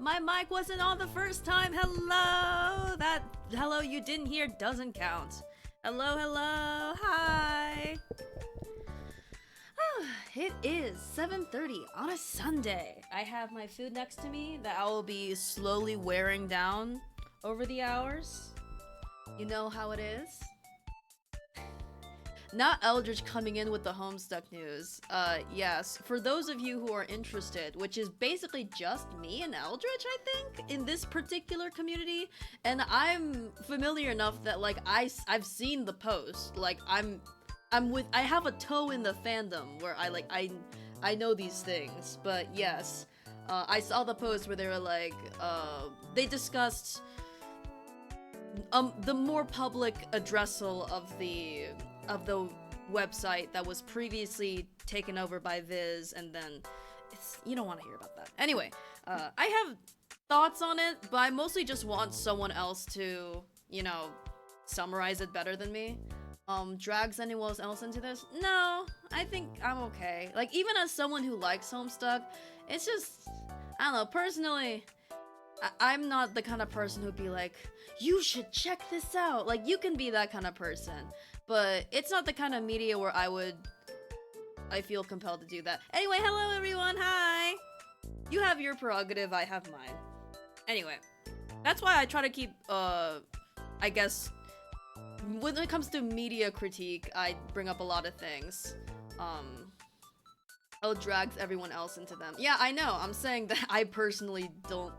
My mic wasn't on the first time. Hello. That hello you didn't hear doesn't count. Hello, hello. Hi. It is 7:30 on a Sunday. I have my food next to me that I will be slowly wearing down over the hours. You know how it is. Not Eldritch coming in with the Homestuck news. Yes, for those of you who are interested, which is basically just me and Eldritch, I think, in this particular community, and I'm familiar enough that like I've seen the post. Like I have a toe in the fandom where I know these things. But yes, I saw the post where they were like they discussed the more public addressal of the website that was previously taken over by Viz, and then you don't want to hear about that. Anyway, I have thoughts on it, but I mostly just want someone else to, you know, summarize it better than me. Drags anyone else into this? No, I think I'm okay. Like, even as someone who likes Homestuck, it's just, I don't know, personally, I'm not the kind of person who'd be like, you should check this out. Like, you can be that kind of person, but it's not the kind of media where I feel compelled to do that. Anyway, hello everyone, hi! You have your prerogative, I have mine. Anyway, that's why I try to keep, I guess, when it comes to media critique, I bring up a lot of things. I'll drag everyone else into them. Yeah, I know, I'm saying that I personally don't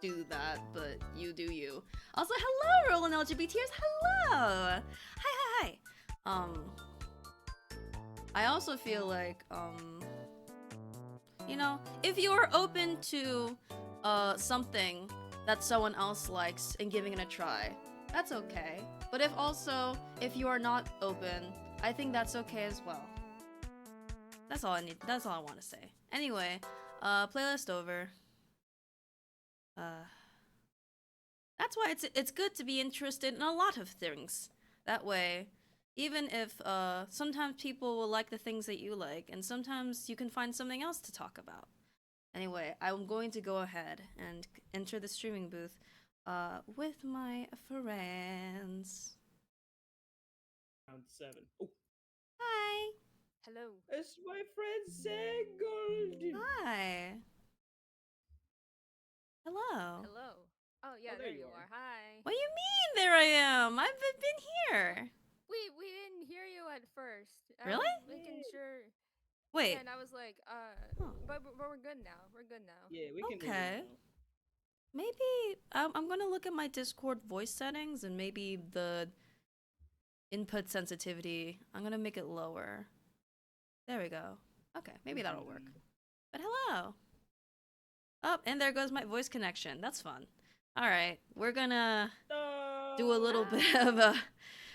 do that, but you do you. Also, hello, Roland LGBTers. Hello. Hi. I also feel like, you know, if you are open to something that someone else likes and giving it a try, that's okay. But if you are not open, I think that's okay as well. That's all I want to say. Anyway, playlist over. That's why it's good to be interested in a lot of things. That way, even if sometimes people will like the things that you like, and sometimes you can find something else to talk about. Anyway, I'm going to go ahead and enter the streaming booth with my friends. Round 7. Oh, Hi. Hello. it's my friend Zangold. Hi. Hello. Hello. Oh yeah, Oh, there you are. Hi. What do you mean there I am? I've been here. We didn't hear you at first. I Really? was making sure. Wait. Yeah, and I was like, Huh. but we're good now. We're good now. Yeah, we can hear Okay. you now. Maybe I'm gonna look at my Discord voice settings and maybe the input sensitivity. I'm gonna make it lower. There we go. Okay, maybe that'll work. But hello. Oh, and there goes my voice connection. That's fun. All right, we're gonna do a little bit of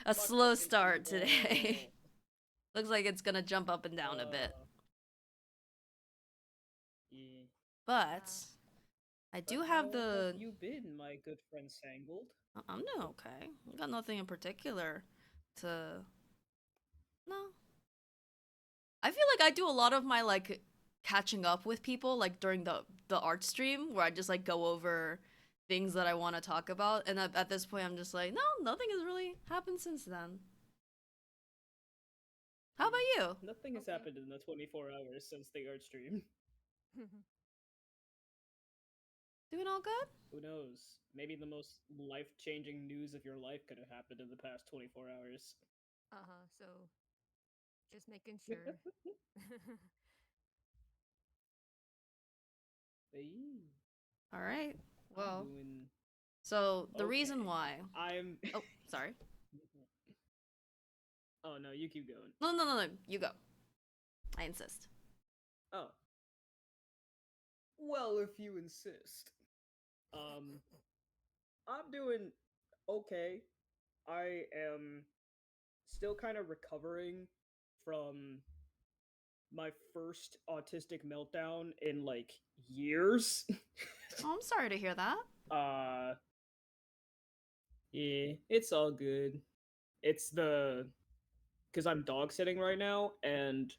a slow start today. Looks like it's gonna jump up and down a bit. Yeah. But I do have How the. have you been, my good friend Sangold? I'm doing okay. Got nothing in particular to. No. I feel like I do a lot of my like catching up with people like during the art stream where I just like go over things that I want to talk about, and at this point I'm just like, no, nothing has really happened since then. How about you? Nothing has Okay. happened in the 24 hours since the art stream. Doing all good? Who knows? Maybe the most life-changing news of your life could have happened in the past 24 hours. So just making sure. Hey, All right. I'm Well, doing so the reason okay. why. I'm. Oh, sorry. Oh no, you keep going. No. You go. I insist. Oh. Well, if you insist. Um, I'm doing okay. I am still kind of recovering from my first autistic meltdown in like years. Oh, I'm sorry to hear that. uh yeah, it's all good. It's the cuz I'm dog sitting right now, and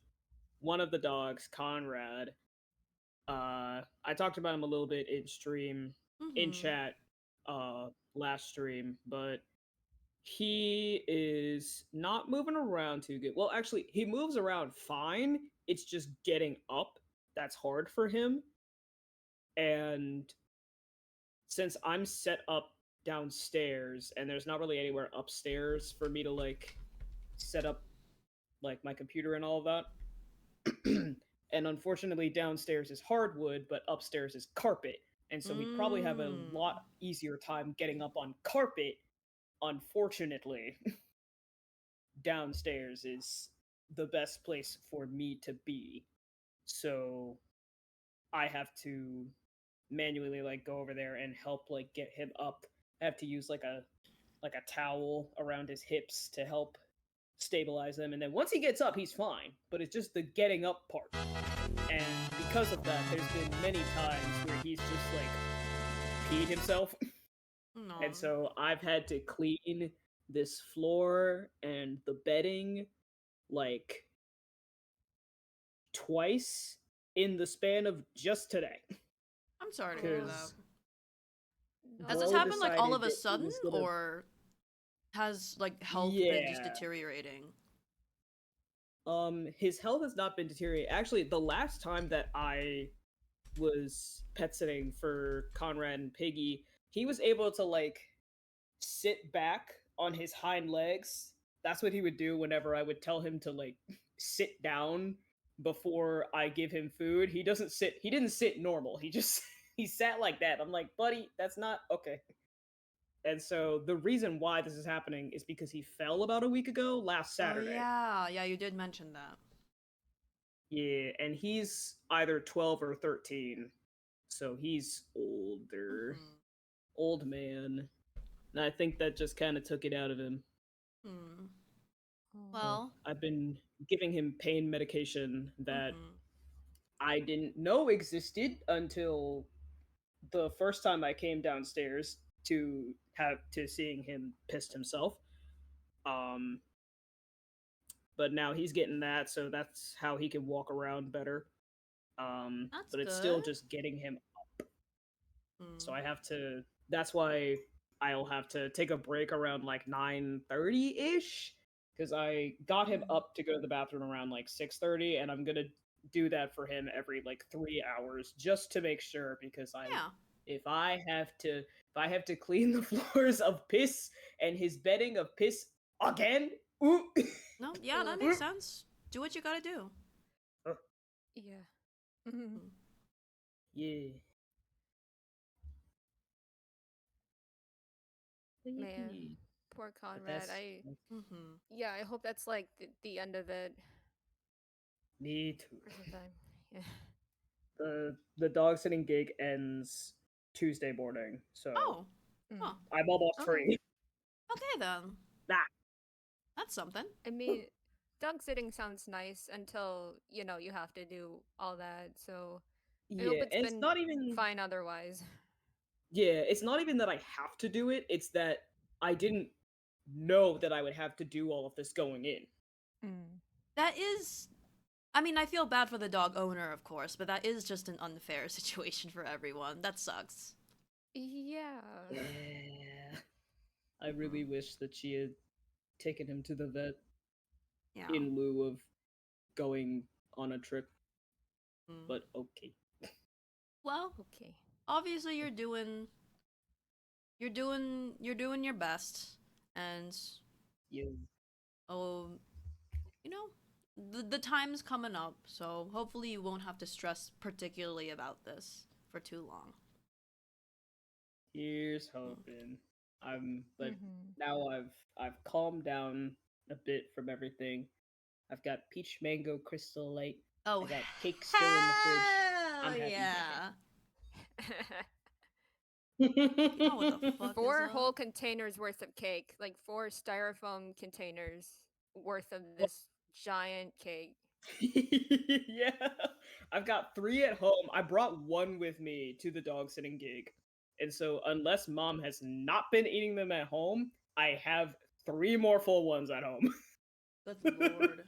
one of the dogs, Conrad, I talked about him a little bit in stream, in Mm-hmm. chat, last stream, but he is not moving around too good. Well, actually, he moves around fine. It's just getting up that's hard for him. And since I'm set up downstairs and there's not really anywhere upstairs for me to like set up like my computer and all of that. And unfortunately downstairs is hardwood, but upstairs is carpet. And so we'd probably have a Mm. lot easier time getting up on carpet. Unfortunately, downstairs is the best place for me to be. So I have to manually like go over there and help like get him up. I have to use like a towel around his hips to help stabilize them, and then once he gets up he's fine, but it's just the getting up part. And because of that, there's been many times where he's just like peed himself. No. And so I've had to clean this floor and the bedding like twice in the span of just today. I'm sorry to hear that. Because Has this Bo happened like all decided of a that he sudden, was gonna- or has like health been just Yeah. deteriorating? His health has not been deteriorating. Actually, the last time that I was pet sitting for Conrad and Piggy, he was able to like sit back on his hind legs. That's what he would do whenever I would tell him to like sit down before I give him food. He didn't sit normal. He just he sat like that. I'm like, "Buddy, that's not okay." And so the reason why this is happening is because he fell about a week ago, last Saturday. Oh yeah, you did mention that. Yeah, and he's either 12 or 13. So he's older. Mhm. Old man. And I think that just kind of took it out of him. Hmm. Oh. Well. I've been giving him pain medication that Mhm. I didn't know existed until the first time I came downstairs to seeing him pissed himself. Um but now he's getting that, so that's how he can walk around better. That's But it's still good. just getting him. So Mm. I have to. That's why I'll have to take a break around like 9:30 ish, because I got him up to go to the bathroom around like 6:30, and I'm gonna do that for him every like 3 hours just to make sure. Because Yeah. if I have to clean the floors of piss and his bedding of piss again, ooh, No. Yeah, that makes sense. Do what you gotta do. Yeah. Mhm. yeah. Man, poor But Conrad. Mm-hmm. Yeah, I hope that's like the end of it me too. for some time. Yeah. The dog sitting gig ends Tuesday morning, so Oh. Mm. Huh. I'm almost Okay. free. Okay then. Nah. That's something. I mean, dog sitting sounds nice until, you have to do all that. So I hope Yeah, it's and it's been not even fine otherwise. yeah, it's not even that I have to do it, it's that I didn't know that I would have to do all of this going in. Mm. That is. I mean, I feel bad for the dog owner, of course, but that is just an unfair situation for everyone. That sucks. Yeah. Yeah. I really wish that she had taken him to the vet Yeah. in lieu of going on a trip, Mm. but okay. Well, Okay. obviously you're doing your best, and Yeah. oh, you know, the time's coming up, so hopefully you won't have to stress particularly about this for too long. Here's hoping. But Mhm. now I've calmed down a bit from everything. I've got peach mango crystal light. Oh, I got cake still in the fridge. hell I'm happy. yeah! You know what the fuck is 4 up? whole containers worth of cake, like 4 styrofoam containers worth of this giant cake. Yeah. I've got 3 at home. I brought 1 with me to the dog sitting gig. And so unless mom has not been eating them at home, I have 3 more full ones at home. Good lord.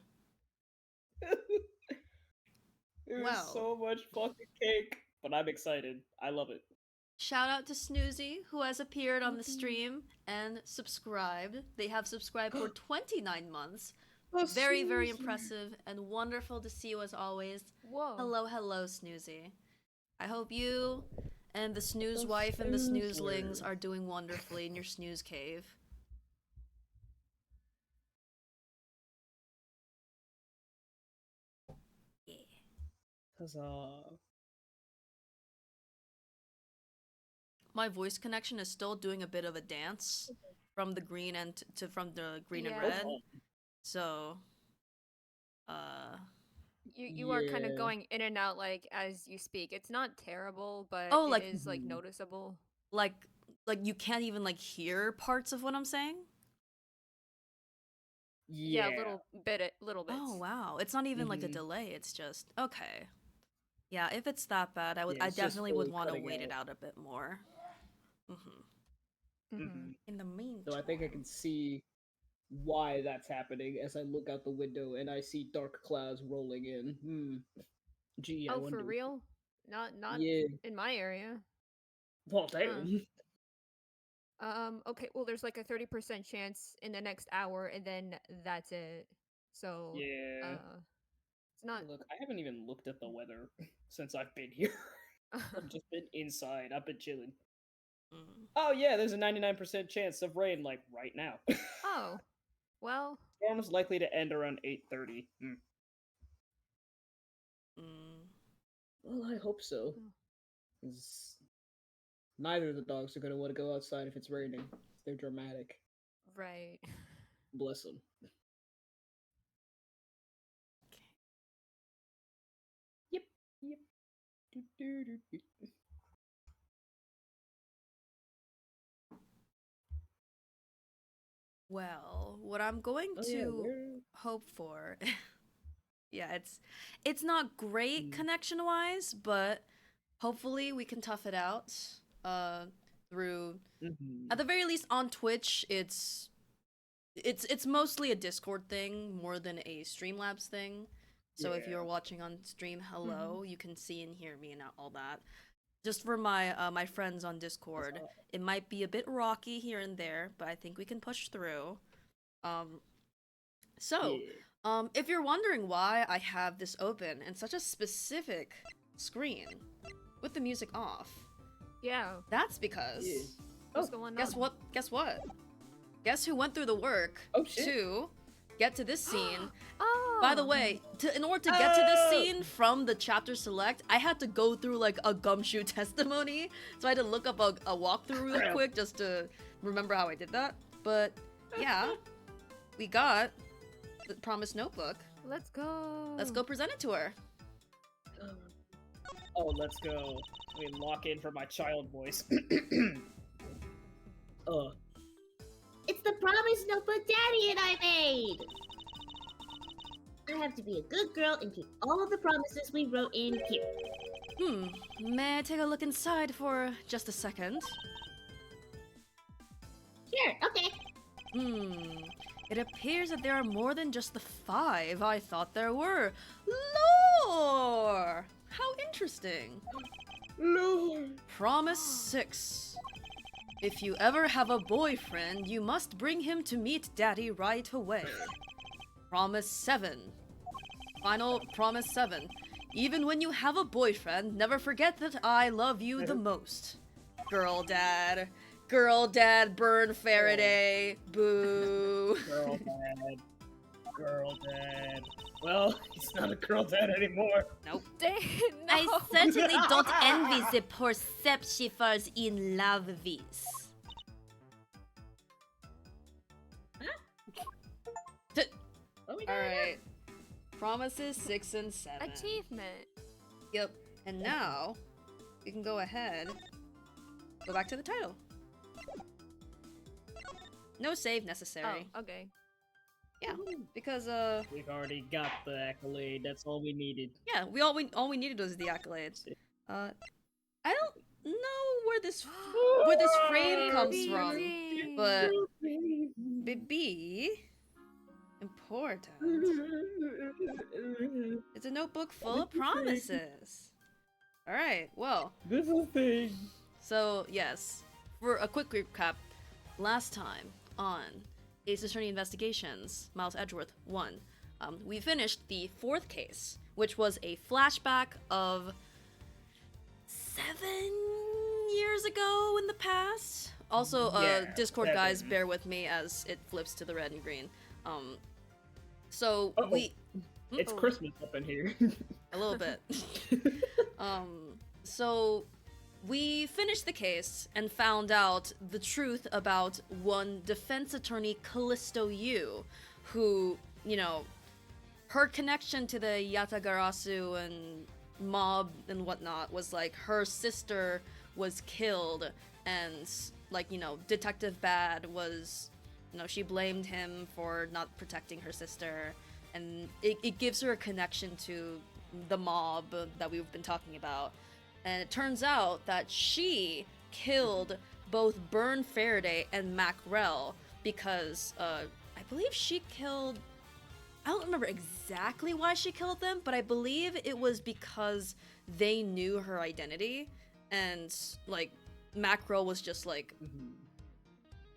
There's Well. so much fucking cake, but I'm excited. I love it. Shout out to Snoozy, who has appeared on the Snoozy. stream and subscribed. They have subscribed for 29 months. Oh, Very, very Snoozy. impressive and wonderful to see you as always. Whoa. Hello, hello, Snoozy. I hope you and the snooze The wife and the snoozler. snoozelings are doing wonderfully in your snooze cave. Yeah. Huzzah. My voice connection is still doing a bit of a dance from the green and from the green and Yeah. red. Oh, So, You are kind of Yeah. going in and out like as you speak. It's not terrible, but Oh, it like- is like Mhm. noticeable. like you can't even like hear parts of what I'm saying. Yeah, little bits. Oh wow, it's not even like a Mhm. delay. It's just okay. Yeah, if it's that bad, Yeah, I it's just definitely would fully want to cutting wait it out. out a bit more. Mm-hmm. In the meantime, So I think I can see why that's happening as I look out the window and I see dark clouds rolling in. Gee, I Oh, wonder. for real? Not Yeah. in my area. Well, damn. Okay, well there's like a 30% chance in the next hour and then that's it. So Yeah. it's not Look, I haven't even looked at the weather since I've been here. I've just been inside. I've been chilling. Oh yeah, there's a 99% chance of rain like right now. Oh. Well, Storm is likely to end around 8:30. Well, I hope so. Mm. 'Cause neither of the dogs are gonna want to go outside if it's raining. They're dramatic. right. Bless them. Yep. Yep. Do, do, do, do. well, what I'm going Oh yeah, to where? hope for, yeah, it's not great Mm. connection wise, but hopefully we can tough it out. Through Mhm. at the very least on Twitch, it's mostly a Discord thing more than a Streamlabs thing. So if you're Yeah. watching on stream, hello, you can see and hear me and all that. Just for my my friends on Discord, That's it might be a bit rocky here and there, but I think we can push through. Um, so, Yeah. if you're wondering why I have this open and such a specific screen with the music off, Yeah. that's because Yeah. What's Oh, going on? guess what? Guess what? Guess who went through the work Oh, shit. to get to this scene? Oh. By the way, in order to get to this Oh! scene from the chapter select, I had to go through like a gumshoe testimony, so I had to look up a walkthrough real Crap. quick just to remember how I did that. But yeah, we got the promised notebook. Let's go. Let's go present it to her. Oh, let's go. Let me lock in for my child voice. It's the promise notebook Daddy and I made! I have to be a good girl and keep all of the promises we wrote in here. May I take a look inside for just a second? Sure, okay. It appears that there are more than just the 5 I thought there were. Lore! How interesting. Lord. Promise 6. If you ever have a boyfriend, you must bring him to meet Daddy right away. Promise 7. Final promise 7. Even when you have a boyfriend, never forget that I love you the most. Girl dad. Girl dad, burn Faraday. Boo. Girl dad. Girl dad. Well, he's not a girl dad anymore. Nope. Dang, no. I certainly don't envy the poor stepshippers in love with. What we doing Alright. Promises 6 and 7. Achievement. Yep. And now, we can go ahead. Go back to the title. No save necessary. Oh, okay. Yeah, because We've already got the accolade. That's all we needed. yeah, all we needed was the accolades. I don't know where this frame comes from, Baby. but baby, Important. It's a notebook full of promises. All right. Well, This is the thing. so yes, for a quick recap, last time on Ace Attorney Investigations, Miles Edgeworth 1, we finished the 4th case, which was a flashback of 7 years ago in the past. Also, Yeah, Discord guys, 7. bear with me as it flips to the red and green. So Uh-oh. we It's Christmas up in here. a little bit. So we finished the case and found out the truth about one defense attorney, Callisto Yu, who, you know, her connection to the Yatagarasu and mob and whatnot was like her sister was killed, and like, you know, Detective Bad was, you know, she blamed him for not protecting her sister, and it gives her a connection to the mob that we've been talking about. And it turns out that she killed both Byrne Faraday and Macrell because I believe she killed, I don't remember exactly why she killed them, but I believe it was because they knew her identity, and like Macrell was just like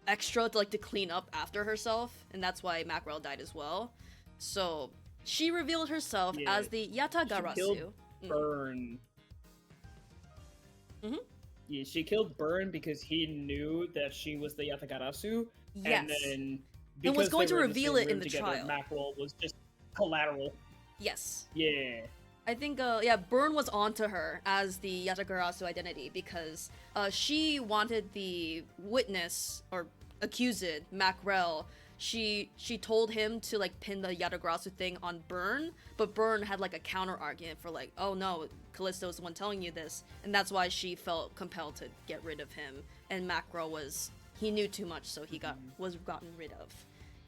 extra to like to clean up after herself, and that's why Macrell died as well. So she revealed herself Yeah, as the Yatagarasu. killed Burn. Mhm. Yeah, she killed Burn because he knew that she was the Yatagarasu, Yes. and then And was because going they to were reveal same it in room the together, trial. Mackerel was just collateral. Yes. Yeah. I think, yeah, Byrne was onto her as the Yatagarasu identity because she wanted the witness, or accused, Macrell. She told him to, like, pin the Yatagarasu thing on Byrne, but Byrne had, like, a counter-argument for, like, oh no, Callisto's the one telling you this, and that's why she felt compelled to get rid of him, and Macrell was, he knew too much, so he was gotten rid of.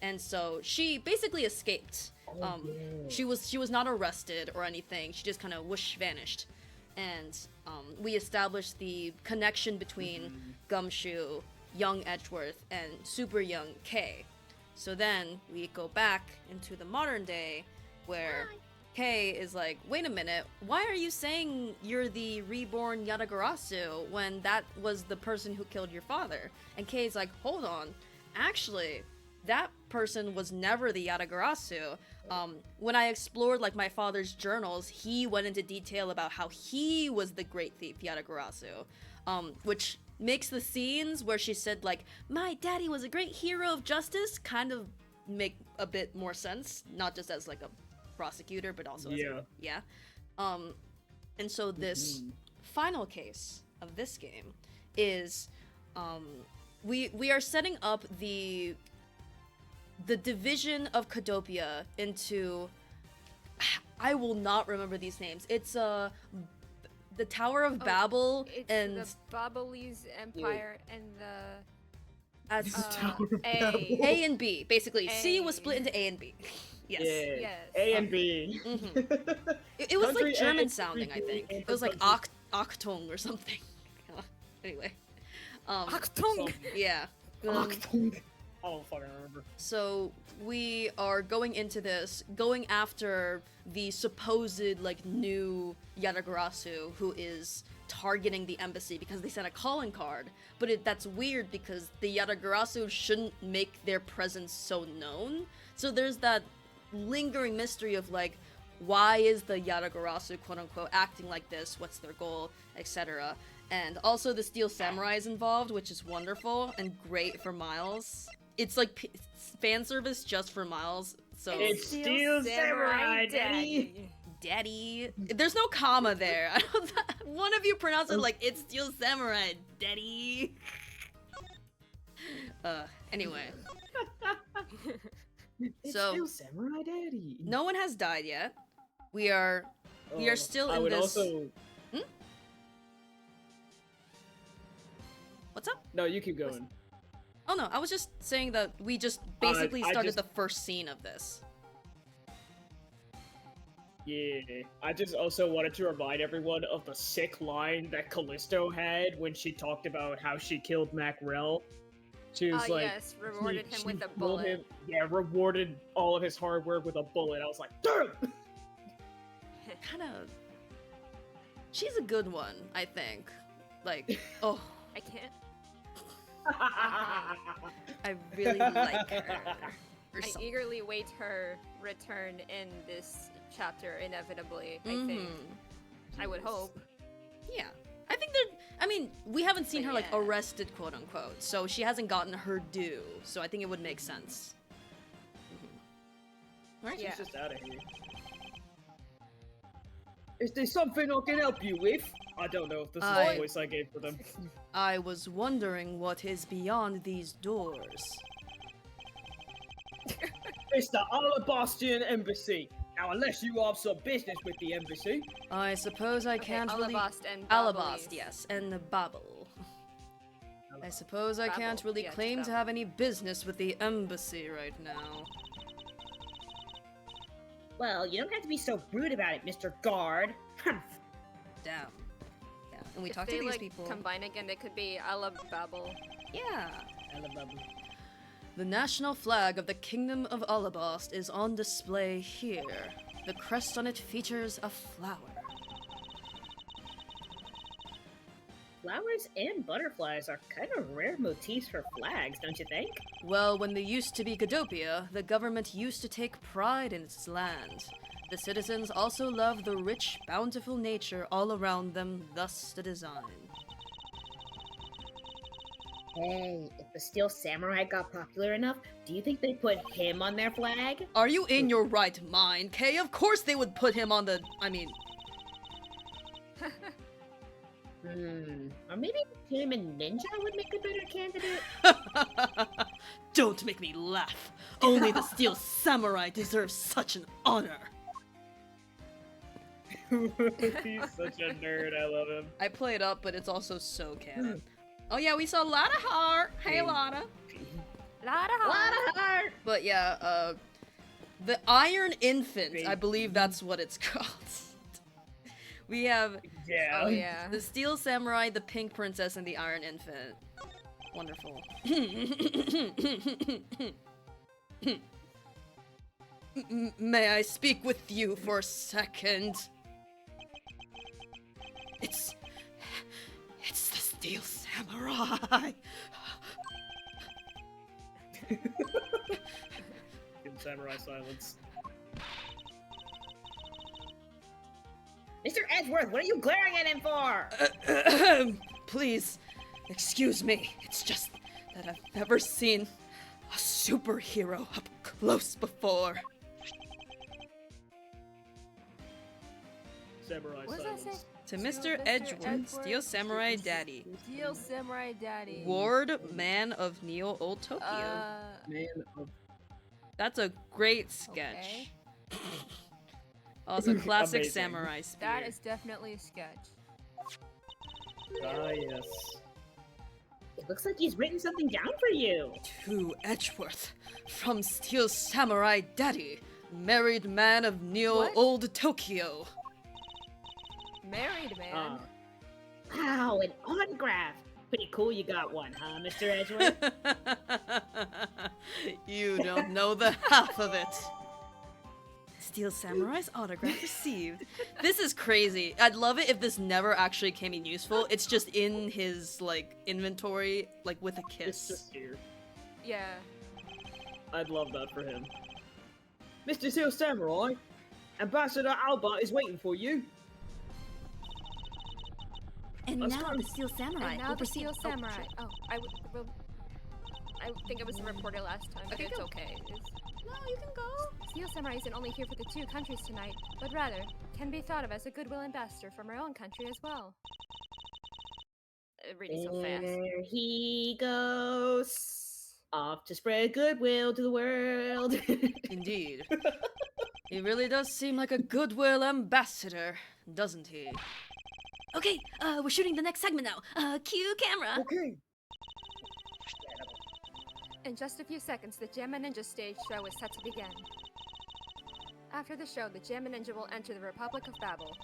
And so she basically escaped. Yeah. She was not arrested or anything. She just kind of whoosh vanished, and we established the connection between Gumshoe, young Edgeworth, and super young Kay. So then we go back into the modern day, where Kay is like, "Wait a minute, why are you saying you're the reborn Yatagarasu when that was the person who killed your father?" And Kay's like, "Hold on, actually, that person was never the Yatagarasu. When I explored like my father's journals, he went into detail about how he was the great thief Yatagarasu, which makes the scenes where she said like, my daddy was a great hero of justice kind of make a bit more sense, not just as like a prosecutor, but also as and so this final case of this game is we are setting up the division of Cadopia into, I will not remember these names. It's the Tower of Babel It's and the Babalese Empire and the as Tower of A. Babel. A and B, basically. C was A. split into A and B. Yes. Yeah. Yes. A and B. It was Country like A, German sounding, I country think. B, It was like country- Achtung or something. Anyway. Achtung! Yeah. I don't fucking remember. So we are going into this, going after the supposed like new Yatagarasu who is targeting the embassy because they sent a calling card. But that's weird because the Yatagarasu shouldn't make their presence so known. So there's that lingering mystery of like, why is the Yatagarasu quote unquote acting like this? What's their goal, etc. And also the Steel Samurai is involved, which is wonderful and great for Miles. It's like fan service just for Miles. So It's Steel Samurai, Daddy. Daddy. There's no comma there. One of you pronounce it like it's Steel Samurai, Daddy. Anyway. It's So- Steel Samurai Daddy. No one has died yet. We are still I in would this. also. What's up? No, you keep going. Oh no, I was just saying that we just basically I started just- the first scene of this. Yeah, I just also wanted to remind everyone of the sick line that Callisto had when she talked about how she killed Macrell. She was like, yes, rewarded him with a rolled bullet. rewarded all of his hard work with a bullet. I was like, damn! Kind of. She's a good one, I think. Like, oh, I can't. I really like her. Or I something. eagerly wait her return in this chapter inevitably, I think. I would hope. Yeah. I think they're. I mean, we haven't seen But her, like, yeah. arrested, quote unquote, so she hasn't gotten her due, so I think it would make sense. Right? Yeah. She's just out of here. Is there something I can help you with? I don't know if this is the voice I gave for them. I was wondering what is beyond these doors. It's the Alabastian Embassy. Now, unless you have some business with the embassy. I suppose I can't really. Alabast and Alabast, Babblies. yes, and the Babel. I suppose I can't Babble, really yeah, just claim to babble. have any business with the embassy right now. Well, you don't have to be so rude about it, Mr. Guard. Damn. Yeah, and we If talked they, to these like, people. combine again, it could be Alababble. Yeah. Alabama. The national flag of the Kingdom of Alabast is on display here. The crest on it features a flower. Flowers and butterflies are kind of rare motifs for flags, don't you think? Well, when they used to be Godopia, the government used to take pride in its land. The citizens also loved the rich, bountiful nature all around them, thus the design. Hey, if the Steel Samurai got popular enough, do you think they put him on their flag? Are you in your right mind, Kay? Of course they would put him on the. I mean. Or maybe him and Ninja would make a better candidate? Don't make me laugh. Only the Steel Samurai deserves such an honor. He's such a nerd. I love him. I play it up, but it's also so canon. Oh yeah, we saw Lotta Heart. Hey, Lotta. Lotta Heart! But yeah, the Iron Infant, I believe that's what it's called. We have Yeah. Oh yeah. the Steel Samurai, the Pink Princess, and the Iron Infant. Wonderful. May I speak with you for a second? It's the Steel Samurai. In samurai silence. Mr. Edgeworth, what are you glaring at him for? Please, excuse me. It's just that I've never seen a superhero up close before. Samurai What does that silence. say? To To Mr. Mr. Edgeworth, Edgeworth, Steel Samurai Daddy. Steel Samurai Daddy. Ward, man of Neo Old Tokyo. Man of That's a great sketch. Okay. Also, classic Amazing. samurai spear. That is definitely a sketch. Ah, yes. It looks like he's written something down for you. To Edgeworth, from Steel Samurai Daddy, married man of Neo What? Old Tokyo. Married man. Wow, an autograph. Pretty cool you got one, huh, Mr. Edgeworth? You don't know the half of it. Steel Samurai's autograph received. This is crazy. I'd love it if this never actually came in useful. It's just in his, like, inventory, like, with a It's kiss. just here. Yeah. I'd love that for him. Mr. Steel Samurai, Ambassador Alba is waiting for you. And Let's now go. the Steel Samurai And now will the proceed. Steel Oh, Samurai. shit. Oh, I think it was the reporter last time, but Okay, it's go. okay. It's... No, you can go. Steel Samurai isn't only here for the two countries tonight, but rather can be thought of as a goodwill ambassador from our own country as well. Reading so fast. There he goes. Off to spread goodwill to the world. Indeed. He really does seem like a goodwill ambassador, doesn't he? Okay, we're shooting the next segment now. Cue camera. Okay. In just a few seconds, the Jamma Ninja stage show is set to begin. After the show, the Jamma Ninja will enter the Republic of Babel.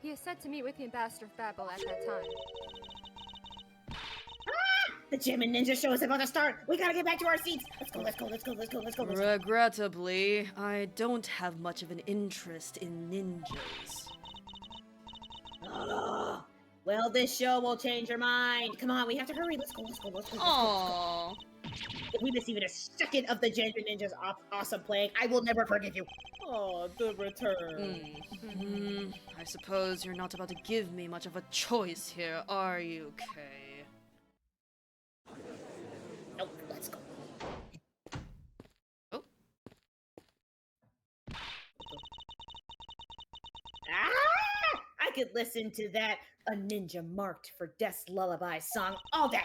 He is set to meet with the Ambassador of Babel at that time. The Gem and Ninja show is about to start. We gotta get back to our seats. Let's go, let's go, let's go, let's go, let's go, let's go. Regrettably, I don't have much of an interest in ninjas. Oh, well, this show will change your mind. Come on, we have to hurry. Let's go, let's go, let's go, let's go. Aww. If we miss even a second of the Gem and Ninja's awesome playing, I will never forgive you. Oh, the return. I suppose you're not about to give me much of a choice here, are you, Kay? Nope, let's go. Oh. Ah! I could listen to that A Ninja Marked for Death's Lullaby song all day.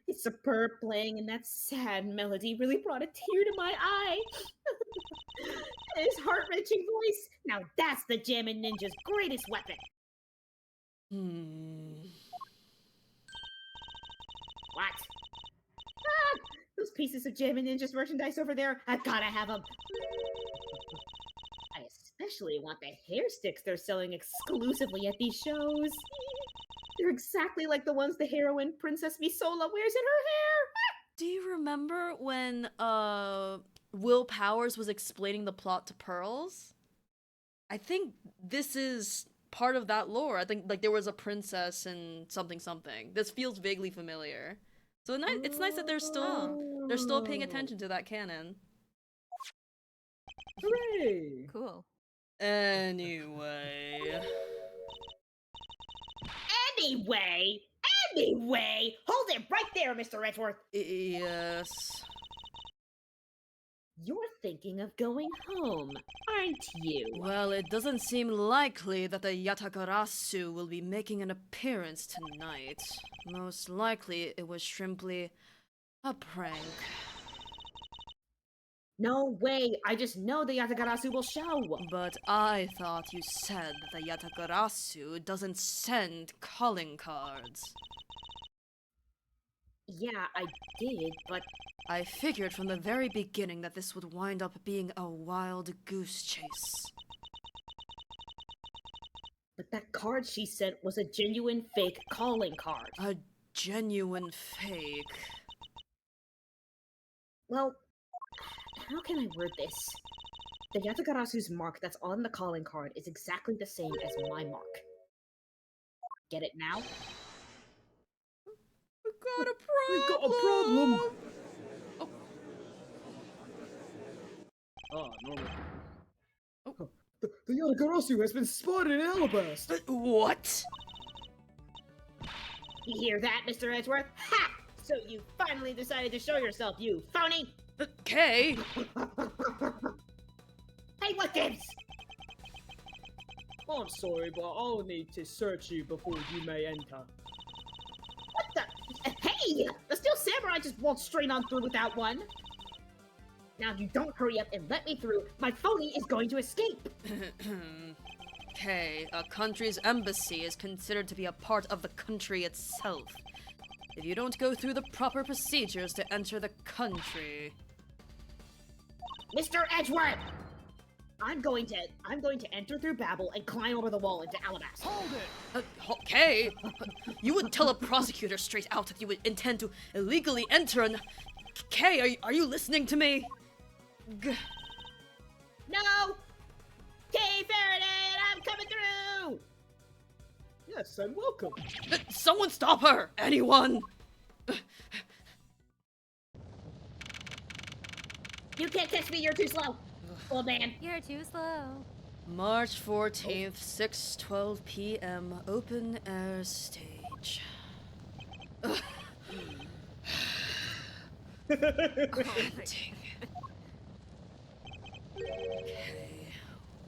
It's superb playing, and that sad melody really brought a tear to my eye. His heart-wrenching voice. Now that's the Jammin' Ninja's greatest weapon. What? Ah, those pieces of Jammin' Ninja's merchandise over there, I've gotta have them. I especially want the hair sticks they're selling exclusively at these shows. They're exactly like the ones the heroine, Princess Misola, wears in her hair. Do you remember when, Will Powers was explaining the plot to Pearls? I think this is part of that lore. I think, like, there was a princess and something something. This feels vaguely familiar. So it's nice that they're still paying attention to that canon. Hooray! Cool. Anyway... Anyway, hold it right there, Mr. Edgeworth. Yes... You're thinking of going home, aren't you? Well, it doesn't seem likely that the Yatagarasu will be making an appearance tonight. Most likely, it was simply a prank. No way, I just know the Yatagarasu will show. But I thought you said that the Yatagarasu doesn't send calling cards. Yeah, I did, but I figured from the very beginning that this would wind up being a wild goose chase. that card she sent was a genuine fake calling card. A genuine fake. Well, how can I word this? The Yatagarasu's mark that's on the calling card is exactly the same as my mark. Get it now? We've got a problem! Oh. Ah, normal. Oh. The Yatagarasu has been spotted in Alabast! What? You hear that, Mr. Edgeworth? Ha! So you finally decided to show yourself, you phony! Kay? Hey, what gives? I'm sorry, but I'll need to search you before you may enter. What the? Hey! The Steel Samurai just walked straight on through without one. Now, if you don't hurry up and let me through, my phony is going to escape. Kay, a country's embassy is considered to be a part of the country itself. If you don't go through the proper procedures to enter the country... Mr. Edgeworth! I'm going to enter through Babel and climb over the wall into Alabast. Hold it! Kay, you would tell a prosecutor straight out that you would intend to illegally enter an... Kay, are you listening to me? No! Kay Faraday, I'm coming through! Yes, and welcome. Someone stop her! Anyone! You can't catch me, you're too slow. Old man. You're too slow. March 14th, 6:12 p.m. Open air stage. Grunting. Okay,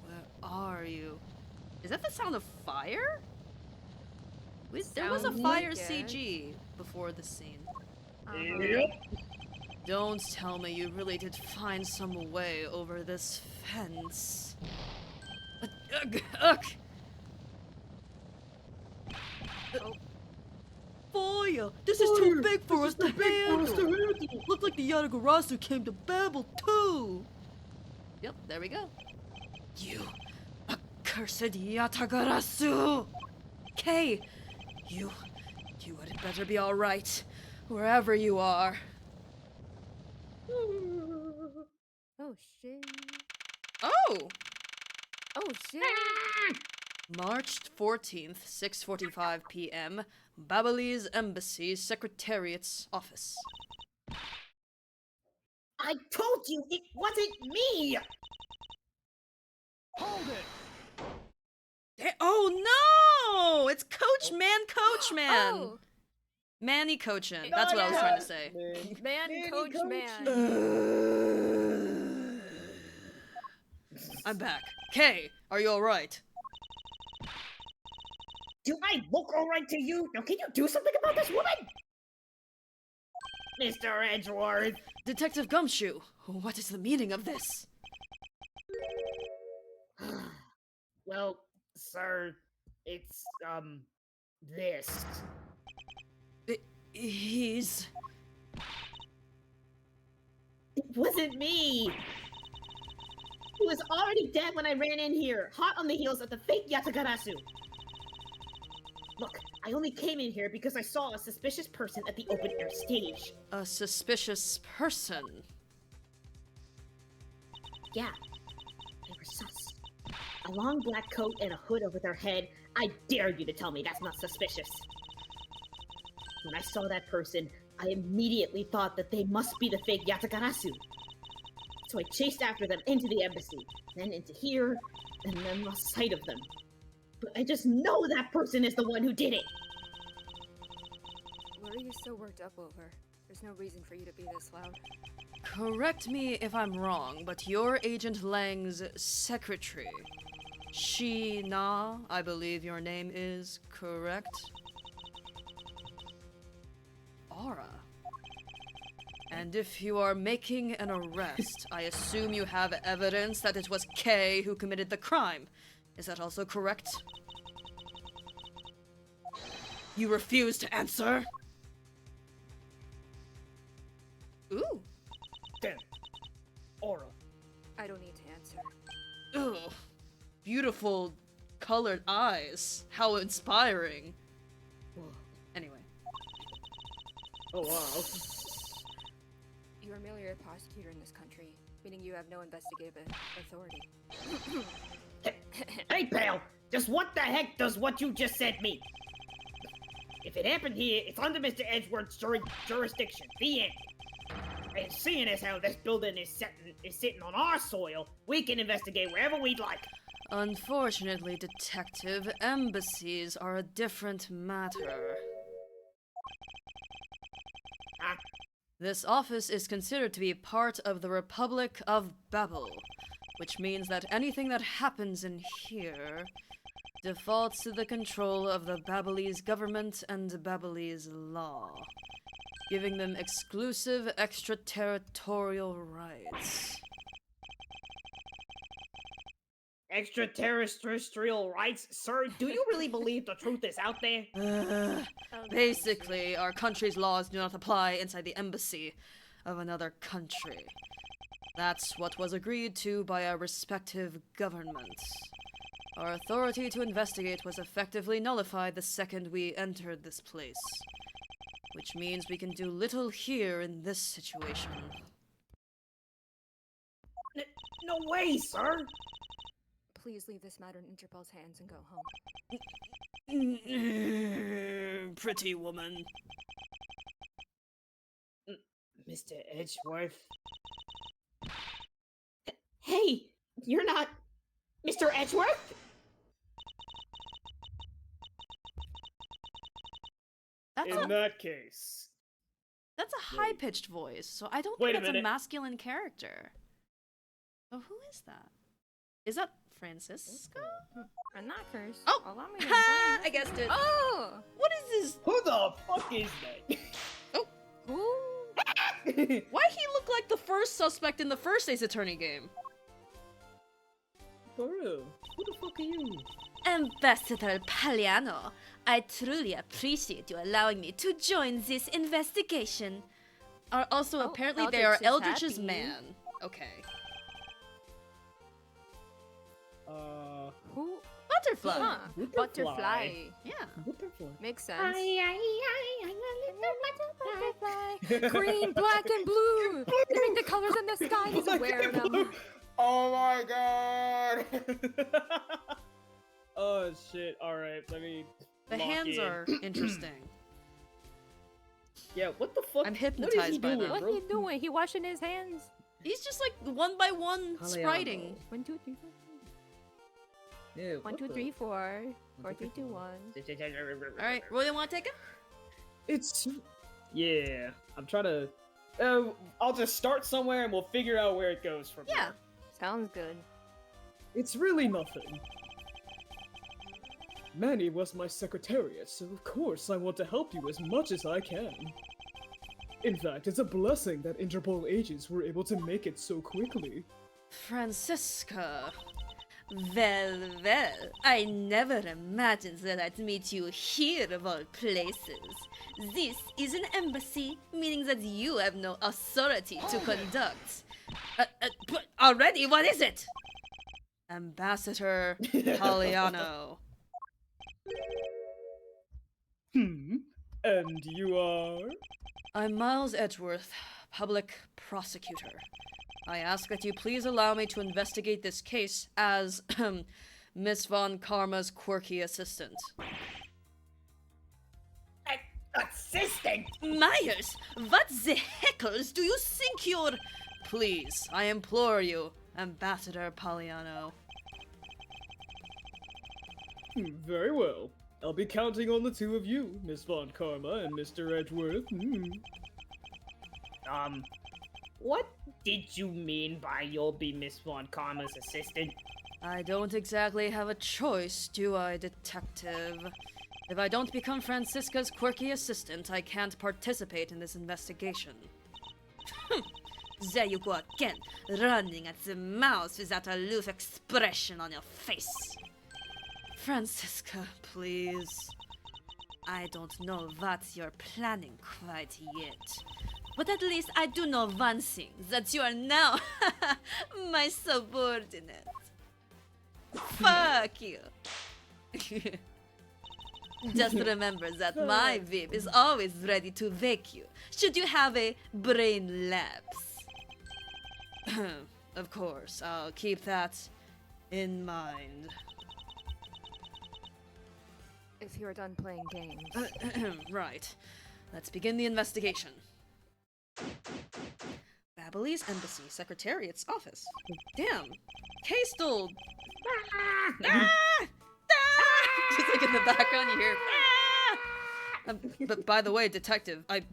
where are you? Is that the sound of fire? There was a Sounds fire like it. CG before the scene. Yep. Don't tell me you really did find some way over this fence. Fire! This is too big for us to handle! Looks like the Yatagarasu came to Babel too! Yep, there we go. You accursed Yatagarasu! Kay, you You had better be alright, wherever you are. Oh shit. Oh! Oh shit. March 14th, 6:45 p.m., Babalese Embassy Secretariat's office. I told you it wasn't me! Hold it! Oh no! It's Coach Man! Oh, Manny Coachin. That's what I was trying to say. man, Manny coach, man. I'm back. Kay, are you alright? Do I look alright to you? Now can you do something about this woman? Mr. Edgeworth! Detective Gumshoe, what is the meaning of this? Well, sir, it's, this. He's... It wasn't me! He was already dead when I ran in here, hot on the heels of the fake Yatagarasu. Look, I only came in here because I saw a suspicious person at the open air stage. a suspicious person. Yeah, they were sus. A long black coat and a hood over their head. I dare you to tell me that's not suspicious. When I saw that person, I immediately thought that they must be the fake Yatagarasu. So I chased after them into the embassy, then into here, and then lost sight of them. But I just know that person is the one who did it! What are you so worked up over? There's no reason for you to be this loud. Correct me if I'm wrong, but you're Agent Lang's secretary. Na, I believe your name is, correct? Aura. And if you are making an arrest, I assume you have evidence that it was Kay who committed the crime. Is that also correct? You refuse to answer? Ooh. Damn. Aura. I don't need to answer. Ugh. Beautiful colored eyes. How inspiring. Anyway. Oh wow. You are merely a prosecutor in this country, meaning you have no investigative authority. Hey, pal! Just what the heck does what you just said mean? If it happened here, it's under Mr. Edgeworth's jurisdiction. The end. And seeing as how this building is sitting on our soil, we can investigate wherever we'd like. Unfortunately, Detective, embassies are a different matter. Ah, This office is considered to be part of the Republic of Babel, which means that anything that happens in here defaults to the control of the Babelese government and Babelese law, giving them exclusive extraterritorial rights. extraterrestrial rights? Sir, do you really believe the truth is out there? Basically, our country's laws do not apply inside the embassy of another country. That's what was agreed to by our respective governments. Our authority to investigate was effectively nullified the second we entered this place, which means we can do little here in this situation. No way, sir! Please leave this matter in Interpol's hands and go home. Pretty woman. Mr. Edgeworth. Hey, you're not Mr. Edgeworth? In that case. That's a high-pitched voice, so I don't Wait think a that's a minute. masculine character. So who is that? Is that Francisco? And not first. Oh! Allow me to Ha! explain I guessed it. Oh! What is this? Who the fuck is that? Who? Why he look like the first suspect in the first Ace Attorney game? For real? Who the fuck are you? Ambassador Paliano, I truly appreciate you allowing me to join this investigation. Also, Oh, apparently they are Eldritch Eldritch's is happy. man. Okay. Who? What butterfly. Huh. Butterfly. Butterfly. Yeah. Butterfly. Makes sense. I'm a little butterfly. Green, black, and blue. They make the colors in the sky. He's Black wearing and blue. them. Oh my god. Oh shit. All right, let me. The lock hands in. are interesting. Yeah. What the fuck? I'm What is hypnotized he by doing, them. What's bro? he doing? He washing his hands. He's just like one by one spriting. 1, 2, 3, 4. Yeah, 1, 2, 3, 4. 4, 3, 2, 1. All right, Roy, you want to take him? It's. Yeah. I'm trying to. I'll just start somewhere and we'll figure out where it goes from Yeah. there. Sounds good. It's really nothing. Manny was my secretariat, so of course I want to help you as much as I can. In fact, it's a blessing that Interpol agents were able to make it so quickly. Francisca. Well, well, I never imagined that I'd meet you here of all places. This is an embassy, meaning that you have no authority to conduct. But already, what is it? Ambassador Poliano. And you are? I'm Miles Edgeworth, public prosecutor. I ask that you please allow me to investigate this case as Miss Von Karma's quirky assistant. Assistant? Myers, what the heckles do you think you're... Please, I implore you, Ambassador Poliano. Very well. I'll be counting on the two of you, Miss Von Karma and Mr. Edgeworth. What did you mean by you'll be Miss Von Karma's assistant? I don't exactly have a choice, do I, detective? If I don't become Francisca's quirky assistant, I can't participate in this investigation. There you go again, running at the mouth with that aloof expression on your face. Francisca, please. I don't know what you're planning quite yet. But at least I do know one thing, that you are now my subordinate. Fuck you. Just remember that my whip is always ready to wake you, should you have a brain lapse. Of course, I'll keep that in mind. If you're done playing games. Right. Let's begin the investigation. Babyliss Embassy Secretariat's office. Damn. Castel. Just like in the background, you hear. But by the way, detective, I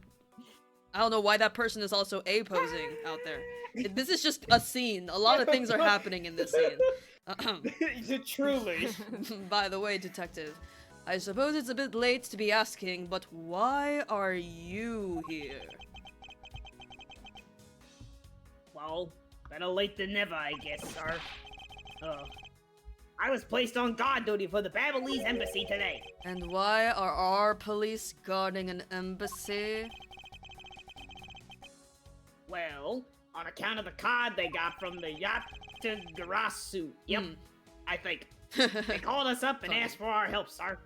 don't know why that person is also posing out there. This is just a scene. A lot of things are happening in this scene. Truly. By the way, detective, I suppose it's a bit late to be asking, but why are you here? Well, better late than never, I guess, sir. I was placed on guard duty for the Babyliss Embassy today. And why are our police guarding an embassy? Well, on account of the card they got from the Yatagarasu. Yep, I think. They called us up and asked for our help, sir.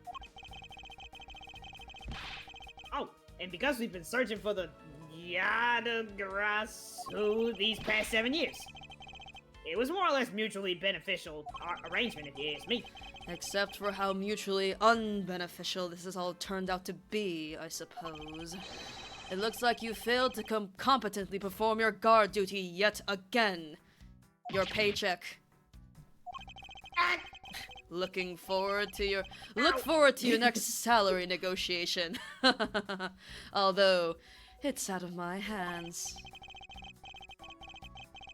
Oh, and because we've been searching for the Yatagarasu these past 7 years. It was more or less mutually beneficial arrangement, if you ask me. Except for how mutually unbeneficial this has all turned out to be, I suppose. It looks like you failed to competently perform your guard duty yet again. Your paycheck. Look forward to your next salary negotiation. Although, it's out of my hands.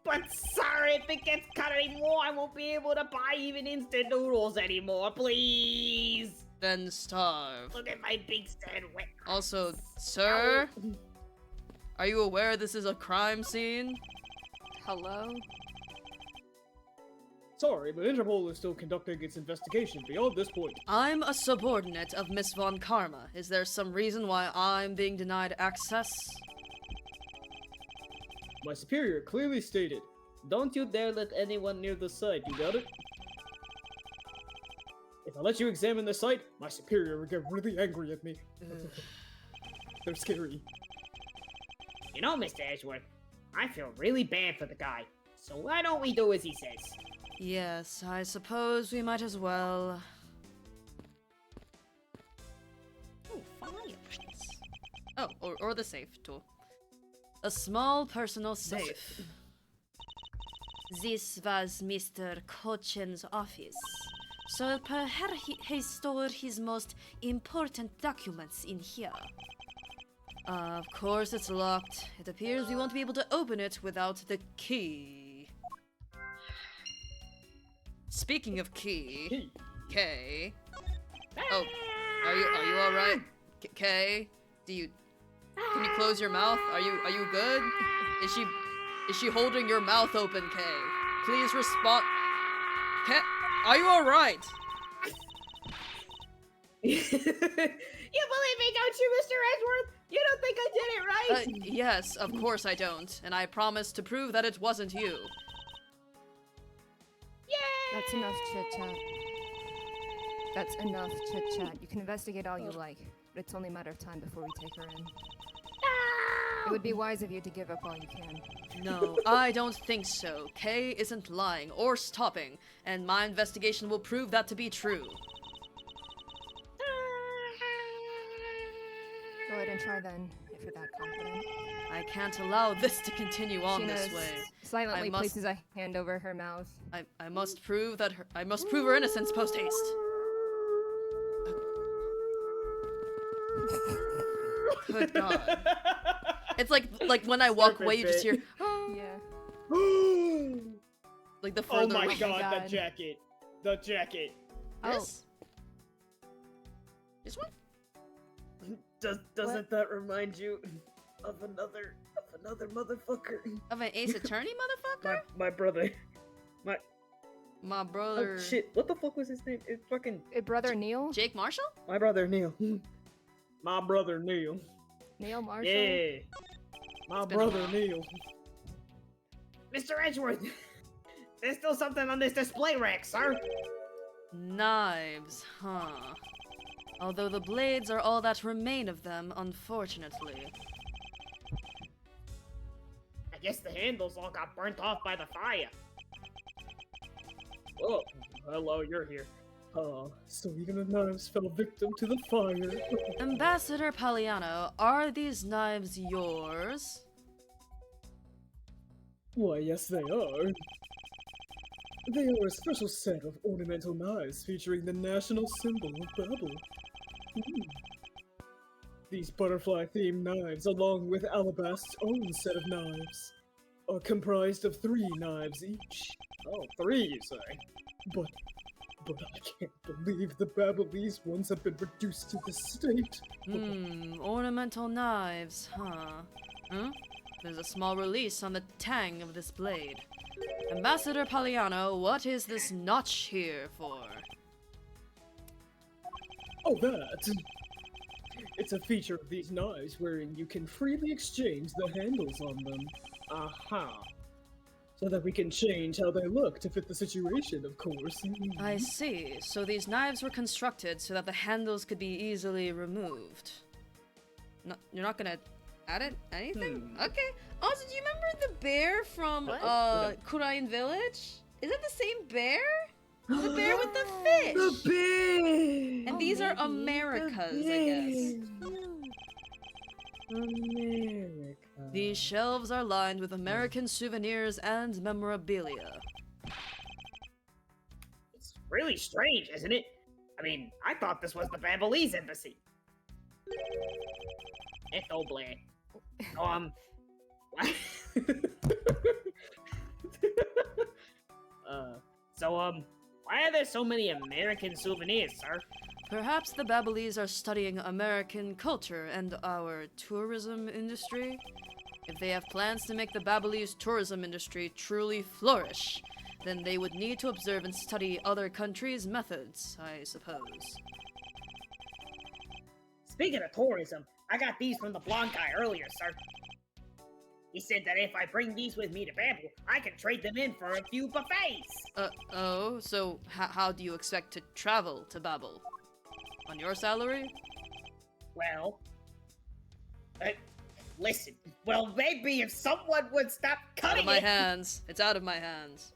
But sir, if it gets cut anymore, I won't be able to buy even instant noodles anymore, please! Then starve. Look at my big sad wet. Also, sir? Are you aware this is a crime scene? Hello? Sorry, but Interpol is still conducting its investigation beyond this point. I'm a subordinate of Miss Von Karma. Is there some reason why I'm being denied access? My superior clearly stated, don't you dare let anyone near the site, you got it? If I let you examine the site, my superior would get really angry at me. They're scary. You know, Mr. Edgeworth, I feel really bad for the guy. So why don't we do as he says? Yes, I suppose we might as well. Oh, fireplace. Oh, or the safe tool. A small personal safe. This was Mr. Cochin's office. So perhaps he stored his most important documents in here. Of course it's locked. It appears we won't be able to open it without the key. Speaking of key, Kay. Oh, are you all right, Kay? Can you close your mouth? Are you good? Is she holding your mouth open, Kay? Please respond. Kay, are you all right? You believe me, don't you, Mr. Edgeworth? You don't think I did it, right? Yes, of course I don't, and I promise to prove that it wasn't you. Yay! That's enough chit-chat. That's enough chit-chat. You can investigate all you like, but it's only a matter of time before we take her in. It would be wise of you to give up all you can. No, I don't think so. Kay isn't lying or stopping, and my investigation will prove that to be true. Go ahead and try then, if you're that confident. I can't allow this to continue on this Sheena way. silently I must- places a hand over her mouth. I must prove her innocence post haste. Good God. It's like when I walk away, you just hear, Yeah. like the Oh further. my away- god, God. the jacket. The jacket. This? This one? Doesn't that remind you of another motherfucker? Of an Ace Attorney motherfucker? My brother. My brother. Oh shit, what the fuck was his name? It's fucking Brother Neil? Jake Marshall? my brother Neil. My brother Neil. Neil Marshall? Yeah. My It's been a brother while. Neil. Mr. Edgeworth, there's still something on this display rack, sir. Knives, huh? Although the blades are all that remain of them, unfortunately. I guess the handles all got burnt off by the fire. Oh, hello, you're here. So even the knives fell victim to the fire. Ambassador Palliano, are these knives yours? Why, yes, they are. They are a special set of ornamental knives featuring the national symbol of Babel. These butterfly-themed knives, along with Alabast's own set of knives, are comprised of 3 knives each. Oh, 3, you say? But I can't believe the Babelese ones have been reduced to this state. Ornamental knives, huh? There's a small release on the tang of this blade. Ambassador Palliano, what is this notch here for? Oh, that! It's a feature of these knives wherein you can freely exchange the handles on them. Aha. So that we can change how they look to fit the situation, of course. I see. So these knives were constructed so that the handles could be easily removed. No, you're not gonna add it? Anything? Okay. Also, do you remember the bear from Kurain Village? Is it the same bear? The bear with the fish! The bear! And these are Americas, I guess. America. These shelves are lined with American souvenirs and memorabilia. It's really strange, isn't it? I mean, I thought this was the Babelese embassy. It's Oblé. Why are there so many American souvenirs, sir? Perhaps the Babelese are studying American culture and our tourism industry? If they have plans to make the Babelese tourism industry truly flourish, then they would need to observe and study other countries' methods, I suppose. Speaking of tourism, I got these from the blonde guy earlier, sir. He said that if I bring these with me to Babel, I can trade them in for a few buffets. Oh, so how do you expect to travel to Babel? On your salary? Well, listen. Well, maybe if someone would stop cutting Out of my it. hands. It's out of my hands.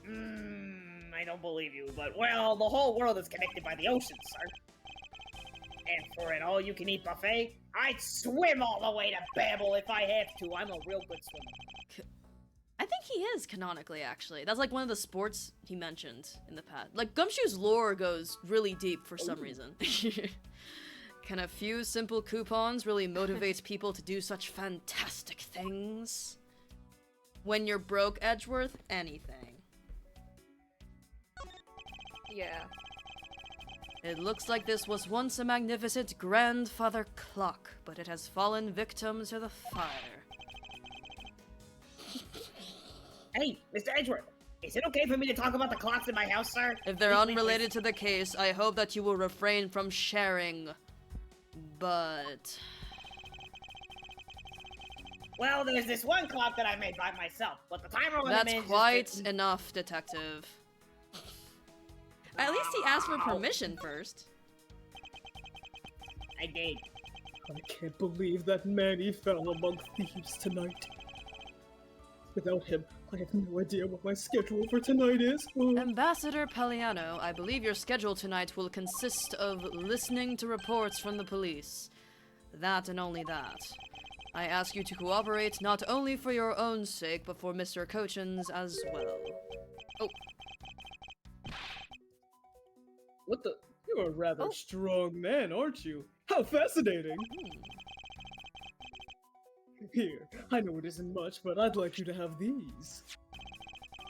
I don't believe you, but well, the whole world is connected by the ocean, sir. And for an all-you-can-eat buffet, I'd swim all the way to Babel if I have to. I'm a real good swimmer. I think he is canonically, actually. That's like one of the sports he mentioned in the past. Like, Gumshoe's lore goes really deep for some reason. Can a few simple coupons really motivate people to do such fantastic things? When you're broke, Edgeworth, anything. Yeah. It looks like this was once a magnificent grandfather clock, but it has fallen victim to the fire. Hey, Mr. Edgeworth, is it okay for me to talk about the clocks in my house, sir? If they're Please, unrelated to the case, I hope that you will refrain from sharing. But... Well, there's this one clock that I made by myself, but the timer on That's the main quite enough, detective. At least he asked for permission first. I did. I can't believe that Manny fell among thieves tonight. Without him, I have no idea what my schedule for tonight is. Ambassador Palliano, I believe your schedule tonight will consist of listening to reports from the police. That and only that. I ask you to cooperate not only for your own sake, but for Mr. Cochin's as well. Oh. What the? You're a rather strong man, aren't you? How fascinating! Here, I know it isn't much, but I'd like you to have these.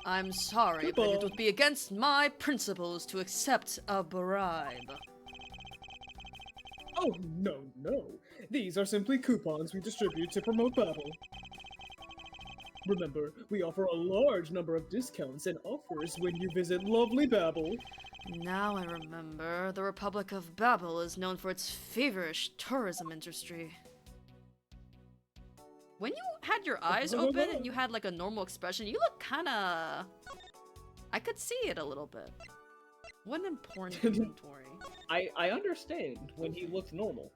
I'm sorry, but it would be against my principles to accept a bribe. Oh, no, no. These are simply coupons we distribute to promote Babel. Remember, we offer a large number of discounts and offers when you visit lovely Babel. Now I remember, the Republic of Babel is known for its feverish tourism industry. When you had your eyes open and you had like a normal expression, you look kinda... I could see it a little bit. What an important inventory. I understand when he looks normal.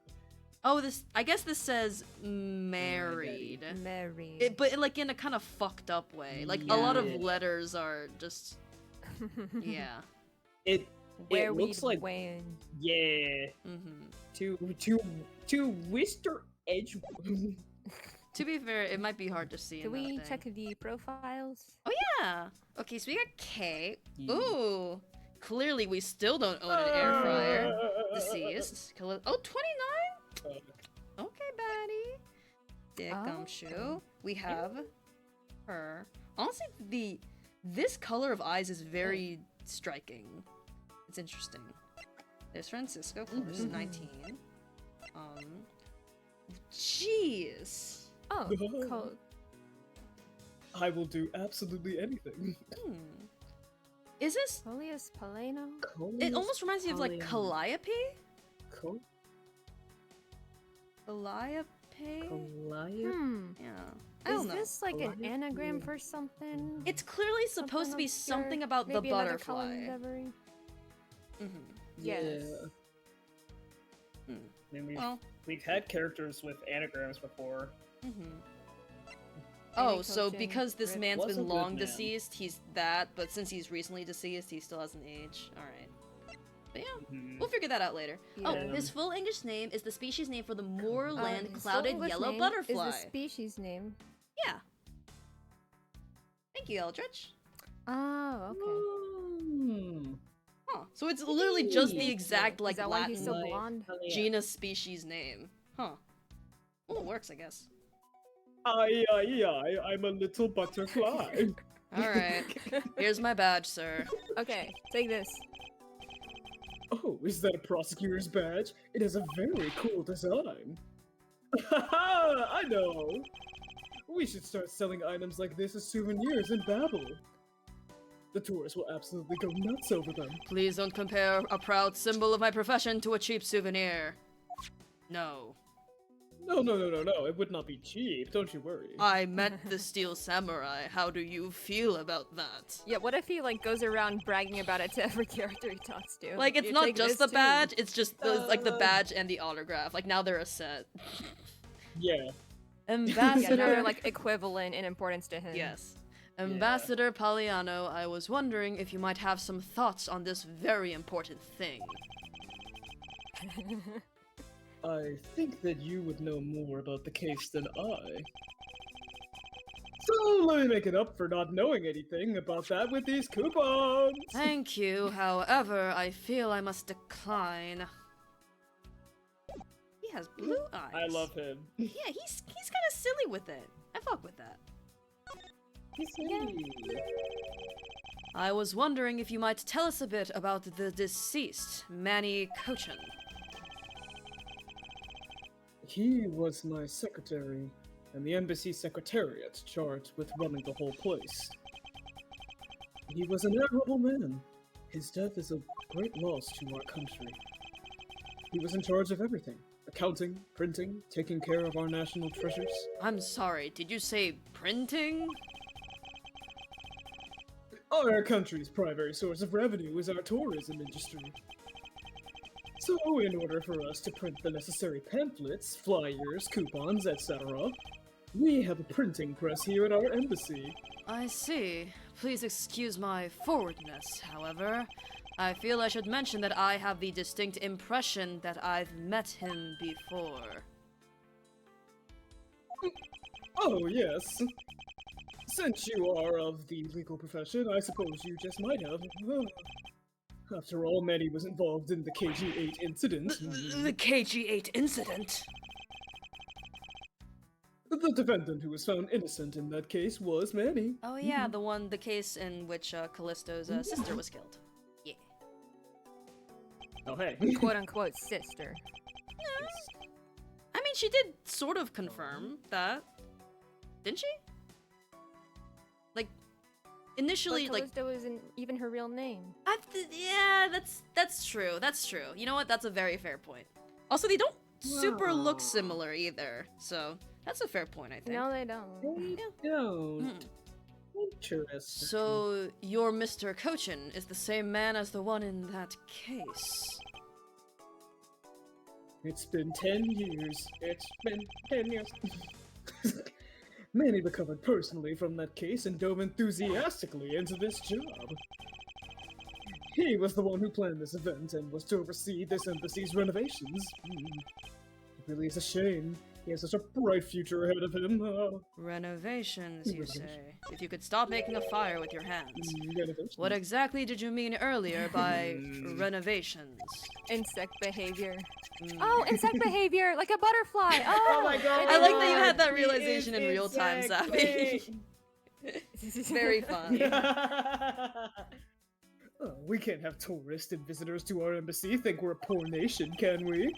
Oh, this... I guess this says married. Married. But like in a kind of fucked up way. Like a lot of letters are just... Yeah. It Where looks we'd like... weighing. Yeah. To Mr. Edgeworth. To be fair, it might be hard to see. Can in that we thing. check the profiles? Oh yeah. Okay, so we got K. Ooh. Clearly, we still don't own an air fryer. Deceased. Oh, 29? Okay, Batty. Dick Gumshoe. We have her. Honestly, this color of eyes is very striking. It's interesting. There's Francisco, of course, 19. Jeez. Oh, cool. I will do absolutely anything. Is this? Coleus Paleno? It almost reminds me of like Calliope. Cool. Calliope. Yeah. I don't Is know. this like an anagram for something? It's clearly supposed to be obscure? something about the Maybe another color butterfly. endeavoring? Yeah. Yes. I mean, Well. we've had characters with anagrams before. Oh, so Coaching, because this Rip. man's Was a been good long man. deceased, he's that, but since he's recently deceased, he still hasn't aged. Alright. But yeah, we'll figure that out later. Oh, Yeah. his full English name is the species name for the moorland His full clouded English yellow name butterfly. Is the species name? Yeah. Thank you, Eldritch. Oh, okay. Huh. So it's literally just the exact, like, Is that why Latin he's so blonde? genus species name. Huh. Well, it works, I guess. I'm a little butterfly. Alright. Here's my badge, sir. Okay, take this. Oh, is that a prosecutor's badge? It has a very cool design. I know. We should start selling items like this as souvenirs in Babel. The tourists will absolutely go nuts over them. Please don't compare a proud symbol of my profession to a cheap souvenir. No. No. It would not be cheap. Don't you worry. I met the Steel Samurai. How do you feel about that? Yeah, what if he like goes around bragging about it to every character he talks to? Like, it's You not take just this the too. badge, it's just like the badge and the autograph. Like, now they're a set. Yeah. Yeah, now Ambassador. they're like equivalent in importance to him. Yes. Ambassador Palliano, I was wondering if you might have some thoughts on this very important thing. I think that you would know more about the case than I. So let me make it up for not knowing anything about that with these coupons. Thank you, however, I feel I must decline. He has blue eyes. I love him. Yeah, he's kind of silly with it. I fuck with that. I was wondering if you might tell us a bit about the deceased, Manny Cochin. He was my secretary, and the embassy secretariat charged with running the whole place. He was an admirable man. His death is a great loss to our country. He was in charge of everything. Accounting, printing, taking care of our national treasures. I'm sorry, did you say printing? Our country's primary source of revenue is our tourism industry. So, in order for us to print the necessary pamphlets, flyers, coupons, etc., we have a printing press here at our embassy. I see. Please excuse my forwardness, however. I feel I should mention that I have the distinct impression that I've met him before. Oh, yes. Since you are of the legal profession, I suppose you just might have. After all, Manny was involved in the KG-8 incident. The KG-8 incident? The defendant who was found innocent in that case was Manny. Oh yeah, the case in which Callisto's sister was killed. Yeah. Oh, hey. Quote unquote sister. I mean, she did sort of confirm that, didn't she? Like, initially, But Callisto isn't even her real name. yeah, that's true. That's true. You know what? That's a very fair point. Also, they don't super look similar either, so that's a fair point, I think. No, they don't. No. Interesting. So, your Mr. Cochin is the same man as the one in that case. It's been 10 years. It's been 10 years. Manny recovered personally from that case and dove enthusiastically into this job. He was the one who planned this event and was to oversee this embassy's renovations. It really is a shame. He has such a bright future ahead of him. Renovations, you say? If you could stop making a fire with your hands. Renovations. What exactly did you mean earlier by renovations? Insect behavior. Oh, insect behavior, like a butterfly. Oh, Oh my god! I like that you had that He realization is in real time, exactly. Zappy. Very fun. Oh, we can't have tourists and visitors to our embassy think we're a poor nation, can we?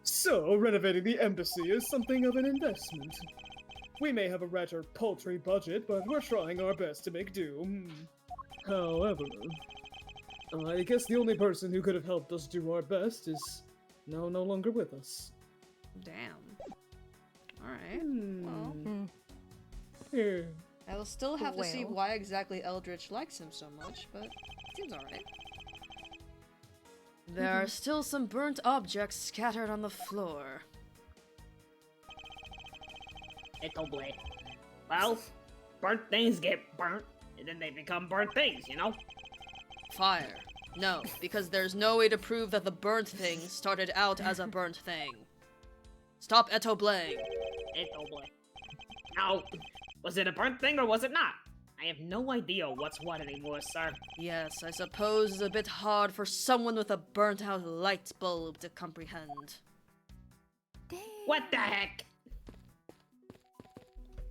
So, renovating the embassy is something of an investment. We may have a rather paltry budget, but we're trying our best to make do. However, I guess the only person who could have helped us do our best is now no longer with us. Damn. Alright. Well, Here. I will still have to see Well. why exactly Eldritch likes him so much, but seems alright. There are still some burnt objects scattered on the floor. It'll blade. Well, burnt things get burnt, and then they become burnt things, you know? Fire. No, because there's no way to prove that the burnt thing started out as a burnt thing. Stop etoblaying. It'll blade. Now, was it a burnt thing or was it not? I have no idea what's what anymore, sir. Yes, I suppose it's a bit hard for someone with a burnt out light bulb to comprehend. What the heck?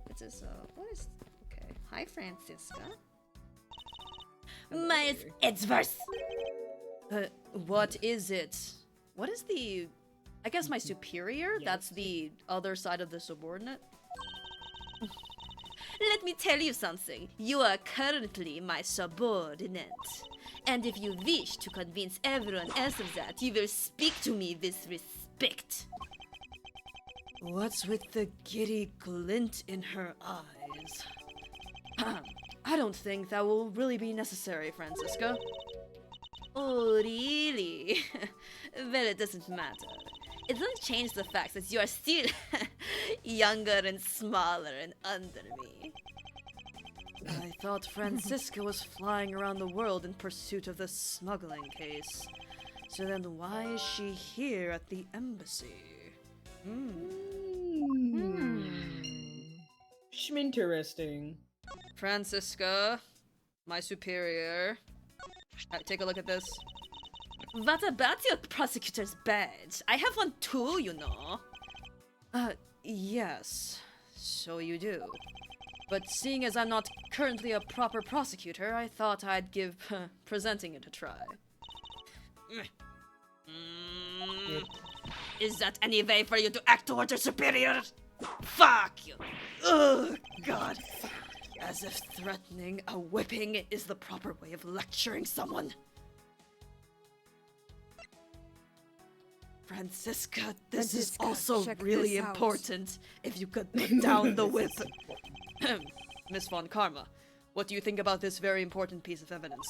This is, what is... Okay. Hi, Francisca. Miss Edgeworth! What is it? What is the... I guess my superior? That's the other side of the subordinate? Let me tell you something. You are currently my subordinate. And if you wish to convince everyone else of that, you will speak to me with respect. What's with the giddy glint in her eyes? I don't think that will really be necessary, Francisca. Oh, really? Well, it doesn't matter. It doesn't change the fact that you are still younger and smaller and under me. I thought Francisca was flying around the world in pursuit of the smuggling case. So then why is she here at the embassy? Schminteresting. Francisca, my superior. Alright, take a look at this. What about your prosecutor's badge? I have one too, you know. Yes. So you do. But seeing as I'm not currently a proper prosecutor, I thought I'd give presenting it a try. Is that any way for you to act towards your superior? Fuck you! Ugh, God. As if threatening a whipping is the proper way of lecturing someone. Francisca, this is Francisca, also check really this out. important. If you could put down the whip. Miss Von Karma, what do you think about this very important piece of evidence?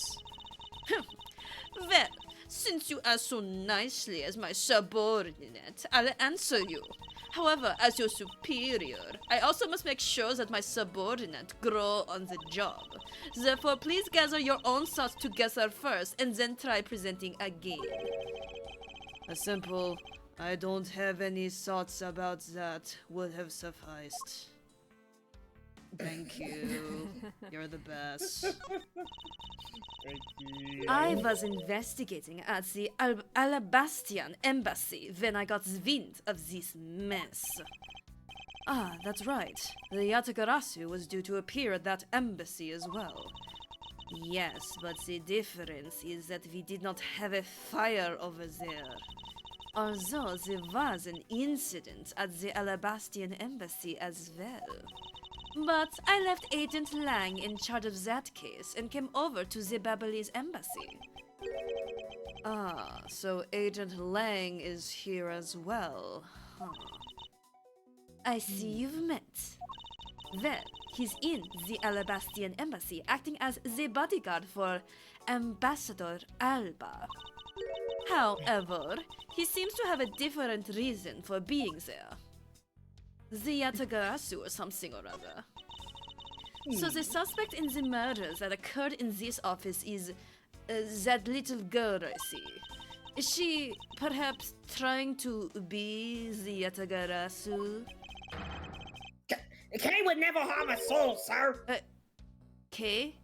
Well, since you asked so nicely as my subordinate, I'll answer you. However, as your superior, I also must make sure that my subordinate grow on the job. Therefore, please gather your own thoughts together first, and then try presenting again. A simple, I don't have any thoughts about that would have sufficed. Thank you. You're the best. Thank you. I was investigating at the Alabastian embassy when I got wind of this mess. Ah, that's right. The Yatagarasu was due to appear at that embassy as well. Yes, but the difference is that we did not have a fire over there. Although there was an incident at the Alabastian embassy as well. But I left Agent Lang in charge of that case and came over to the Babalese embassy. Ah, so Agent Lang is here as well, huh? I see you've met. Well, he's in the Alabastian embassy acting as the bodyguard for Ambassador Alba. However, he seems to have a different reason for being there. The Yatagarasu or something or other. So the suspect in the murders that occurred in this office is that little girl I see. Is she perhaps trying to be the Yatagarasu? Kay would never harm a soul, sir. Kay?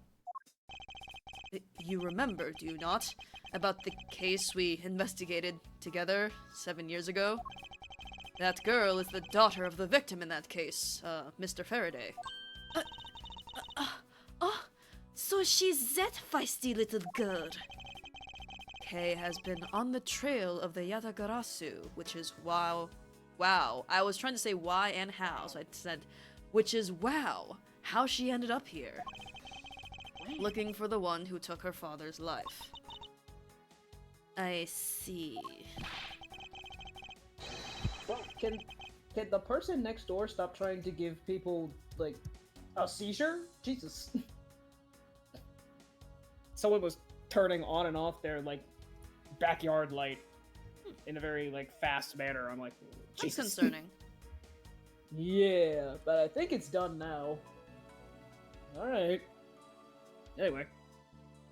You remember, do you not, about the case we investigated together 7 years ago? That girl is the daughter of the victim in that case, Mr. Faraday. So she's that feisty little girl. Kay has been on the trail of the Yatagarasu, which is wow. I was trying to say why and how, so I said, which is wow, how she ended up here. Looking for the one who took her father's life. I see. Well, can the person next door stop trying to give people, like, a seizure? Jesus. Someone was turning on and off their, like, backyard light in a very, like, fast manner. I'm like, That's Jesus. concerning. Yeah, but I think it's done now. Alright. Anyway.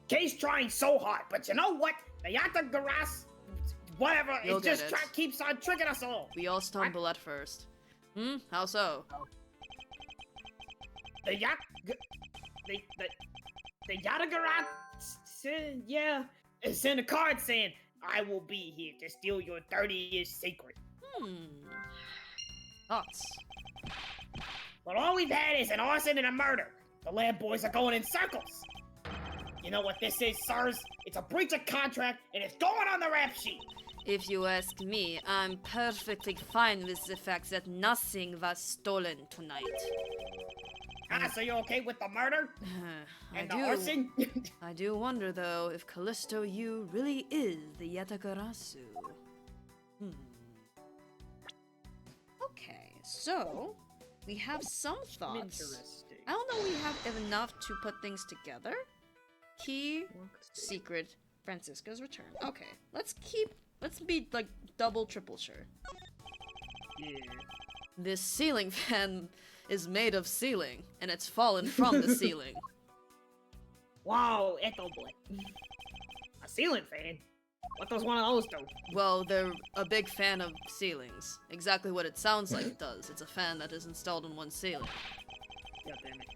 Kay's trying so hard, but you know what? The Yatagaras, whatever, You'll it get just it. keeps on tricking us all. We all stumble at first. How so? The Yatagaras, yeah, it's in the card saying, I will be here to steal your dirtiest secret. Thoughts? But all we've had is an arson and a murder. The lab boys are going in circles. You know what this is, sirs? It's a breach of contract, and it's going on the rap sheet. If you ask me, I'm perfectly fine with the fact that nothing was stolen tonight. So you okay with the murder? And the arson? I do wonder, though, if Callisto Yu really is the Yatagarasu. Okay. So, we have some thoughts. Interesting. I don't know we have enough to put things together. Key, secret, Francisco's return. Okay, let's be like double, triple sure. Yeah. This ceiling fan is made of ceiling, and it's fallen from the ceiling. Wow, Echo Boy. A ceiling fan? What does one of those do? Well, they're a big fan of ceilings. Exactly what it sounds like it does. It's a fan that is installed in one ceiling. God damn it.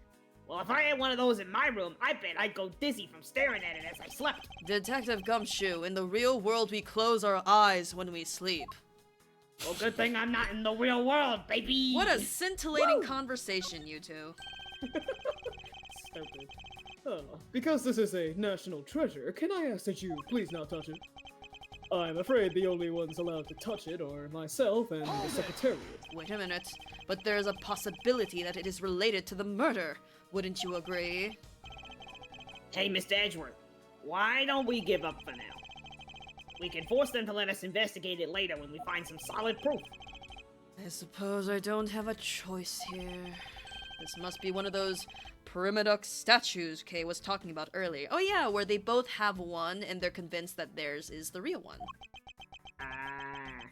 Well, if I had one of those in my room, I bet I'd go dizzy from staring at it as I slept. Detective Gumshoe, in the real world we close our eyes when we sleep. Well, good thing I'm not in the real world, baby! What a scintillating conversation, you two. Stupid. Because this is a national treasure, can I ask that you please not touch it? I'm afraid the only ones allowed to touch it are myself and the Secretariat. Wait a minute, but there's a possibility that it is related to the murder. Wouldn't you agree? Hey, Mr. Edgeworth, why don't we give up for now? We can force them to let us investigate it later when we find some solid proof. I suppose I don't have a choice here. This must be one of those Perimeduc statues Kay was talking about earlier. Oh yeah, where they both have one and they're convinced that theirs is the real one. Ah.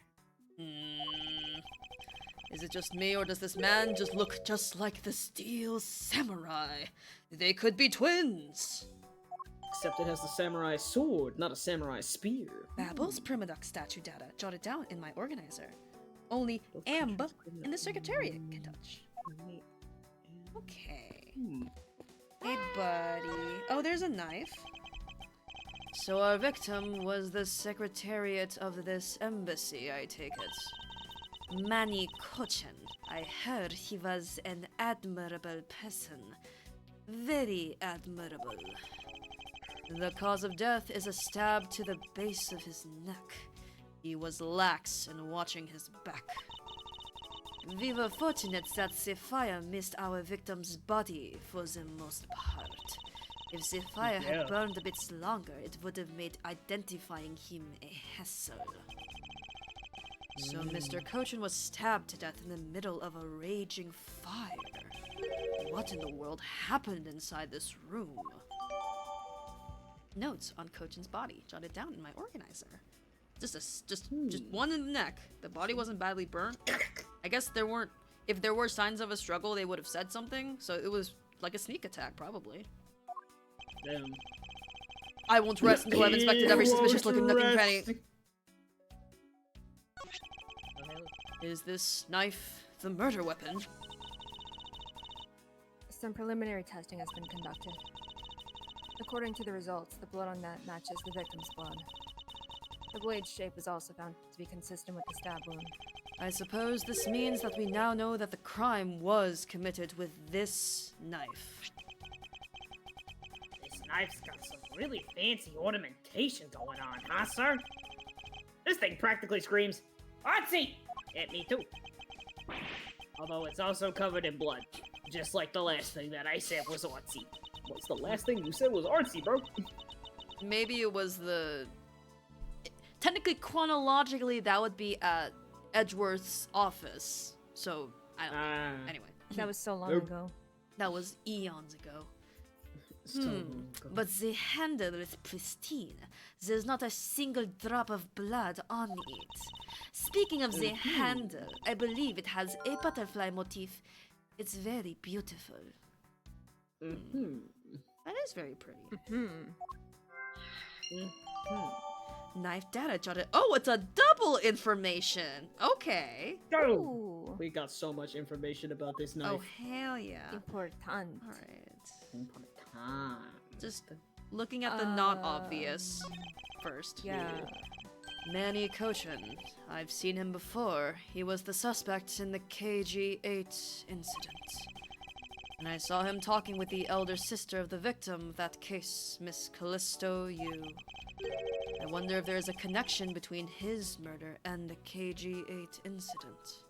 Is it just me, or does this man just look just like the Steel Samurai? They could be twins! Except it has the samurai sword, not a samurai spear. Babel's Perimeduc statue data jotted down in my organizer. Only Amb in the Secretariat can touch. Okay. Hey, buddy. Oh, there's a knife. So our victim was the Secretariat of this embassy, I take it. Manny Kochin. I heard he was an admirable person. Very admirable. The cause of death is a stab to the base of his neck. He was lax in watching his back. We were fortunate that the fire missed our victim's body for the most part. If the fire had burned a bit longer, it would have made identifying him a hassle. So Mr. Cochin was stabbed to death in the middle of a raging fire. What in the world happened inside this room? Notes on Cochin's body, jotted down in my organizer. Just one in the neck. The body wasn't badly burnt. I guess there weren't. If there were signs of a struggle, they would have said something. So it was like a sneak attack, probably. Damn. I won't rest until I've inspected every suspicious-looking nook and cranny. Is this knife the murder weapon? Some preliminary testing has been conducted. According to the results, the blood on that matches the victim's blood. The blade's shape was also found to be consistent with the stab wound. I suppose this means that we now know that the crime was committed with this knife. This knife's got some really fancy ornamentation going on, huh, sir? This thing practically screams, artsy! At me too. Although it's also covered in blood, just like the last thing that I said was artsy. What's the last thing you said was artsy, bro? Maybe it was the... Technically, chronologically, that would be at Edgeworth's office. So, I don't know. Anyway. That was so long ago. That was eons ago. So But the handle is pristine. There's not a single drop of blood on it. Speaking of the handle, I believe it has a butterfly motif. It's very beautiful. That is very pretty. Knife data jotted. Oh, it's a double information. Okay. Ooh. we got so much information about this knife. Oh, hell yeah. Important. Alright. Just looking at the not obvious first. Yeah. Manny Cochin. I've seen him before. He was the suspect in the KG-8 incident. And I saw him talking with the elder sister of the victim of that case, Miss Callisto Yu. I wonder if there is a connection between his murder and the KG-8 incident.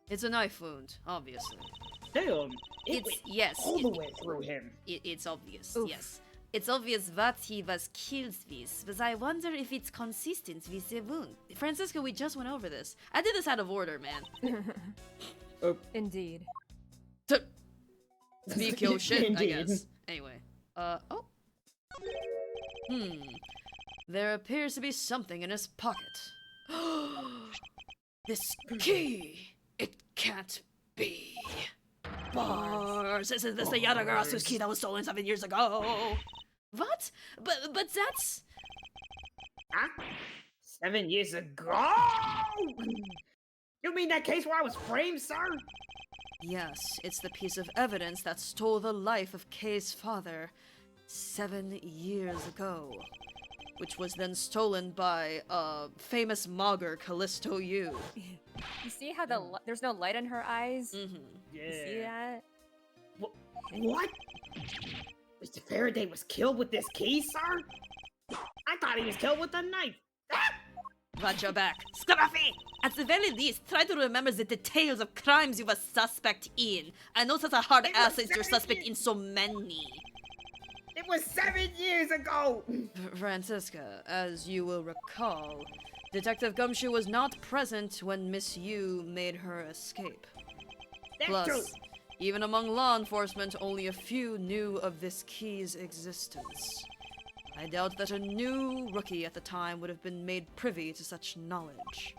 It's a knife wound, obviously. Damn! It's, yes. all the way through him. It's obvious, Oof. yes. It's obvious what he was killed with, but I wonder if it's consistent with the wound. Francisco, we just went over this. I did this out of order, man. Indeed. Speak your shit, I Indeed. guess. Anyway, oh. There appears to be something in his pocket. This key! It can't be. Bars! Isn't this the Yadagarasu's key that was stolen 7 years ago? What? But that's... Huh? 7 years ago? You mean that case where I was framed, sir? Yes, it's the piece of evidence that stole the life of Kay's father 7 years ago. Which was then stolen by, famous mogger Callisto Yu. You see how there's no light in her eyes? Mm-hmm. You see that? What? Mr. Faraday was killed with this key, sir? I thought he was killed with a knife. Ah! Watch your back. Scruffy! At the very least, try to remember the details of crimes you were suspect in. I know such a hard It was ass since you're 7 suspect years- in so many. It was 7 years ago! Francisca, as you will recall, Detective Gumshoe was not present when Miss Yu made her escape. That's Plus, true. even among law enforcement, only a few knew of this key's existence. I doubt that a new rookie at the time would have been made privy to such knowledge.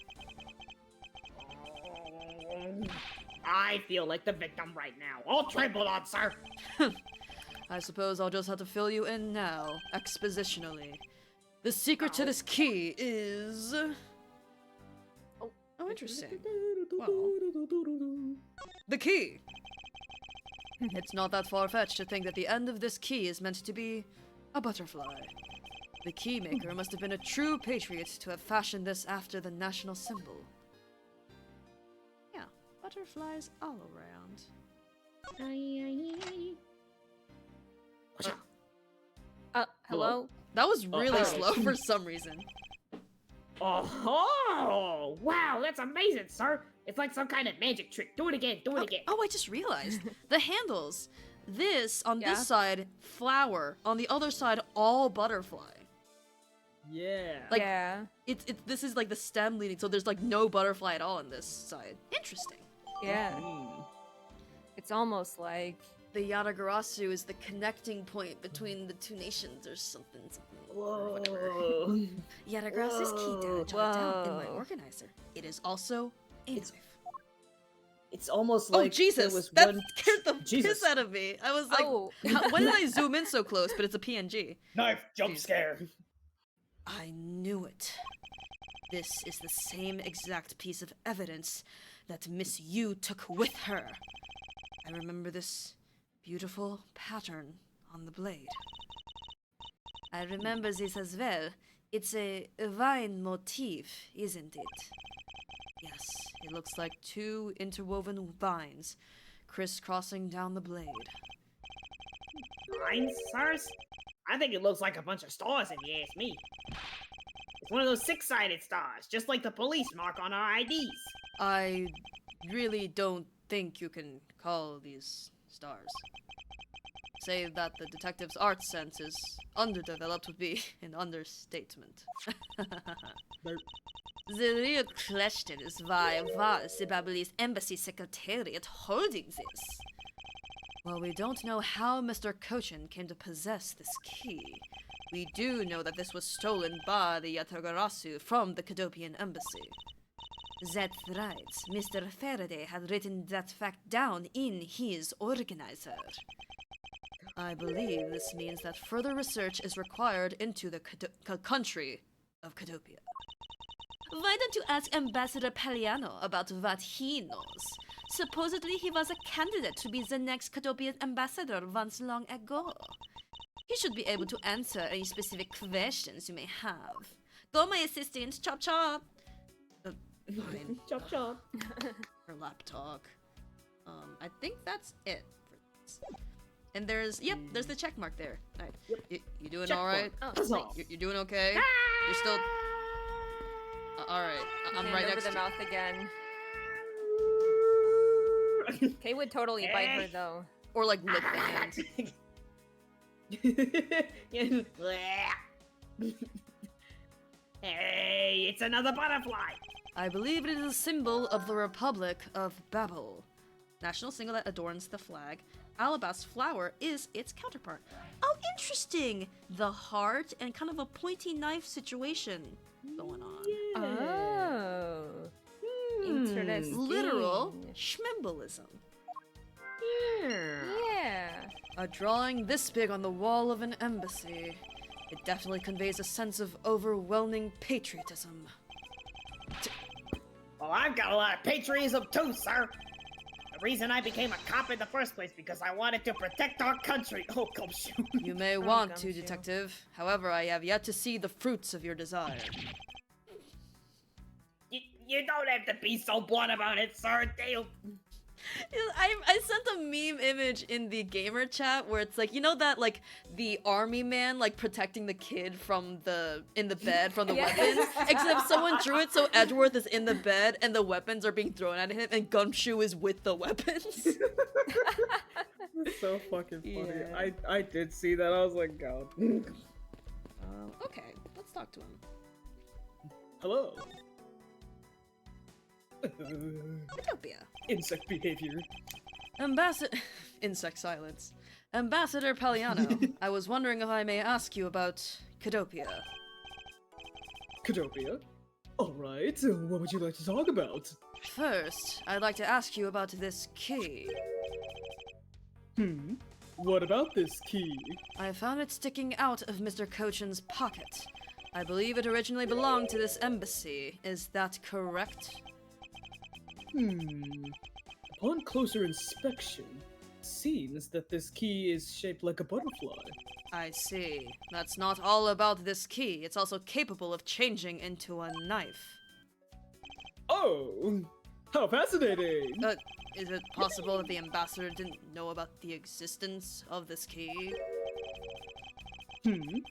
I feel like the victim right now. All trampled on, sir. I suppose I'll just have to fill you in now, expositionally. The secret to this key is... Oh, interesting. Well, the key! It's not that far-fetched to think that the end of this key is meant to be a butterfly. The keymaker must have been a true patriot to have fashioned this after the national symbol. Yeah, butterflies all around. Hello? That was really alright. slow for some reason. Oh, wow, that's amazing, sir. It's like some kind of magic trick. Do it again, do it again. Oh, I just realized. The handles. This, on Yeah? this side, flower. On the other side, all butterfly. Yeah. Like- Yeah. This is like the stem leading, so there's like no butterfly at all on this side. Interesting. Yeah. Mm. It's almost like... The Yatagarasu is the connecting point between the two nations or something. Whoa. Yatagarasu's key to Whoa. jot down in my Whoa. organizer. It is also a It's knife. It's almost Oh, like Jesus! there was That one scared the Jesus. piss out of me. I was like, Oh. when did I zoom in so close? But it's a PNG. knife jump scare. I knew it. This is the same exact piece of evidence that Miss Yu took with her. I remember this beautiful pattern on the blade. I remember this as well. It's a vine motif, isn't it? Yes, it looks like two interwoven vines crisscrossing down the blade. Mine, sirs? I think it looks like a bunch of stars if you ask me. It's one of those six-sided stars, just like the police mark on our IDs. I really don't think you can call these stars. Say that the detective's art sense is underdeveloped would be an understatement. The real question is why was the Babylonis embassy secretariat holding this? Well, we don't know how Mr. Kochin came to possess this key. We do know that this was stolen by the Yatagarasu from the Cadopian embassy. That's right. Mr. Faraday had written that fact down in his organizer. I believe this means that further research is required into the country of Cadopia. Why don't you ask Ambassador Paliano about what he knows? Supposedly he was a candidate to be the next Cadopian ambassador once long ago. He should be able to answer any specific questions you may have. Go, my assistant, chop chop! Fine. Chop chop. For lap talk. I think that's it for this. And there's the check mark there. Alright. Yep. You doing Check alright? Oh, That's nice. all. You're doing okay? You're still... alright. I'm Hand right over next the to mouth again. Kay would totally bite her though. Or like lick the hand. Hey, it's another butterfly. I believe it is a symbol of the Republic of Babel. National symbol that adorns the flag. Alabaster flower is its counterpart. Oh, interesting! The heart and kind of a pointy knife situation going on. Oh. Interesting. Literal schmimbolism. Yeah. A drawing this big on the wall of an embassy. It definitely conveys a sense of overwhelming patriotism. Well, I've got a lot of patriotism too, sir. The reason I became a cop in the first place because I wanted to protect our country. Oh, come shoot. You may want to, Detective. However, I have yet to see the fruits of your desire. You don't have to be so blunt about it, sir. I sent a meme image in the gamer chat where it's like, you know that like the army man like protecting the kid from in the bed from the weapons, except someone drew it so Edgeworth is in the bed and the weapons are being thrown at him and Gumshoe is with the weapons. That's so fucking funny. Yeah. I did see that. I was like, God. Okay, let's talk to him. Hello. Utopia. Insect behavior. Insect silence. Ambassador Paliano, I was wondering if I may ask you about Cadopia. Cadopia? Alright, what would you like to talk about? First, I'd like to ask you about this key. What about this key? I found it sticking out of Mr. Cochin's pocket. I believe it originally belonged to this embassy. Is that correct? Upon closer inspection, it seems that this key is shaped like a butterfly. I see. That's not all about this key. It's also capable of changing into a knife. Oh, how fascinating! Is it possible that the ambassador didn't know about the existence of this key? In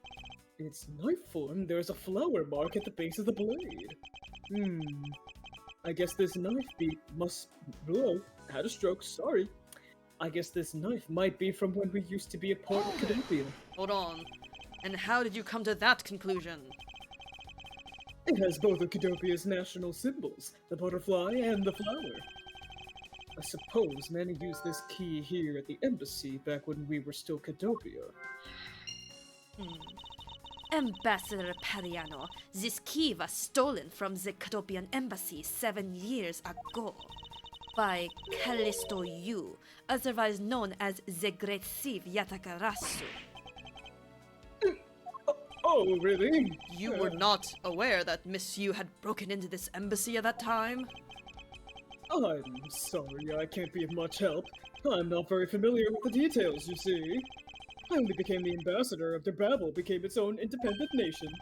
its knife form, there's a flower mark at the base of the blade. I guess this knife had a stroke, sorry. I guess this knife might be from when we used to be a part of Cadopia. Hold on. And how did you come to that conclusion? It has both of Cadopia's national symbols, the butterfly and the flower. I suppose many used this key here at the embassy back when we were still Cadopia. Ambassador Pariano, this key was stolen from the Cadopian embassy 7 years ago by Callisto Yu, otherwise known as the Great Thief Yatagarasu. Oh, really? You were not aware that Miss Yu had broken into this embassy at that time? I'm sorry, I can't be of much help. I'm not very familiar with the details, you see. I only became the ambassador after Babel became its own independent nation.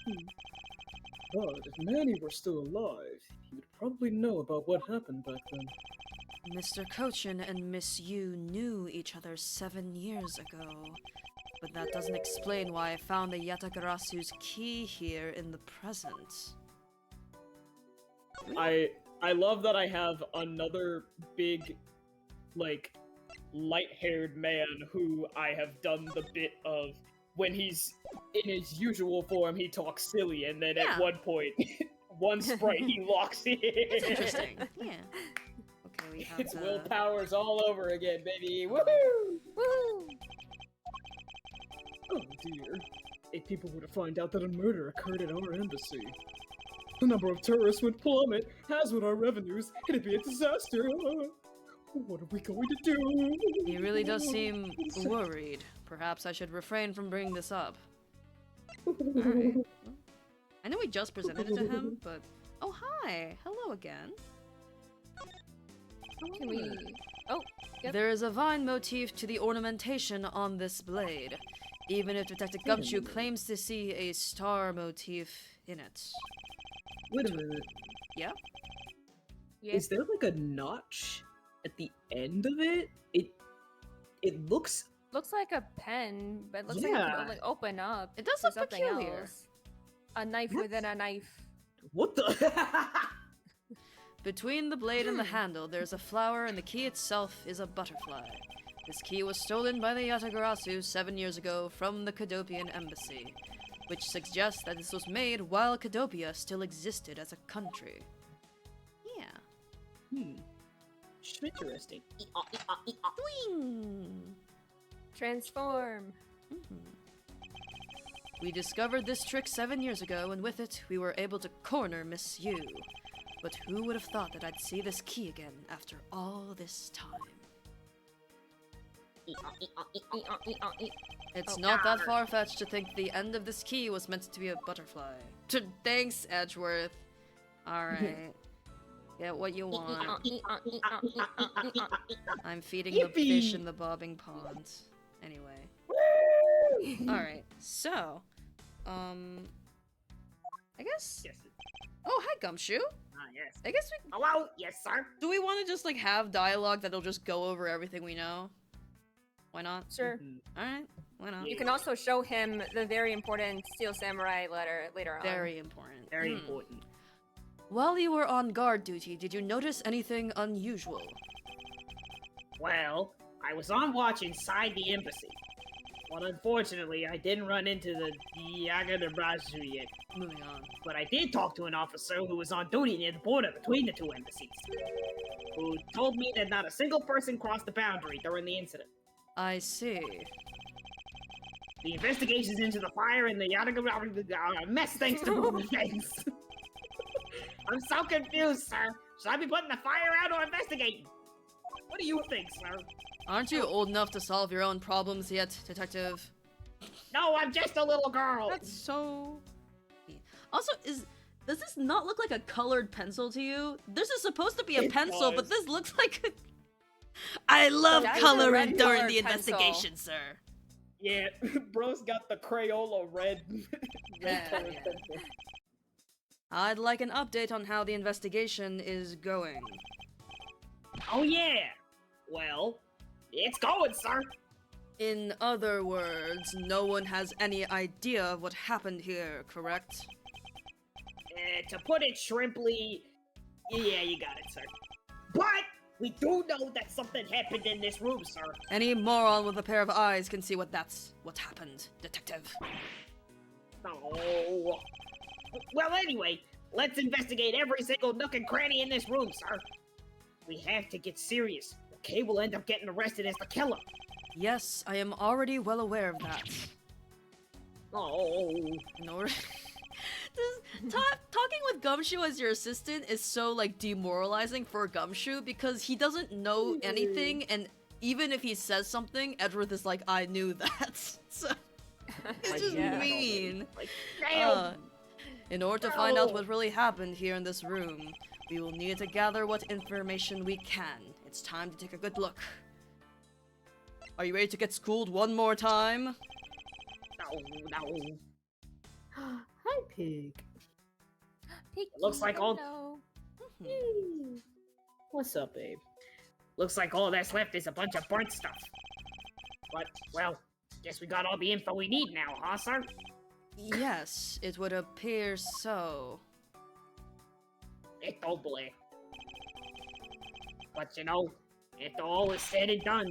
But if Manny were still alive, he would probably know about what happened back then. Mr. Cochin and Miss Yu knew each other 7 years ago. But that doesn't explain why I found the Yatagarasu's key here in the present. I love that I have another big, like, light-haired man who I have done the bit of when he's in his usual form, he talks silly, and then at one point, one sprite, he locks in. It's interesting. Yeah. Okay, we have It's Will Powers all over again, baby. Woohoo! Woo! Oh dear. If people were to find out that a murder occurred at our embassy, the number of tourists would plummet, as would our revenues. It'd be a disaster. What are we going to do? He really does seem worried. Perhaps I should refrain from bringing this up. Alright. I know we just presented it to him, but... Oh, hi! Hello again. Can we... Oh, yep. There is a vine motif to the ornamentation on this blade, even if Detective Gumshoe claims to see a star motif in it. Wait a minute. Yeah? Yeah. Is there like a notch at the end of it? It looks... Looks like a pen, but it looks like it Yeah. could like open up. It does to look something peculiar. else. A knife What? within a knife. What the? Between the blade and the handle, there's a flower, and the key itself is a butterfly. This key was stolen by the Yatagarasu 7 years ago from the Cadopian embassy, which suggests that this was made while Cadopia still existed as a country. Yeah. Interesting. Boing! Transform. We discovered this trick 7 years ago, and with it, we were able to corner Miss Yu. But who would have thought that I'd see this key again after all this time? It's not that far-fetched to think the end of this key was meant to be a butterfly. Thanks, Edgeworth. Alright. Get what you want. I'm feeding the fish in the bobbing pond. Anyway. Alright, so... I guess... Yes. Oh, hi, Gumshoe! Yes. I guess we... Hello? Yes, sir? Do we want to just, like, have dialogue that'll just go over everything we know? Why not? Sure. Alright, why not? You can also show him the very important Steel Samurai letter later on. Very important. Very important. While you were on guard duty, did you notice anything unusual? Well, I was on watch inside the embassy. But unfortunately, I didn't run into the Yagadabrasu yet. Moving on. But I did talk to an officer who was on duty near the border between the two embassies, who told me that not a single person crossed the boundary during the incident. I see. The investigations into the fire and the Yagadabrasu are a mess thanks to Google things. I'm so confused, sir. Should I be putting the fire out or investigating? What do you think, sir? Aren't you old enough to solve your own problems yet, detective? No, I'm just a little girl. That's so... Also, does this not look like a colored pencil to you? This is supposed to be a It pencil, does. but this looks like a... I love That is a coloring red during colored the pencil. investigation, sir. Yeah, bro's got the Crayola red. Yeah, colored yeah. pencil. I'd like an update on how the investigation is going. Oh yeah. Well, it's going, sir. In other words, no one has any idea of what happened here, correct? To put it shrimply, yeah, you got it, sir. But we do know that something happened in this room, sir. Any moron with a pair of eyes can see what happened, detective. Oh. Well, anyway, let's investigate every single nook and cranny in this room, sir. We have to get serious. Okay, we'll end up getting arrested as the killer. Yes, I am already well aware of that. Oh. In order... Talking with Gumshoe as your assistant is so, like, demoralizing for Gumshoe because he doesn't know anything, and even if he says something, Edgeworth is like, I knew that. So, it's Like, just yeah. mean. Like, damn. In order to find out what really happened here in this room, we will need to gather what information we can. It's time to take a good look. Are you ready to get schooled one more time? No. Hi, pig. Looks like all- No. What's up, babe? Looks like all that's left is a bunch of burnt stuff. But, well, guess we got all the info we need now, huh, sir? Yes, it would appear so. It don't believe. But you know, after all is said and done,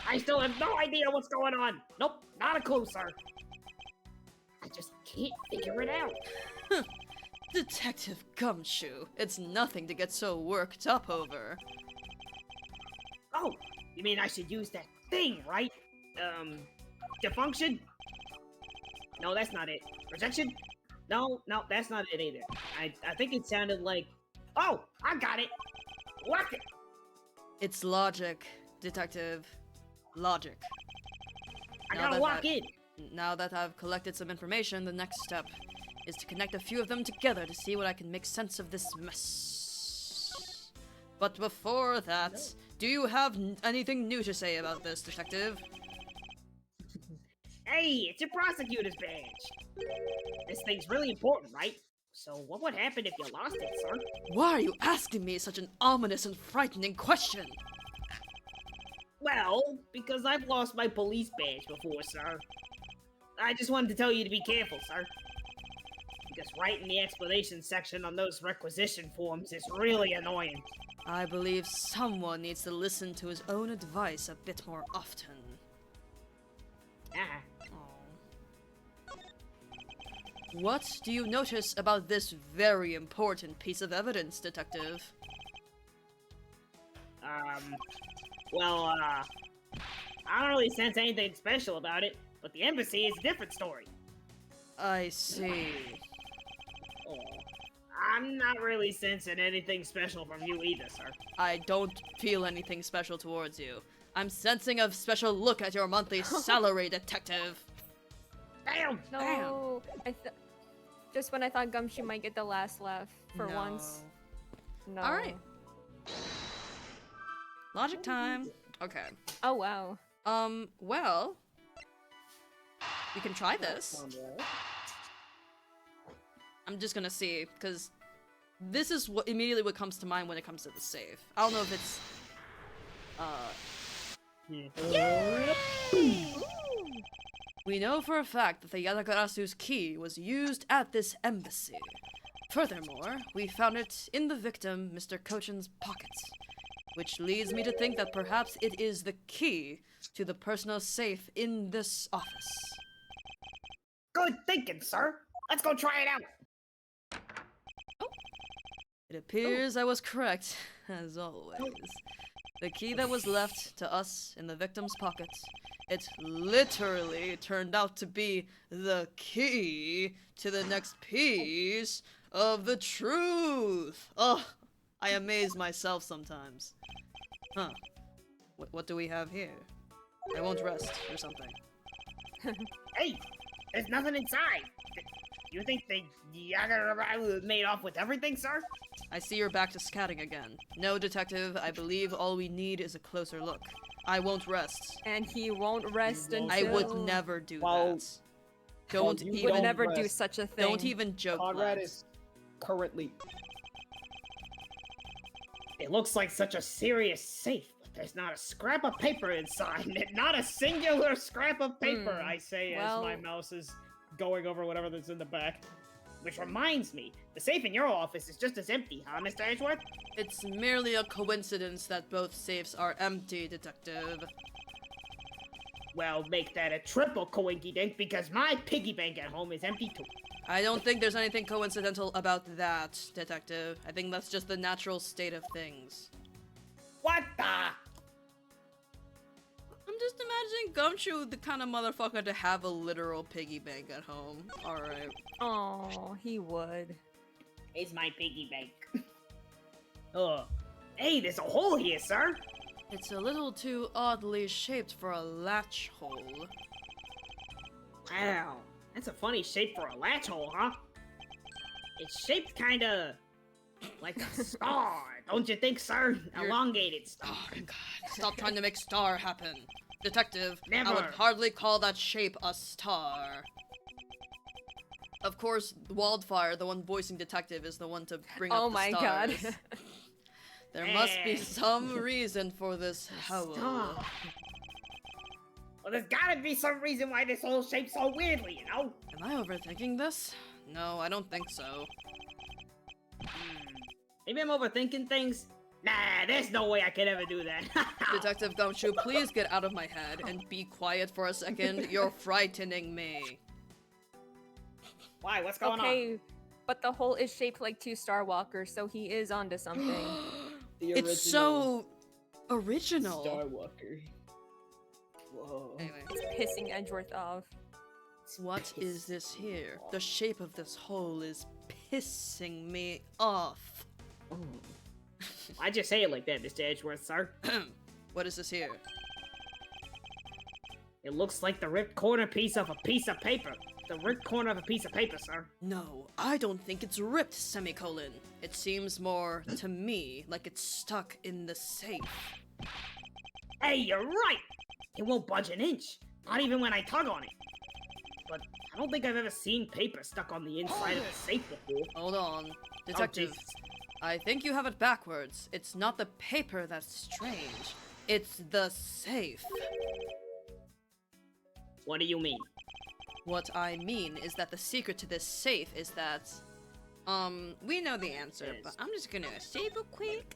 I still have no idea what's going on. Nope, not a clue, sir. I just can't figure it out. Detective Gumshoe, it's nothing to get so worked up over. Oh, you mean I should use that thing, right? Defunction? No, that's not it. Projection? No, that's not it either. I think it sounded like... Oh, I got it! Lock it! It's logic, detective. Logic. I Now gotta that lock in! Now that I've collected some information, the next step is to connect a few of them together to see what I can make sense of this mess. But before that, do you have anything new to say about this, detective? Hey, it's your prosecutor's badge! This thing's really important, right? So what would happen if you lost it, sir? Why are you asking me such an ominous and frightening question? Well, because I've lost my police badge before, sir. I just wanted to tell you to be careful, sir. Just writing the explanation section on those requisition forms is really annoying. I believe someone needs to listen to his own advice a bit more often. Ah, Aw. What do you notice about this very important piece of evidence, Detective? well, I don't really sense anything special about it, but the embassy is a different story. I see. Oh, I'm not really sensing anything special from you either, sir. I don't feel anything special towards you. I'm sensing a special look at your monthly salary, Detective. Damn! No, just when I thought Gumshoe might get the last laugh for No. once. No. Alright. Logic time. Okay. Oh wow. Well, we can try this. I'm just gonna see, because this is what immediately what comes to mind when it comes to the save. I don't know if it's we know for a fact that the Yatagarasu's key was used at this embassy. Furthermore, we found it in the victim, Mr. Kochin's pockets, which leads me to think that perhaps it is the key to the personal safe in this office. Good thinking, sir. Let's go try it out. It appears I was correct, as always. The key that was left to us in the victim's pockets, it literally turned out to be the key to the next piece of the truth. Oh, I amaze myself sometimes. Huh. What do we have here? I won't rest, or something. Hey, there's nothing inside. You think the Yaga made off with everything, sir? I see you're back to scatting again. No, Detective, I believe all we need is a closer look. I won't rest. And he won't rest until... I would never do Well, that. Don't you He even, would never do rest. such a thing. don't even joke, Conrad lads. is currently. It looks like such a serious safe, but there's not a scrap of paper inside. Not a singular scrap of paper, Hmm, I say well- as my mouse is going over whatever that's in the back. Which reminds me, the safe in your office is just as empty, huh, Mr. Edgeworth? It's merely a coincidence that both safes are empty, Detective. Well, make that a triple coinky dink because my piggy bank at home is empty too. I don't think there's anything coincidental about that, Detective. I think that's just the natural state of things. What the? I'm just imagining Gumshoe the kind of motherfucker to have a literal piggy bank at home. Alright. Oh, he would. It's my piggy bank. Hey, there's a hole here, sir. It's a little too oddly shaped for a latch hole. Wow, that's a funny shape for a latch hole, huh? It's shaped kinda like a star, don't you think, sir? You're- Elongated star. Oh god, stop trying to make star happen. Detective, I would Never. hardly call that shape a star. Of course, Wildfire, the one voicing Detective, is the one to bring up Oh the my god. stars. There must be Eh. some reason for this howl. Star. Well, there's gotta be some reason why this hole shaped so weirdly, you know? Am I overthinking this? No, I don't think so. Maybe I'm overthinking things? Nah, there's no way I could ever do that. Detective Gumshoe, please get out of my head and be quiet for a second. You're frightening me. Why? What's going on? Okay, but the hole is shaped like two Star Walkers, so he is onto something. The It's so original. Skywalker. Whoa. Anyway, It's pissing Edgeworth off. what is this here? The shape of this hole is pissing me off. I just say it like that, Mr. Edgeworth, sir. What is this here? It looks like the ripped corner piece of a piece of paper. The ripped corner of a piece of paper, sir. No, I don't think it's ripped, semicolon. It seems more, to me, like it's stuck in the safe. Hey, you're right! It won't budge an inch. Not even when I tug on it. But I don't think I've ever seen paper stuck on the inside of a safe before. Hold on. Detective, Jesus. I think you have it backwards. It's not the paper that's strange. It's the safe. What do you mean? What I mean is that the secret to this safe is that, we know the answer, but I'm just gonna save it quick.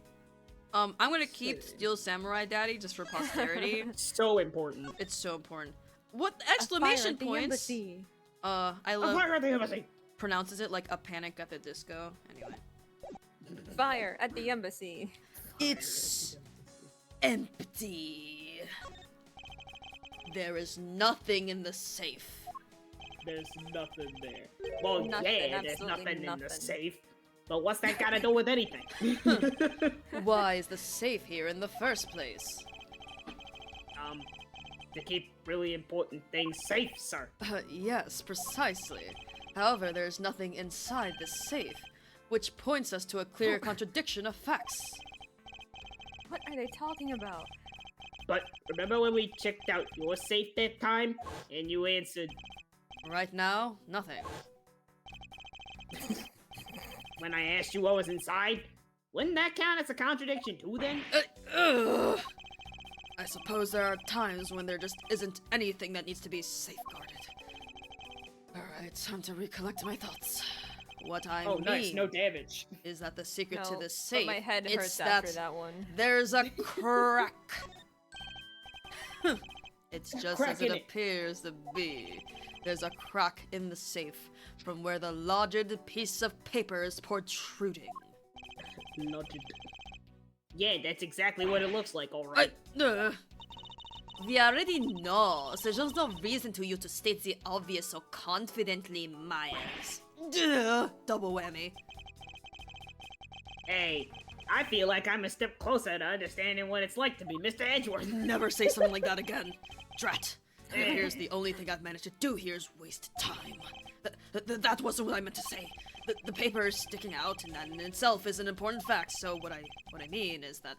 I'm gonna keep Save. Steel Samurai Daddy just for posterity. So important. It's so important. What A fire exclamation at the points? embassy. I A love fire at the embassy. pronounces it like a Panic at the Disco. Anyway, Fire at the embassy. it's empty. There is nothing in the safe. There's nothing there. Well, Nothing, yeah, there's absolutely nothing in the nothing. safe. But what's that got to do with anything? Why is the safe here in the first place? To keep really important things safe, sir. Yes, precisely. However, there's nothing inside the safe, which points us to a clear contradiction of facts. What are they talking about? But remember when we checked out your safe that time, and you answered Right now, nothing. when I asked you what was inside? Wouldn't that count as a contradiction too, then? Ugh. I suppose there are times when there just isn't anything that needs to be safeguarded. Alright, time to recollect my thoughts. What I Oh, mean nice, no damage. is that the secret to No, this but safe my head it's hurts after that one. there's a crack. It's just Crack as it in it. appears to be. There's a crack in the safe from where the lodged piece of paper is protruding. Noted. Yeah, that's exactly what it looks like, alright. We already know, so there's no reason to you to state the obvious so confidently, Myers. Double whammy. Hey, I feel like I'm a step closer to understanding what it's like to be Mr. Edgeworth. Never say something like that again. Drat. It appears the only thing I've managed to do here is waste time. That wasn't what I meant to say. The paper is sticking out, and that in itself is an important fact. So what I mean is that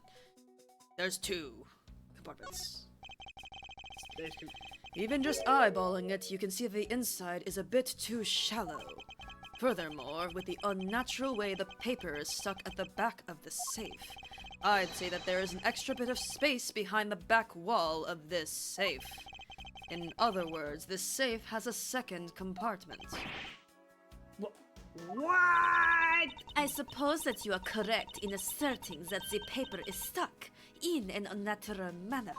there's two compartments. There's two. Even just eyeballing it, you can see the inside is a bit too shallow. Furthermore, with the unnatural way the paper is stuck at the back of the safe, I'd say that there is an extra bit of space behind the back wall of this safe. In other words, this safe has a second compartment. What? I suppose that you are correct in asserting that the paper is stuck in an unnatural manner.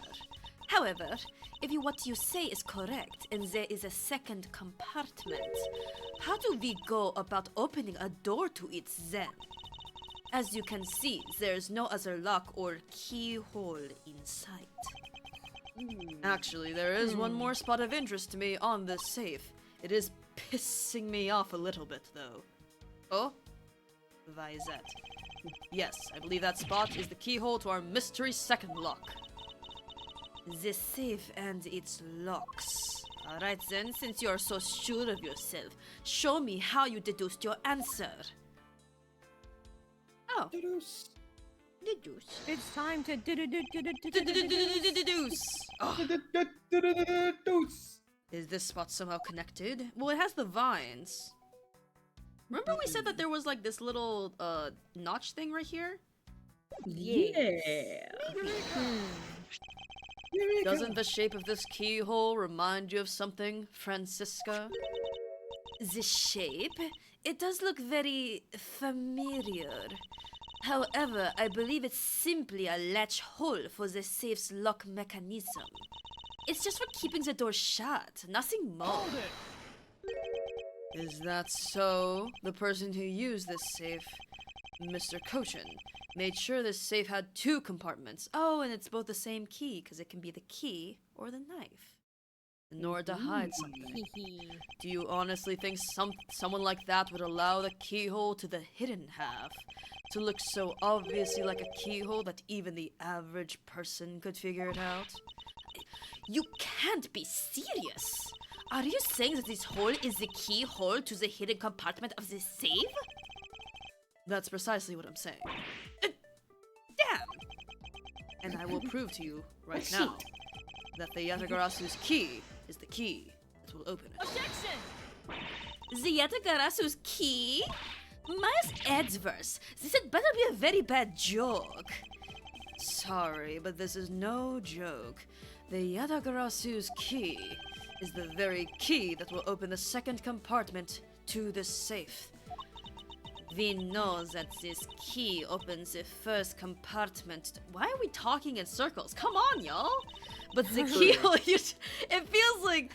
However, if what you say is correct and there is a second compartment, how do we go about opening a door to it then? As you can see, there is no other lock or keyhole in sight. Actually, there is one more spot of interest to me on this safe. It is pissing me off a little bit, though. Oh? Why is that? Yes, I believe that spot is the keyhole to our mystery second lock. The safe and its locks. Alright then, since you are so sure of yourself, show me how you deduced your answer. Oh, deduce. It's time to Deduce. Oh, is this spot somehow connected? Well, it has the vines. Remember we said that there was like this little notch thing right here? Yeah. Doesn't the shape of this keyhole remind you of something, Francisca? The shape? It does look very familiar. However, I believe it's simply a latch hole for the safe's lock mechanism. It's just for keeping the door shut, nothing more. Is that so? The person who used this safe, Mr. Cochin, made sure this safe had two compartments. Oh, and it's both the same key, because it can be the key or the knife. In order to hide something. Do you honestly think someone like that would allow the keyhole to the hidden half to look so obviously like a keyhole that even the average person could figure it out? You can't be serious! Are you saying that this hole is the keyhole to the hidden compartment of the safe? That's precisely what I'm saying. Damn! And I will prove to you right now that the Yatagarasu's key is the key that will open it. Objection! The Yatagarasu's key? Miles Edgeworth, this had better be a very bad joke. Sorry, but this is no joke. The Yatagarasu's key is the very key that will open the second compartment to the safe. We know that this key opens the first compartment. Why are we talking in circles? Come on, y'all! But the keyhole, it feels like...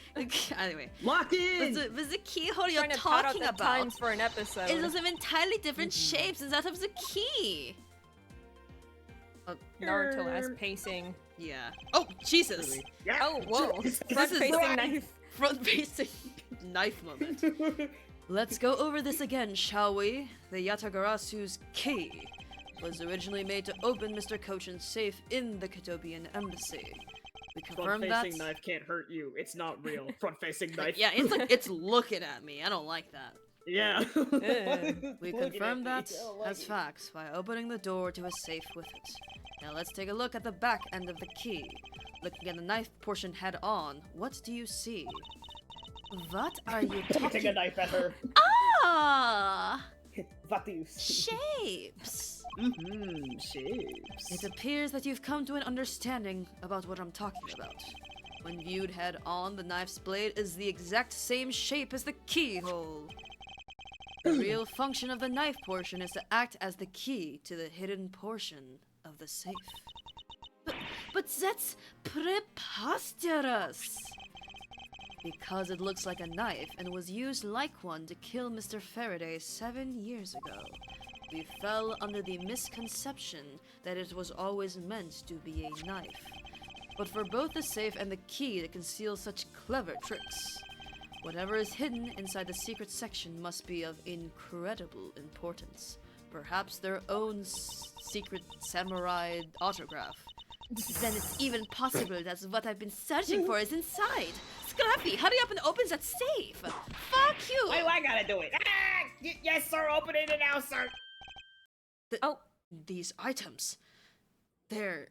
Anyway. Lock in! But the keyhole you're Trying to cut out talking the about... times for an episode. It has entirely different shapes and that of the key. Naruto as pacing. Yeah. Oh, Jesus! Yeah. Oh, whoa. Front-facing knife. Front-facing knife moment. Let's go over this again, shall we? The Yatagarasu's key was originally made to open Mr. Kochin's safe in the Katobian embassy. We confirmed that. Front-facing knife can't hurt you. It's not real. Front-facing knife. Yeah, it's like it's looking at me. I don't like that. Yeah. We confirmed that as facts by opening the door to a safe with it. Now let's take a look at the back end of the key. Looking at the knife portion head on, what do you see? What are you Pointing a talking? knife at her. Ah! What do you see? Shapes! Shapes. It appears that you've come to an understanding about what I'm talking about. When viewed head on, the knife's blade is the exact same shape as the keyhole. The real function of the knife portion is to act as the key to the hidden portion of the safe. But that's preposterous! Because it looks like a knife and was used like one to kill Mr. Faraday 7 years ago, we fell under the misconception that it was always meant to be a knife. But for both the safe and the key to conceal such clever tricks, whatever is hidden inside the secret section must be of incredible importance. Perhaps their own secret samurai autograph. Then it's even possible that what I've been searching for is inside. Scrappy, hurry up and open that safe! Fuck you! Why do I gotta do it? Ah! Yes, sir, open it now, sir! These items. They're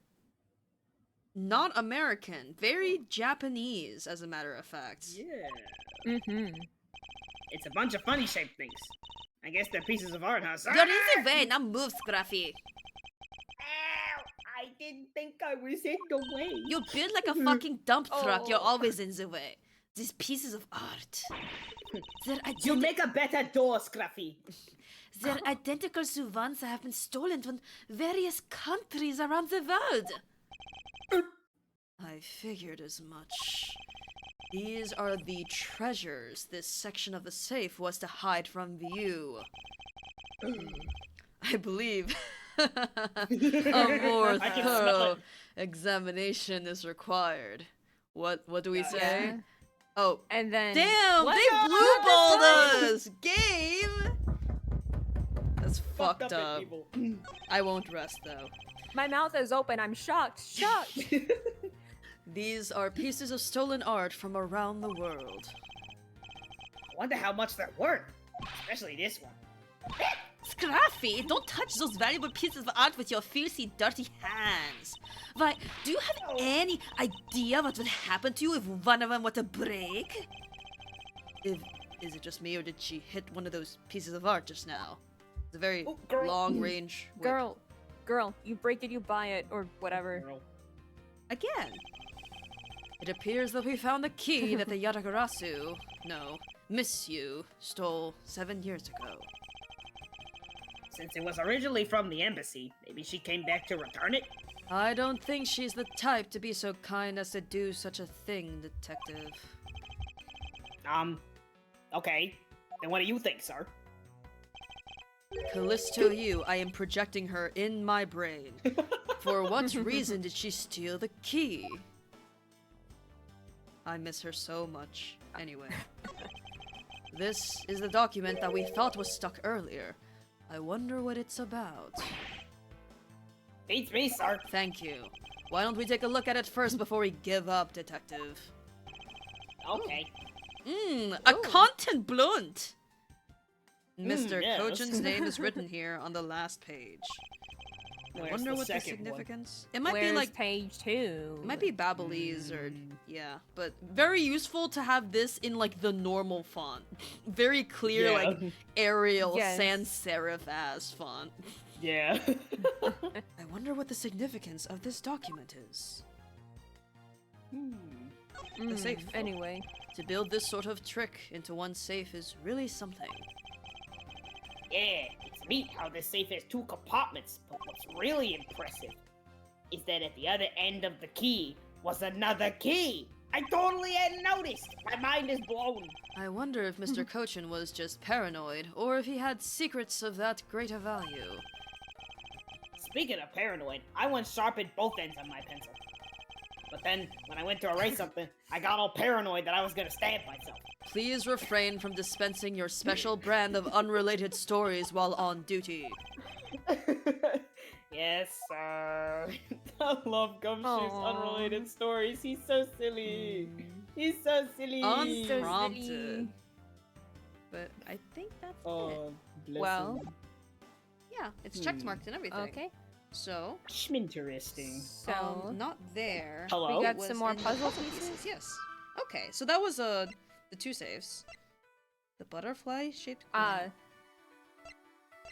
not American. Very Japanese, as a matter of fact. Yeah. It's a bunch of funny shaped things. I guess they're pieces of art, huh, sir? You're in the way, now move, Scruffy. Ow! I didn't think I was in the way. You build like a fucking dump truck, you're always in the way. These pieces of art. You make a better door, Scruffy. They're identical to ones that have been stolen from various countries around the world. I figured as much. These are the treasures this section of the safe was to hide from view. I believe a more I can smell thorough it. examination is required. What do we say? Yeah. Oh, And then... damn! What? They blue-balled us! Game! That's fucked Fucked up. people. I won't rest though. My mouth is open. I'm shocked. Shocked. These are pieces of stolen art from around the world. I wonder how much they're worth. Especially this one. Scruffy, don't touch those valuable pieces of art with your filthy, dirty hands. Why, do you have any idea what would happen to you if one of them were to break? Is it just me, or did she hit one of those pieces of art just now? It's a very girl. long-range whip. Girl, you break it, you buy it, or whatever. Girl. Again. It appears that we found the key that the Yatagarasu, no, Miss You, stole 7 years ago. Since it was originally from the embassy, maybe she came back to return it? I don't think she's the type to be so kind as to do such a thing, Detective. Okay. Then what do you think, sir? Callisto Yu, I am projecting her in my brain. For what reason did she steal the key? I miss her so much. Anyway. This is the document that we thought was stuck earlier. I wonder what it's about. Beats me, sir. Thank you. Why don't we take a look at it first before we give up, Detective? Okay. A content blunt! Mr. yes. Kochin's name is written here on the last page. I Where's wonder the what the second one? significance... It might Where's be like... page 2? It might be Babelese or... Yeah, but very useful to have this in, like, the normal font. Very clear, Yeah. like, Arial, Yes. sans serif-ass font. Yeah. I wonder what the significance of this document is. the safe. Anyway. To build this sort of trick into one safe is really something. Yeah, it's neat how this safe has 2 compartments, but what's really impressive is that at the other end of the key was another key. I totally hadn't noticed. My mind is blown. I wonder if Mr. Cochin was just paranoid, or if he had secrets of that greater value. Speaking of paranoid, I once sharpened both ends of my pencil. But then, when I went to erase something, I got all paranoid that I was gonna stab myself. Please refrain from dispensing your special brand of unrelated stories while on duty. Yes, sir. I love Gumshoe's Aw. unrelated stories. He's so silly. He's so silly. Unprompted. silly. But I think that's it. Oh, bless Well. him. Yeah, it's checkmarked and everything. Okay. So, Interesting. So not there. Hello? we got Was some more in the puzzle pieces. Yes. Okay, so that was the 2 saves. The butterfly shaped.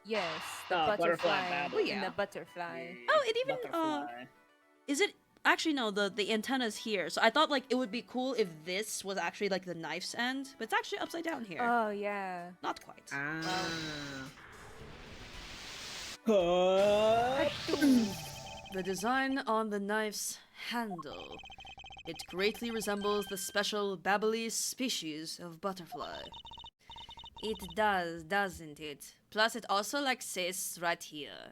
Yes, the Ah, butterfly butterfly babble. Oh, and yeah. the butterfly. Oh, it even Butterfly. is it actually no, the antenna's here. So I thought like it would be cool if this was actually like the knife's end, but it's actually upside down here. Oh yeah. Not quite. The design on the knife's handle. It greatly resembles the special Babbly species of butterfly. It does, doesn't it? Plus it also like says right here.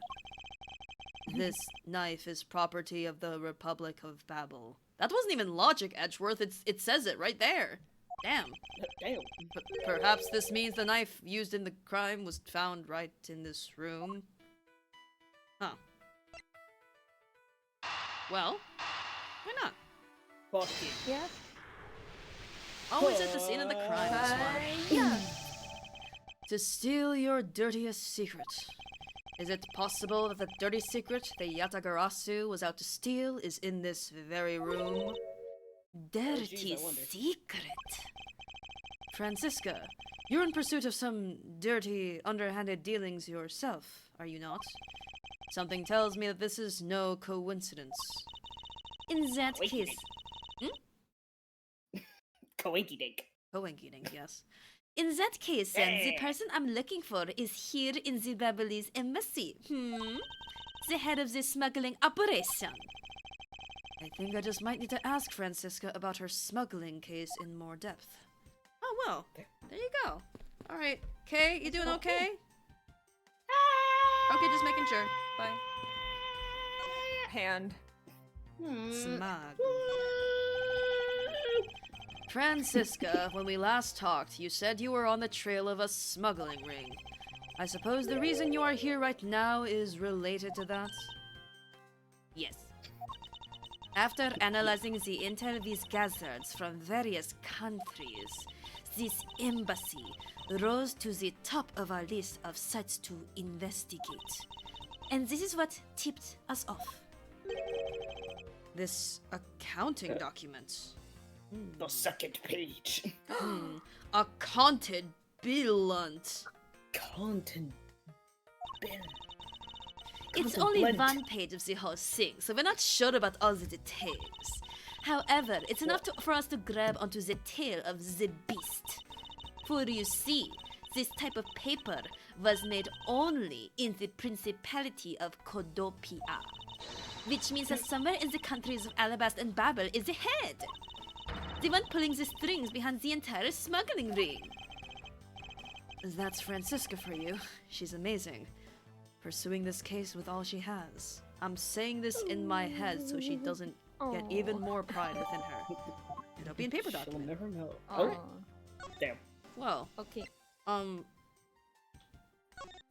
This knife is property of the Republic of Babel. That wasn't even logic, Edgeworth. It says it right there. Damn. Damn. But perhaps this means the knife used in the crime was found right in this room. Huh. Well, why not? Fuck it. Yeah. Always at the scene of the crime. Smart. Yeah. To steal your dirtiest secret. Is it possible that the dirty secret the Yatagarasu was out to steal is in this very room? Dirty I wonder. secret. Francisca, you're in pursuit of some dirty, underhanded dealings yourself, are you not? Something tells me that this is no coincidence. In that Wait, case... Coinky dink. Coinky-dink, yes. In that case, then, the Eh. person I'm looking for is here in the Babbly's embassy. The head of the smuggling operation. I think I just might need to ask Francisca about her smuggling case in more depth. Oh, well, there you go. Alright, Kay, you doing okay? Okay, just making sure. Bye. Hand. Smug. Francisca, when we last talked, you said you were on the trail of a smuggling ring. I suppose the reason you are here right now is related to that? Yes. After analyzing the intel we've gathered from various countries, this embassy rose to the top of our list of sites to investigate. And this is what tipped us off. This accounting document. The second page. Accounted blunt. Content. It's only one page of the whole thing, so we're not sure about all the details. However, it's enough for us to grab onto the tail of the beast. For you see, this type of paper was made only in the Principality of Codopia, which means that somewhere in the countries of Alabasta and Babel is a head. The one pulling the strings behind the entire smuggling ring. That's Francisca for you. She's amazing. Pursuing this case with all she has. I'm saying this in my head so she doesn't get even more pride within her. It'll be in paper She'll document. never know. Oh. Damn. Well, Okay.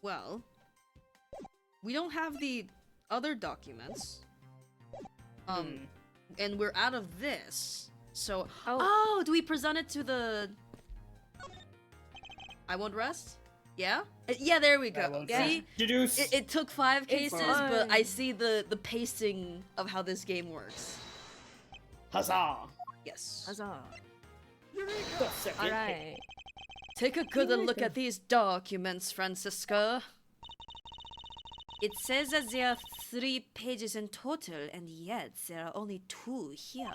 well, we don't have the other documents. And we're out of this. So, oh, do we present it to the... I Won't Rest? Yeah? Yeah, there we I go. won't See? Deduce. It took 5 cases, but I fine. see the pacing of how this game works. Huzzah. Yes. Huzzah. The second All right. Take a good look at these documents, Francisca. It says that there are 3 pages in total, and yet there are only 2 here.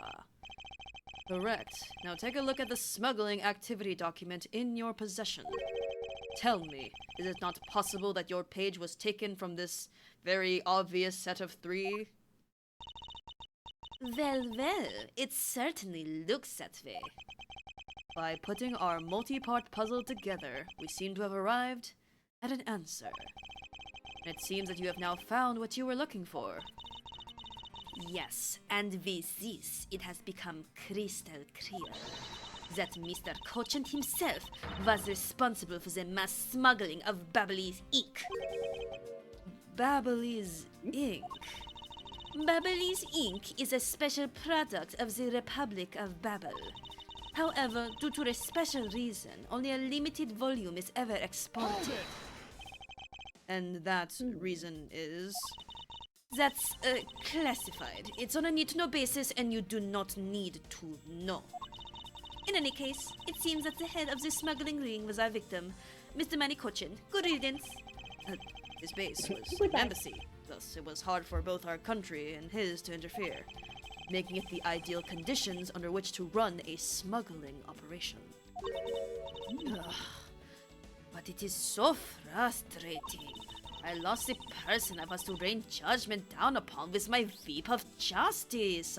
Correct. Now take a look at the smuggling activity document in your possession. Tell me, is it not possible that your page was taken from this very obvious set of 3? Well, it certainly looks that way. By putting our multi-part puzzle together, we seem to have arrived at an answer. And it seems that you have now found what you were looking for. Yes, and with this, it has become crystal clear that Mr. Cochant himself was responsible for the mass smuggling of Babbly's ink. Babbly's ink? Babbly's ink is a special product of the Republic of Babel. However, due to a special reason, only a limited volume is ever exported. And that reason is? That's classified. It's on a need-to-know basis, and you do not need to know. In any case, it seems that the head of the smuggling ring was our victim, Mr. Manny Cochin. Good riddance. His base was an embassy, thus it was hard for both our country and his to interfere, making it the ideal conditions under which to run a smuggling operation. Ugh. But it is so frustrating. I lost the person I was to rain judgment down upon with my Veep of Justice.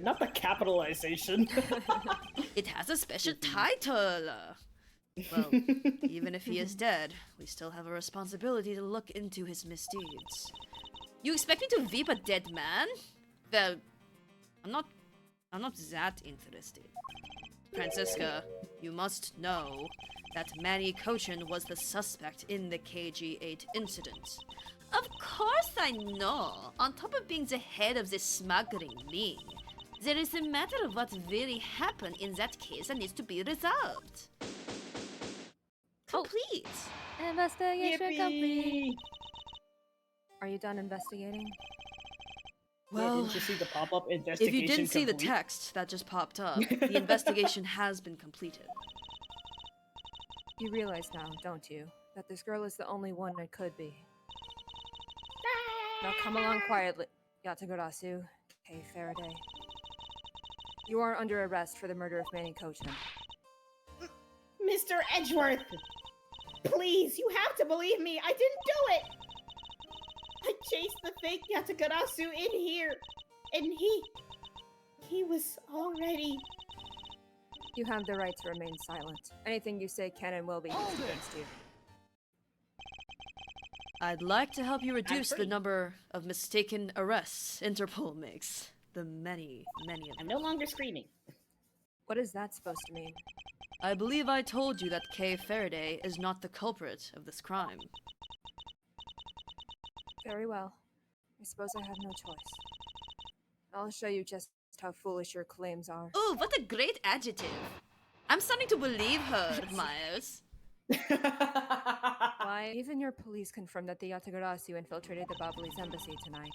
Not the capitalization. It has a special title. Well, even if he is dead, we still have a responsibility to look into his misdeeds. You expect me to Veep a dead man? Well, I'm not that interested. Francisca, you must know that Manny Cochin was the suspect in the KG-8 incident. Of course I know. On top of being the head of the smuggling ring, there is a matter of what really happened in that case that needs to be resolved. Complete. Investigation complete. Yippee! Are you done investigating? Well, didn't you see the pop-up if investigation you didn't see the complete? text that just popped up, the investigation has been completed. You realize now, don't you, that this girl is the only one it could be. Now come along quietly, Yatagarasu, Kay Faraday. You are under arrest for the murder of Manny Cochin. Mr. Edgeworth! Please, you have to believe me. I didn't do it. I chased the fake Yatagarasu in here, and he was already... You have the right to remain silent. Anything you say can and will be used against you. I'd like to help you reduce the free. number of mistaken arrests Interpol makes. The many, many of I'm them. no longer screaming. What is that supposed to mean? I believe I told you that Kay Faraday is not the culprit of this crime. Very well. I suppose I have no choice. I'll show you just how foolish your claims are. Ooh, what a great adjective! I'm starting to believe her, Miles. Why, even your police confirmed that the Yatagarasu infiltrated the Babali's embassy tonight.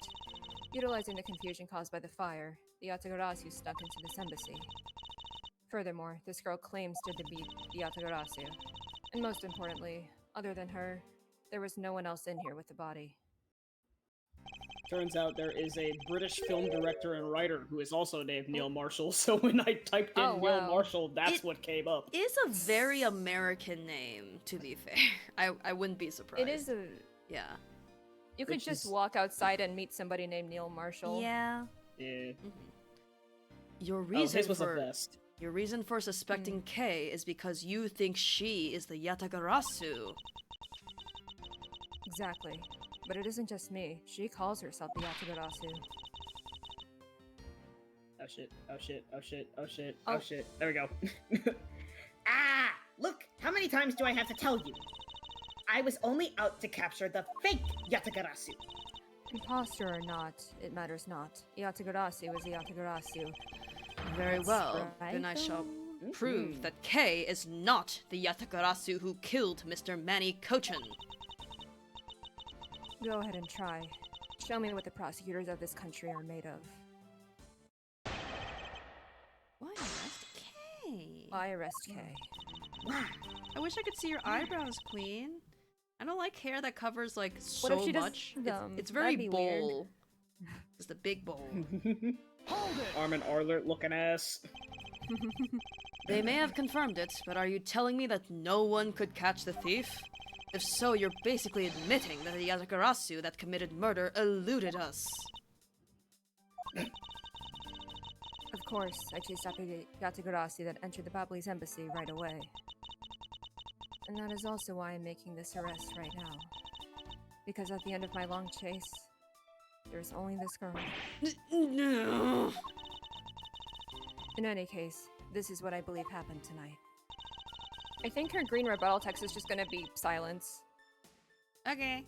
Utilizing the confusion caused by the fire, the Yatagarasu snuck into this embassy. Furthermore, this girl claims to be the Yatagarasu. And most importantly, other than her, there was no one else in here with the body. Turns out there is a British film director and writer who is also named Neil Marshall, so when I typed in Oh, Neil wow. Marshall, that's It- what came up. It's a very American name, to be fair. I wouldn't be surprised. It is a... Yeah. You could Which just is- walk outside and meet somebody named Neil Marshall. Yeah. Yeah. Your Oh, reason his was for a vest. your reason for suspecting Kay is because you think she is the Yatagarasu. Exactly. But it isn't just me. She calls herself the Yatagarasu. Oh shit, oh shit, oh shit, oh shit, Oh. oh shit. There we go. Ah! Look, how many times do I have to tell you? I was only out to capture the fake Yatagarasu. Imposter or not, it matters not. Yatagarasu is Yatagarasu. Very That's well. right, Then I shall though. prove that Kay is not the Yatagarasu who killed Mr. Manny Cochin. Go ahead and try. Show me what the prosecutors of this country are made of. Why arrest Kay? I arrest Kay. Wow. I wish I could see your eyebrows, Queen. I don't like hair that covers like What if so she does much. them? It's very That'd be weird. bowl. Just a big bowl. Armin Arler looking ass. They may have confirmed it, but are you telling me that no one could catch the thief? If so, you're basically admitting that the Yatagarasu that committed murder eluded us. Of course, I chased after the Yatagarasu that entered the Babli's embassy right away. And that is also why I'm making this arrest right now. Because at the end of my long chase, there's only this girl. No. In any case, this is what I believe happened tonight. I think her green rebuttal text is just gonna be silence. Okay.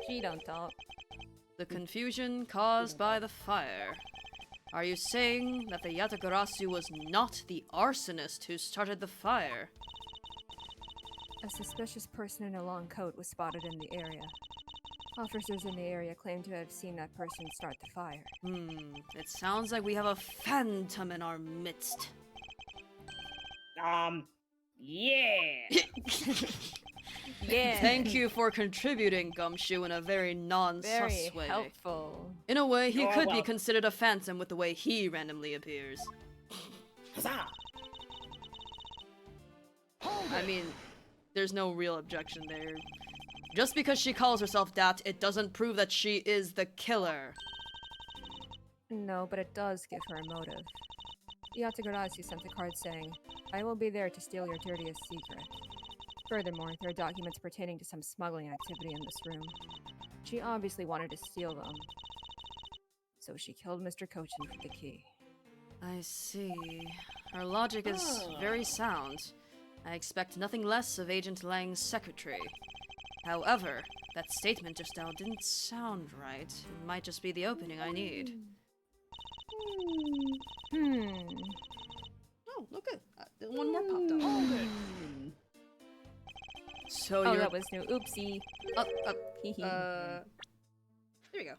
She don't talk. The confusion caused by the fire. Are you saying that the Yatagarasu was not the arsonist who started the fire? A suspicious person in a long coat was spotted in the area. Officers in the area claim to have seen that person start the fire. It sounds like we have a phantom in our midst. Yeah. Yeah! Thank you for contributing, Gumshoe, in a very Very non-sus way. helpful. In a way, he Oh, could be well. considered a phantom with the way he randomly appears. Huzzah! I mean, there's no real objection there. Just because she calls herself that, it doesn't prove that she is the killer. No, but it does give her a motive. The Yatagarasu sent a card saying, I will be there to steal your dirtiest secret. Furthermore, there are documents pertaining to some smuggling activity in this room. She obviously wanted to steal them. So she killed Mr. Cochin for the key. I see. Her logic is very sound. I expect nothing less of Agent Lang's secretary. However, that statement just now didn't sound right. It might just be the opening I need. Oh, look good. One more popped up. So Oh, you're... that was new. Oopsie. there we go.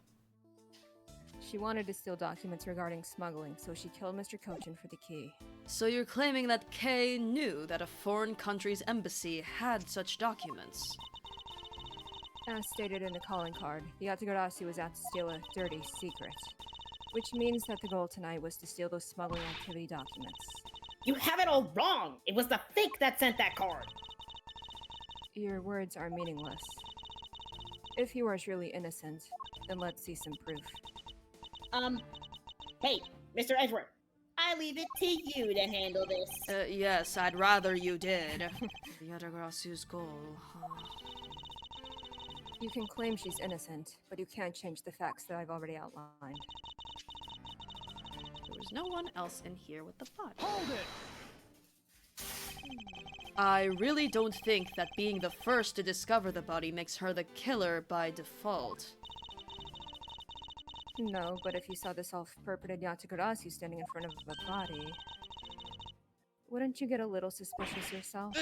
She wanted to steal documents regarding smuggling, so she killed Mr. Cochin for the key. So you're claiming that Kay knew that a foreign country's embassy had such documents? As stated in the calling card, the Yatagarasu was out to steal a dirty secret. Which means that the goal tonight was to steal those smuggling activity documents. You have it all wrong. It was the fake that sent that card. Your words are meaningless. If you are truly innocent, then let's see some proof. Hey, Mr. Edgeworth, I leave it to you to handle this. Yes, I'd rather you did. The Yatagarasu's goal, You can claim she's innocent, but you can't change the facts that I've already outlined. There was no one else in here with the pot. Hold it! I really don't think that being the first to discover the body makes her the killer by default. No, but if you saw the self-purported Yatagarasu standing in front of a body, wouldn't you get a little suspicious yourself?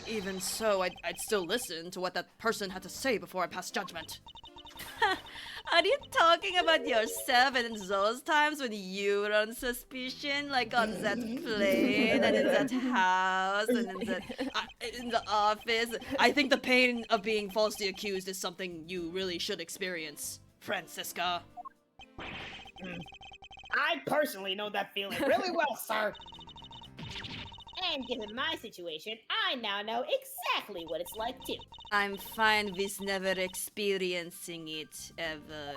Even so, I'd still listen to what that person had to say before I pass judgment. Are you talking about yourself and in those times when you were on suspicion, like on that plane and in that house and in the office? I think the pain of being falsely accused is something you really should experience, Francisca. I personally know that feeling really well, sir. And given my situation, I now know exactly what it's like too. I'm fine with never experiencing it, ever.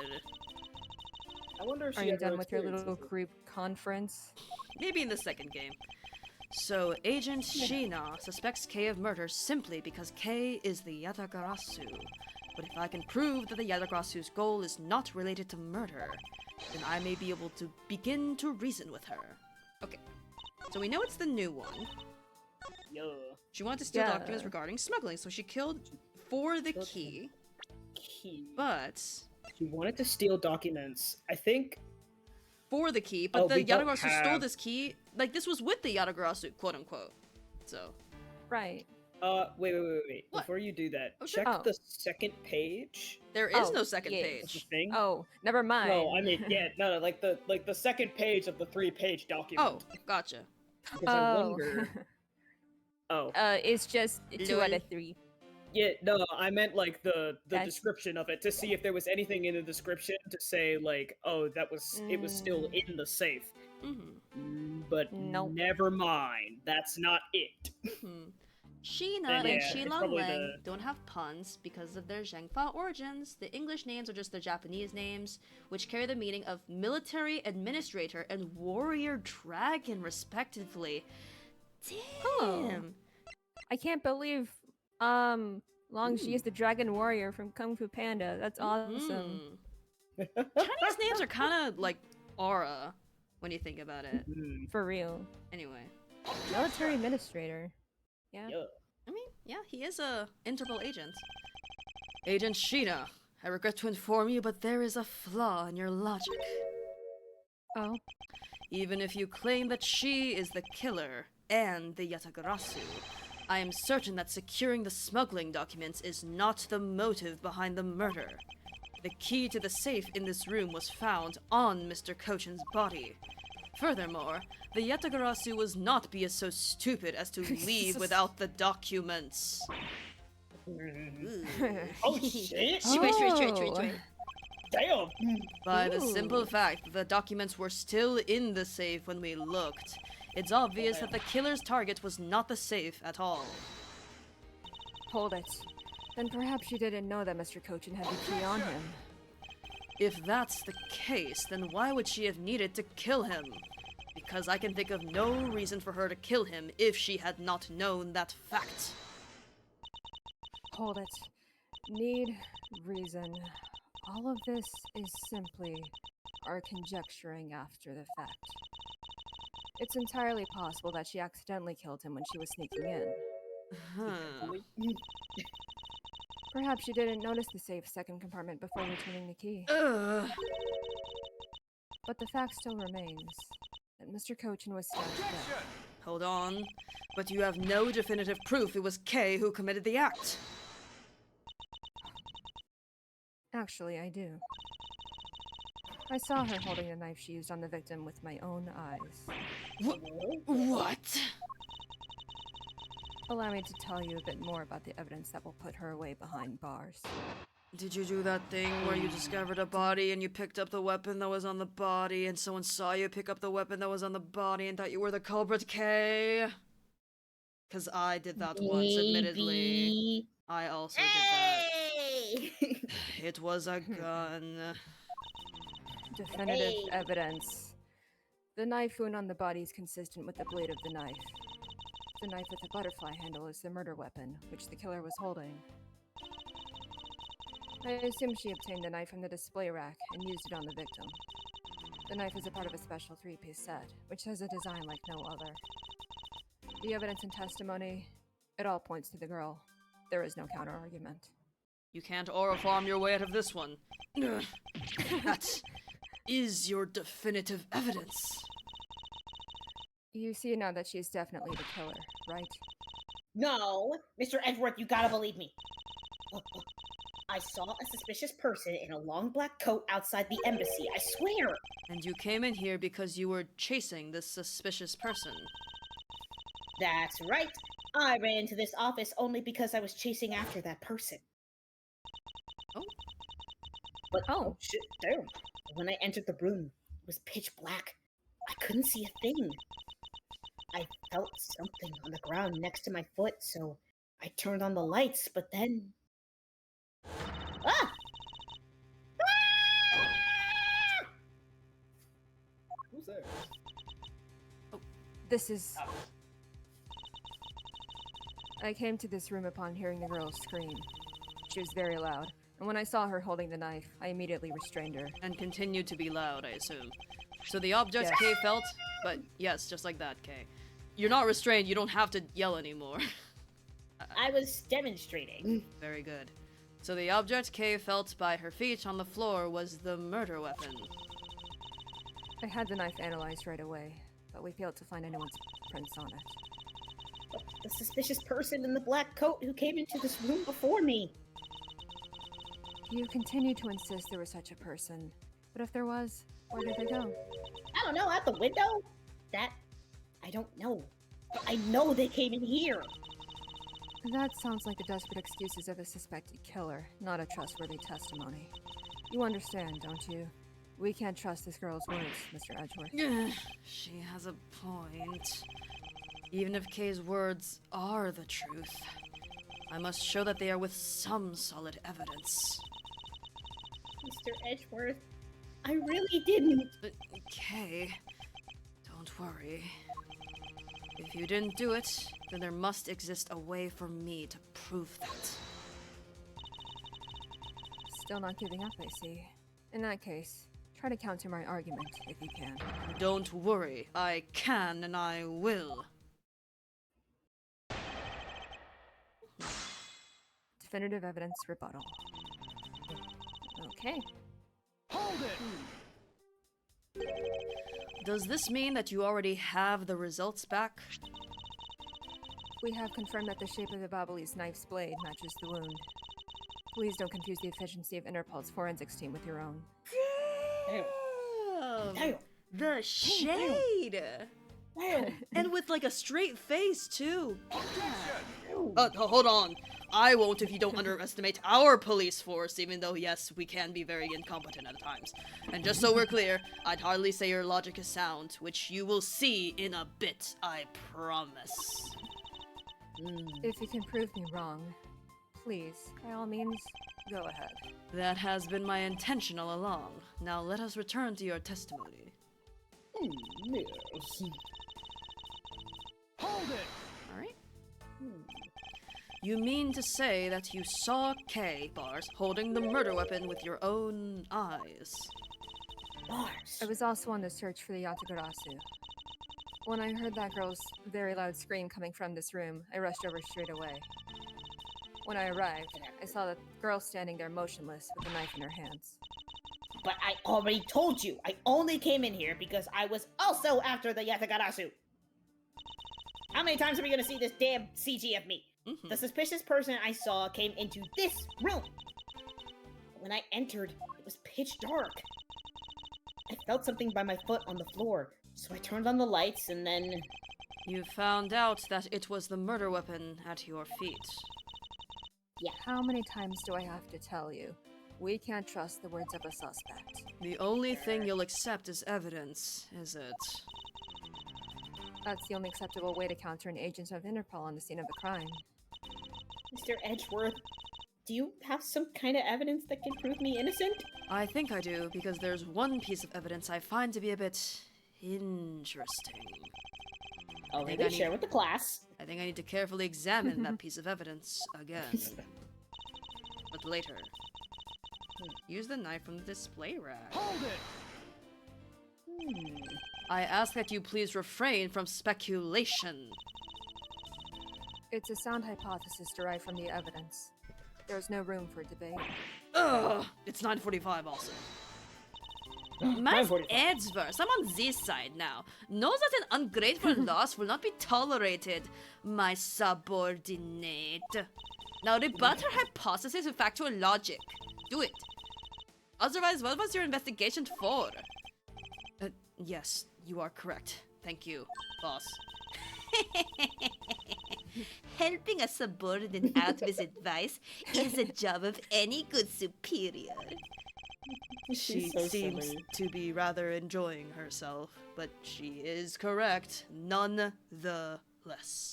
I wonder if she Are you ever done with your little experiences it. group conference? Maybe in the second game. So, Agent Sheena suspects Kay of murder simply because Kay is the Yatagarasu. But if I can prove that the Yatagarasu's goal is not related to murder, then I may be able to begin to reason with her. Okay, so we know it's the new one. Yeah. She wanted to steal Yeah. documents regarding smuggling, so she killed for the key, but... She wanted to steal documents. I think. For the key, but Oh, the we don't Yatagarasu stole have- this key, like, this was with the Yatagarasu, quote-unquote. So... Right. Wait. What? Before you do that, Oh, sure. check Oh. the second page There is Oh, no second yeah. of the page. thing. Oh, never mind. No, I mean, yeah, no, like the second page of the 3-page document. Oh, gotcha. Because I wonder. Oh, It's just 2 out Lol. of 3. Yeah, no, I meant like the That's- description of it to see if there was anything in the description to say like, oh, that was it was still in the safe. But Nope. never mind, that's not it. Sheena Then, and yeah, it's Shilong probably Leng the- don't have puns because of their Zhengfa origins. The English names are just the Japanese names, which carry the meaning of military administrator and warrior dragon, respectively. Damn. I can't believe Longji is the dragon warrior from Kung Fu Panda. That's awesome. Chinese names are kind of like aura when you think about it. For real. Anyway, Military administrator. Yeah. Yeah. I mean, yeah, he is a Interpol agent. Agent Sheena, I regret to inform you, but there is a flaw in your logic. Oh. Even if you claim that she is the killer and the Yatagarasu, I am certain that securing the smuggling documents is not the motive behind the murder. The key to the safe in this room was found on Mr. Kochin's body. Furthermore, the Yatagarasu was not be so stupid as to leave without the documents. Oh shit! Oh. Damn! By the Ooh. simple fact that the documents were still in the safe when we looked, it's obvious that the killer's target was not the safe at all. Hold it. Then perhaps you didn't know that Mr. Kochin had the key on him. If that's the case, then why would she have needed to kill him? Because I can think of no reason for her to kill him if she had not known that fact. Hold it. Need, reason. All of this is simply our conjecturing after the fact. It's entirely possible that she accidentally killed him when she was sneaking in. Perhaps she didn't notice the safe second compartment before returning the key. Ugh. But the fact still remains that Mr. Kochin was stabbed to death. Hold on. But you have no definitive proof it was Kay who committed the act. Actually, I do. I saw her holding the knife she used on the victim with my own eyes. What? Allow me to tell you a bit more about the evidence that will put her away behind bars. Did you do that thing where you discovered a body and you picked up the weapon that was on the body and someone saw you pick up the weapon that was on the body and thought you were the culprit, Kay? Because I did that once, admittedly. Maybe. I also did that. Hey! It was a gun. Definitive Hey. evidence. The knife wound on the body is consistent with the blade of the knife. The knife with the butterfly handle is the murder weapon, which the killer was holding. I assume she obtained the knife from the display rack and used it on the victim. The knife is a part of a special three-piece set, which has a design like no other. The evidence and testimony, it all points to the girl. There is no counter-argument. You can't orofarm your way out of this one. Ugh. That is your definitive evidence. You see now that she is definitely the killer, right? No, Mr. Edgeworth, you gotta believe me. Look, look. I saw a suspicious person in a long black coat outside the embassy, I swear! And you came in here because you were chasing this suspicious person. That's right. I ran into this office only because I was chasing after that person. Oh. But, Oh. shit, damn. When I entered the room, it was pitch black. I couldn't see a thing. I felt something on the ground next to my foot, so I turned on the lights, but then... Ah! Ah! Who's there? This is... I came to this room upon hearing the girl scream. She was very loud, and when I saw her holding the knife, I immediately restrained her. And continued to be loud, I assume. So the object Yes. Kay felt, but yes, just like that, Kay. You're not restrained, you don't have to yell anymore. I was demonstrating. Very good. So the object Kay felt by her feet on the floor was the murder weapon. I had the knife analyzed right away, but we failed to find anyone's prints on it. The suspicious person in the black coat who came into this room before me. You continue to insist there was such a person, but if there was, where did they go? I don't know, out the window? That, I don't know. But I know they came in here. That sounds like the desperate excuses of a suspected killer, not a trustworthy testimony. You understand, don't you? We can't trust this girl's words, Mr. Edgeworth. She has a point. Even if Kay's words are the truth, I must show that they are with some solid evidence. Mr. Edgeworth, I really didn't. Kay, don't worry. If you didn't do it, then there must exist a way for me to prove that. Still not giving up, I see. In that case, try to counter my argument, if you can. Don't worry, I can and I will. Definitive evidence rebuttal. Okay. Hold it! Does this mean that you already have the results back? We have confirmed that the shape of the Babali's knife's blade matches the wound. Please don't confuse the efficiency of Interpol's forensics team with your own. Damn. The shade! Damn. And with like a straight face, too. Hold on. I won't if you don't underestimate our police force, even though, yes, we can be very incompetent at times. And just so we're clear, I'd hardly say your logic is sound, which you will see in a bit, I promise. If you can prove me wrong, please, by all means, go ahead. That has been my intention all along. Now let us return to your testimony. Yes. Hold it! Alright? You mean to say that you saw Kay, Bars, holding the murder weapon with your own eyes? Bars. I was also on the search for the Yatagarasu. When I heard that girl's very loud scream coming from this room, I rushed over straight away. When I arrived, I saw the girl standing there motionless with a knife in her hands. But I already told you, I only came in here because I was also after the Yatagarasu. How many times are we gonna see this damn CG of me? The suspicious person I saw came into this room. When I entered, it was pitch dark. I felt something by my foot on the floor, so I turned on the lights and then... You found out that it was the murder weapon at your feet. Yeah. How many times do I have to tell you? We can't trust the words of a suspect. The only thing you'll accept as evidence, is it? That's the only acceptable way to counter an agent of Interpol on the scene of the crime. Mr. Edgeworth, do you have some kind of evidence that can prove me innocent? I think I do, because there's one piece of evidence I find to be a bit interesting. Oh, think they I need- share with the class. I think I need to carefully examine that piece of evidence again. But later. Use the knife from the display rack. Hold it! I ask that you please refrain from speculation. It's a sound hypothesis derived from the evidence. There's no room for debate. Ugh! It's 9:45 also. Mass 9:45. Edgeworth, I'm on this side now. Knows that an ungrateful loss will not be tolerated, my subordinate. Now rebut her hypothesis with factual logic. Do it. Otherwise, what was your investigation for? Yes, you are correct. Thank you, boss. Helping a subordinate out with advice is a job of any good superior. She so seems silly. to be rather enjoying herself, but she is correct nonetheless.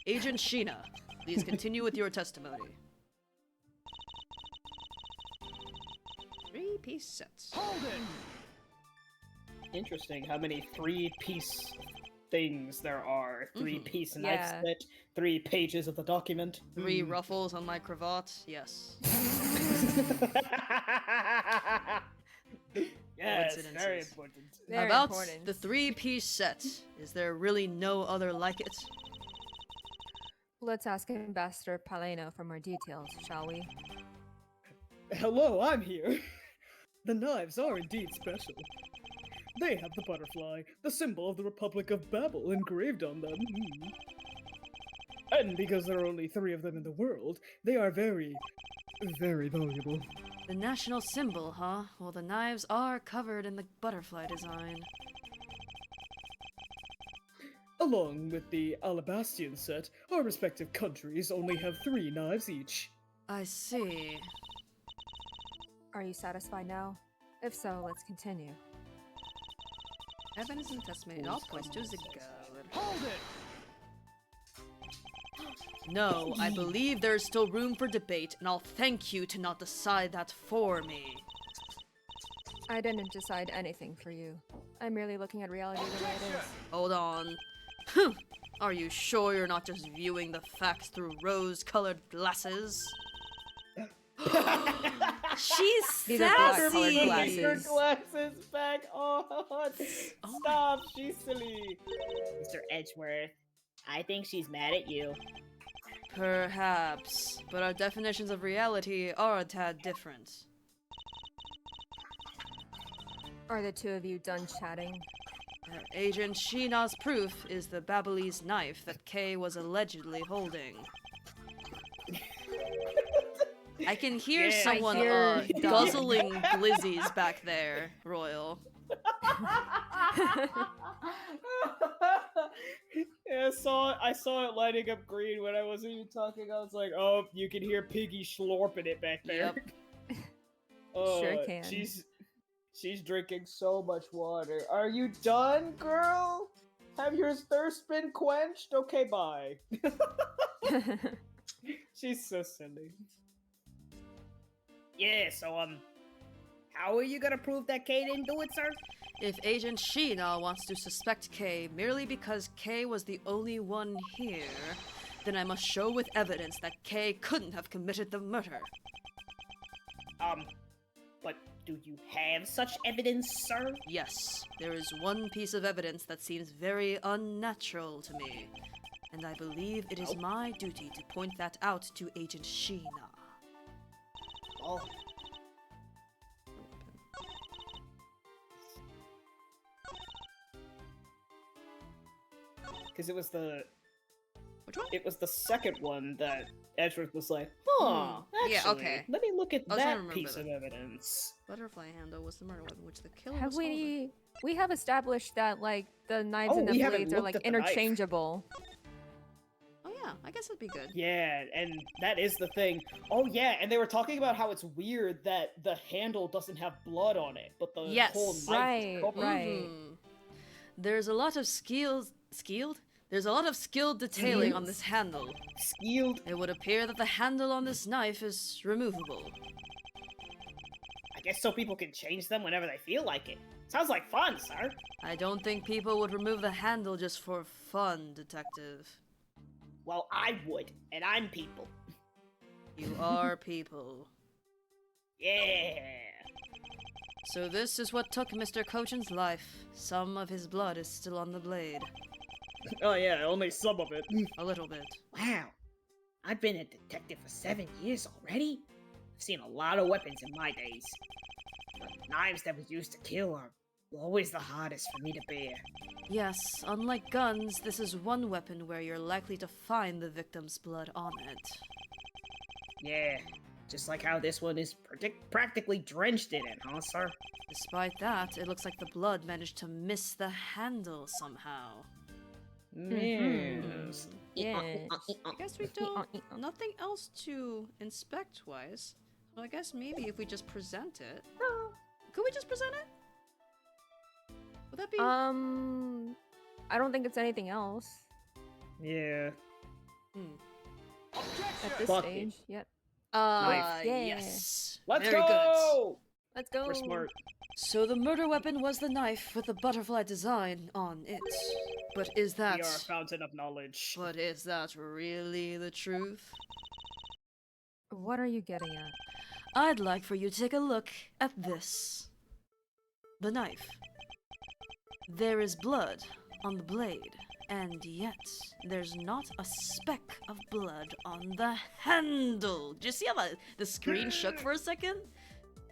Agent Sheena, please continue with your testimony. 3-piece sets. Hold it! Interesting how many 3-piece things there are. 3-piece knife Yeah. set, 3 pages of the document. 3 ruffles on my cravat. Yes. Yes, very Coincidences. important. Very About important. the 3-piece set, is there really no other like it? Let's ask Ambassador Paleno for more details, shall we? Hello, I'm here. The knives are indeed special. They have the butterfly, the symbol of the Republic of Babel, engraved on them. And because there are only 3 of them in the world, they are very, very valuable. The national symbol, huh? Well, the knives are covered in the butterfly design. A Along with the Alabastian set, our respective countries only have 3 knives each. I see. Are you satisfied now? If so, let's continue. Evidence and testimony in all points to the god. Hold it! No, I believe there is still room for debate, and I'll thank you to not decide that for me. I didn't decide anything for you. I'm merely looking at reality the way it is. Hold on. Are you sure you're not just viewing the facts through rose-colored glasses? She's These are black-colored sassy! glasses. Her glasses back on! Stop, she's silly! Mr. Edgeworth, I think she's mad at you. Perhaps, but our definitions of reality are a tad different. Are the two of you done chatting? Agent Sheena's proof is the Babalese knife that Kay was allegedly holding. I can hear Yeah, someone hear Dom. guzzling glizzies back there, Royal. Yeah, I saw it lighting up green when I wasn't even talking. I was like, oh, you can hear Piggy slurping it back there. Yep. Sure can. She's drinking so much water. Are you done, girl? Have your thirst been quenched? Okay, bye. She's so silly. Yeah, so, how are you gonna prove that Kay didn't do it, sir? If Agent Sheena wants to suspect Kay merely because Kay was the only one here, then I must show with evidence that Kay couldn't have committed the murder. But do you have such evidence, sir? Yes, there is one piece of evidence that seems very unnatural to me, and I believe it is my duty to point that out to Agent Sheena. Oh, Because it was the Which one? it was the second one that Edgeworth was like, huh, actually, Yeah, okay. let me look at I was trying to that remember piece that. of evidence. Butterfly handle was the murder weapon, which the killer Have was holding. we have established that like the knives Oh, and the we haven't blades are looked like at the knife. interchangeable. Oh yeah, I guess it'd be good. Yeah, and that is the thing. Oh yeah, and they were talking about how it's weird that the handle doesn't have blood on it, but the Yes. whole knife Right, is covered. right. Mhm. There's a lot of skilled? There's a lot of skilled detailing on this handle. Skilled. It would appear that the handle on this knife is removable. I guess so people can change them whenever they feel like it. Sounds like fun, sir. I don't think people would remove the handle just for fun, Detective. Well, I would, and I'm people. You are people. Yeah. So this is what took Mr. Cochin's life. Some of his blood is still on the blade. Oh yeah, only some of it. A little bit. Wow. I've been a detective for 7 years already. I've seen a lot of weapons in my days. But knives that was used to kill are always the hardest for me to bear. Yes, unlike guns, this is one weapon where you're likely to find the victim's blood on it. Yeah, just like how this one is practically drenched in it, huh, sir? Despite that, it looks like the blood managed to miss the handle somehow. Yes. Yes. I guess we don't... Nothing else to inspect-wise. So I guess maybe if we just present it... Could we just present it? Would that be... I don't think it's anything else Yeah. at this Fuck it. stage yet. Knife. Yeah. Yes. Let's Very good. go! Let's go. We're smart. So the murder weapon was the knife with the butterfly design on it. But is that... We are a fountain of knowledge. But is that really the truth? What are you getting at? I'd like for you to take a look at this. The knife. There is blood on the blade, and yet there's not a speck of blood on the handle. Did you see how the screen shook for a second?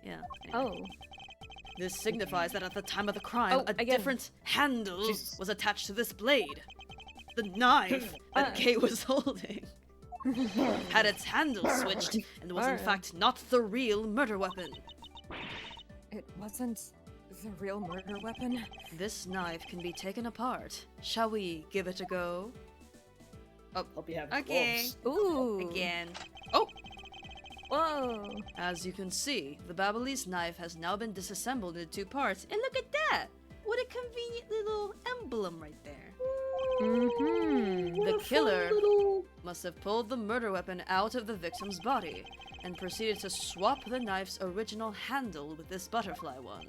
Yeah. Anyway. Oh, This signifies that at the time of the crime, Oh, a again. different handle Jesus. was attached to this blade. The knife that Kate was holding had its handle switched and was in Alright. fact not the real murder weapon. it wasn't The real murder weapon? This knife can be taken apart. Shall we give it a go? Hope you have Okay. gloves. Ooh. Again. Oh! Whoa. As you can see, the Babalese knife has now been disassembled into 2 parts. And look at that! What a convenient little emblem right there. Mm-hmm. The killer must have pulled the murder weapon out of the victim's body and proceeded to swap the knife's original handle with this butterfly one.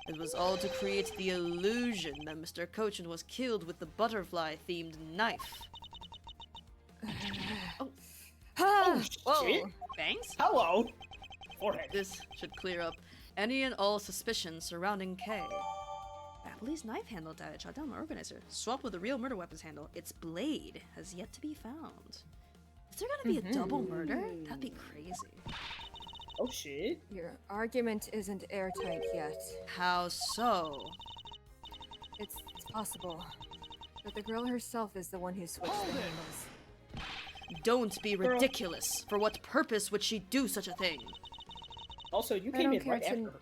It was all to create the illusion that Mr. Cochin was killed with the butterfly-themed knife. Ah, Oh, shit. Thanks? Hello. Forehead. This should clear up any and all suspicions surrounding Kay. Babalese knife handle died shot down the organizer. Swapped with the real murder weapon's handle. Its blade has yet to be found. Is there gonna be a double murder? That'd be crazy. Oh shit. your argument isn't airtight yet. How so? It's possible that the girl herself is the one who switched the handles. Don't be ridiculous. For what purpose would she do such a thing? Also, you I came don't in care right to- after her.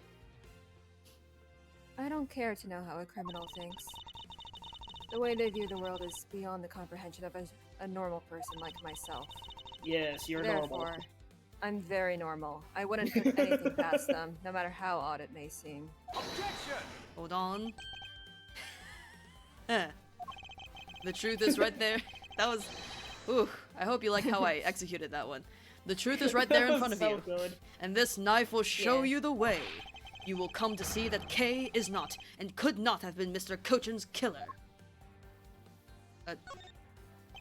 I don't care to know how a criminal thinks. The way they view the world is beyond the comprehension of a normal person like myself. Yes, you're Therefore, normal. I'm very normal. I wouldn't put anything past them, no matter how odd it may seem. Objection! Hold on. Huh. The truth is right there. That was... Ooh, I hope you like how I executed that one. The truth is right there in front of So you. good. And this knife will show Yeah. you the way. You will come to see that Kay is not, and could not have been Mr. Cochin's killer.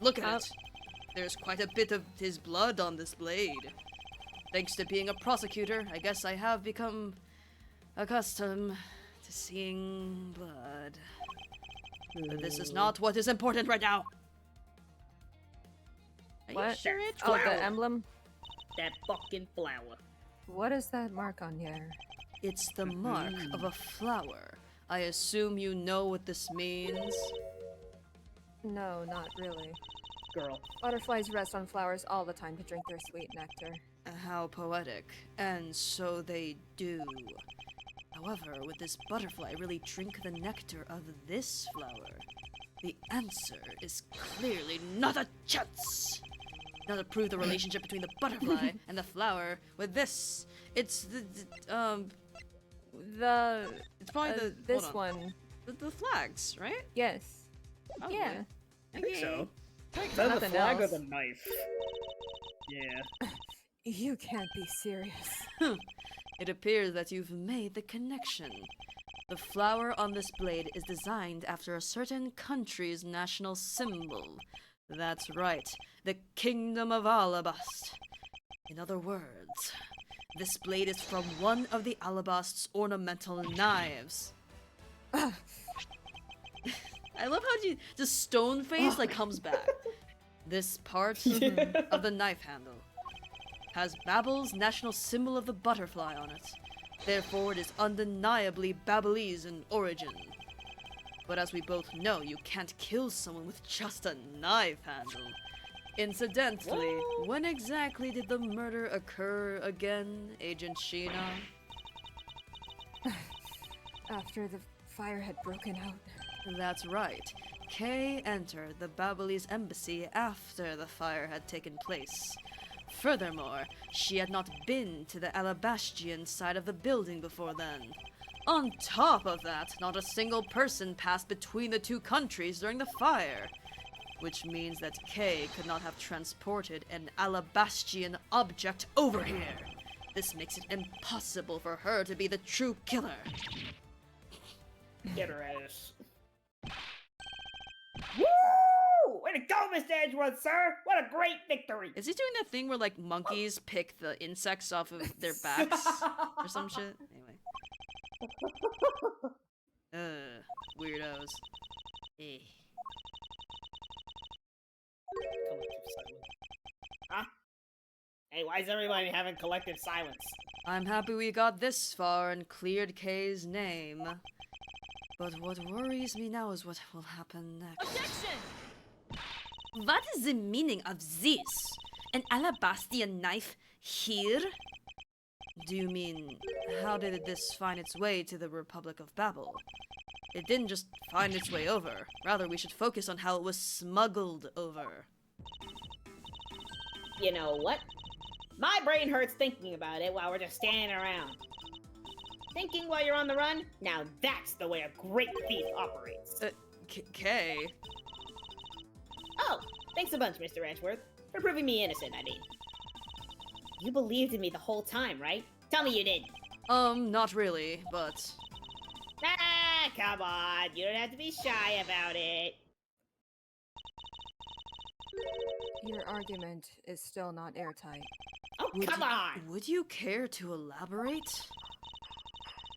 Look at it. There's quite a bit of his blood on this blade. Thanks to being a prosecutor, I guess I have become accustomed to seeing blood. But this is not what is important right now. Are you What? sure it's Oh, flower? the emblem? That fucking flower. What is that mark on here? It's the mark of a flower. I assume you know what this means? No, not really. Girl. Butterflies rest on flowers all the time to drink their sweet nectar. How poetic. And so they do. However, would this butterfly really drink the nectar of this flower? The answer is clearly not a chance! Now to prove the relationship between the butterfly and the flower with this. It's it's probably the this hold on. one. The flags, right? Yes. Probably. Yeah. I think so. Take Is that the Nothing flag else. or the knife? Yeah. You can't be serious. It appears that you've made the connection. The flower on this blade is designed after a certain country's national symbol. That's right, the Kingdom of Alabast. In other words, this blade is from one of the Alabast's ornamental knives. I love how just stone face like comes back. This part of the knife handle has Babel's national symbol of the butterfly on it. Therefore, it is undeniably Babalese in origin. But as we both know, you can't kill someone with just a knife handle. Incidentally, when exactly did the murder occur again, Agent Sheena? After the fire had broken out. That's right. Kay entered the Babalese embassy after the fire had taken place. Furthermore, she had not been to the Alabastian side of the building before then. On top of that, not a single person passed between the two countries during the fire. Which means that Kay could not have transported an Alabastian object over here. This makes it impossible for her to be the true killer. Get her ass. Woo! Way to go, Mr. Edgeworth, sir! What a great victory! Is he doing that thing where like monkeys pick the insects off of their backs or some shit? Anyway. Weirdos. Eh. Collective silence. Huh? Hey, why is everybody having collective silence? I'm happy we got this far and cleared Kay's name. But what worries me now is what will happen next. Objection! What is the meaning of this? An Alabastian knife here? Do you mean, how did this find its way to the Republic of Babel? It didn't just find its way over. Rather, we should focus on how it was smuggled over. You know what? My brain hurts thinking about it while we're just standing around. Thinking while you're on the run? Now that's the way a great thief operates. Kay? Oh, thanks a bunch, Mr. Edgeworth. For proving me innocent, I mean. You believed in me the whole time, right? Tell me you did. Not really, but... Ah, come on. You don't have to be shy about it. Your argument is still not airtight. Oh, come on! Would you care to elaborate?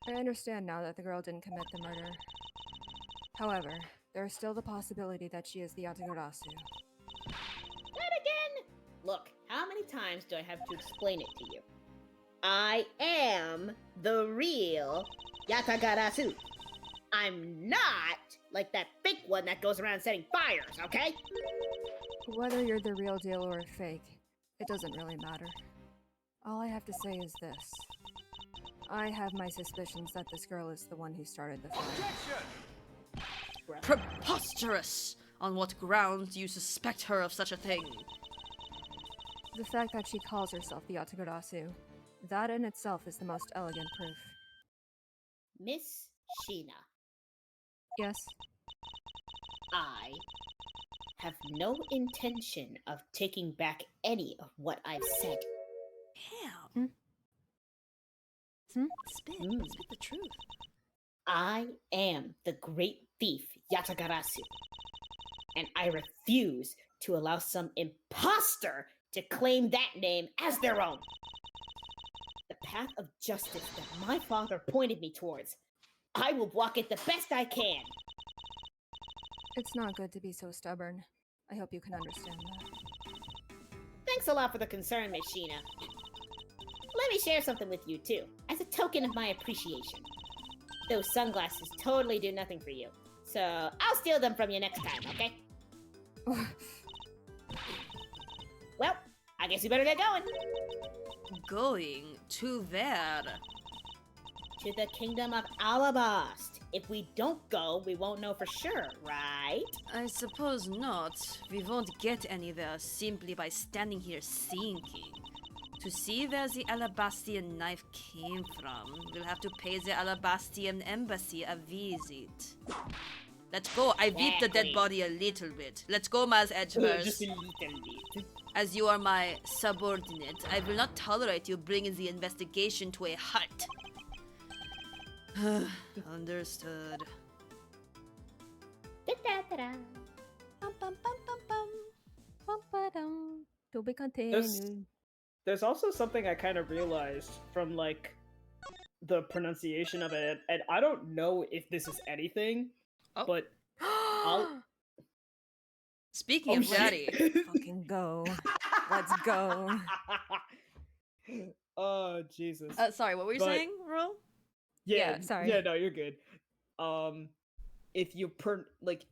I understand now that the girl didn't commit the murder. However, there is still the possibility that she is the Yatagarasu. That again? Look, how many times do I have to explain it to you? I am the real Yatagarasu. I'm not like that fake one that goes around setting fires, okay? Whether you're the real deal or a fake, it doesn't really matter. All I have to say is this. I have my suspicions that this girl is the one who started the fire. Objection! Preposterous! On what grounds do you suspect her of such a thing? The fact that she calls herself the Yatagarasu, that in itself is the most elegant proof. Miss Sheena, Yes? I have no intention of taking back any of what I've said. Damn. Hmm? Spit the truth. I am the great thief Yatagarasu, and I refuse to allow some imposter to claim that name as their own. The path of justice that my father pointed me towards, I will walk it the best I can. It's not good to be so stubborn. I hope you can understand that. Thanks a lot for the concern, Miss Sheena. Let me share something with you, too, as a token of my appreciation. Those sunglasses totally do nothing for you, so I'll steal them from you next time, okay? Well, I guess we better get going. Going to where? To the kingdom of Alabast. If we don't go, we won't know for sure, right? I suppose not. We won't get anywhere simply by standing here thinking. To see where the Alabastian knife came from, we'll have to pay the Alabastian embassy a visit. Let's go. I beat the dead Exactly. body a little bit. Let's go, Maz Edgeworth. Just a little bit. As you are my subordinate, I will not tolerate you bringing the investigation to a halt. Understood. Da-da-da-da. Bum, bum, bum, bum, bum. Bum-ba-dum. To be continued. There's also something I kind of realized from like the pronunciation of it, and I don't know if this is anything, Oh. but I'll... Speaking Oh, of daddy, shit. Fucking go. Let's go. Oh Jesus. sorry, what were you But- saying, Ro? Yeah, sorry. Yeah, no, you're good. If you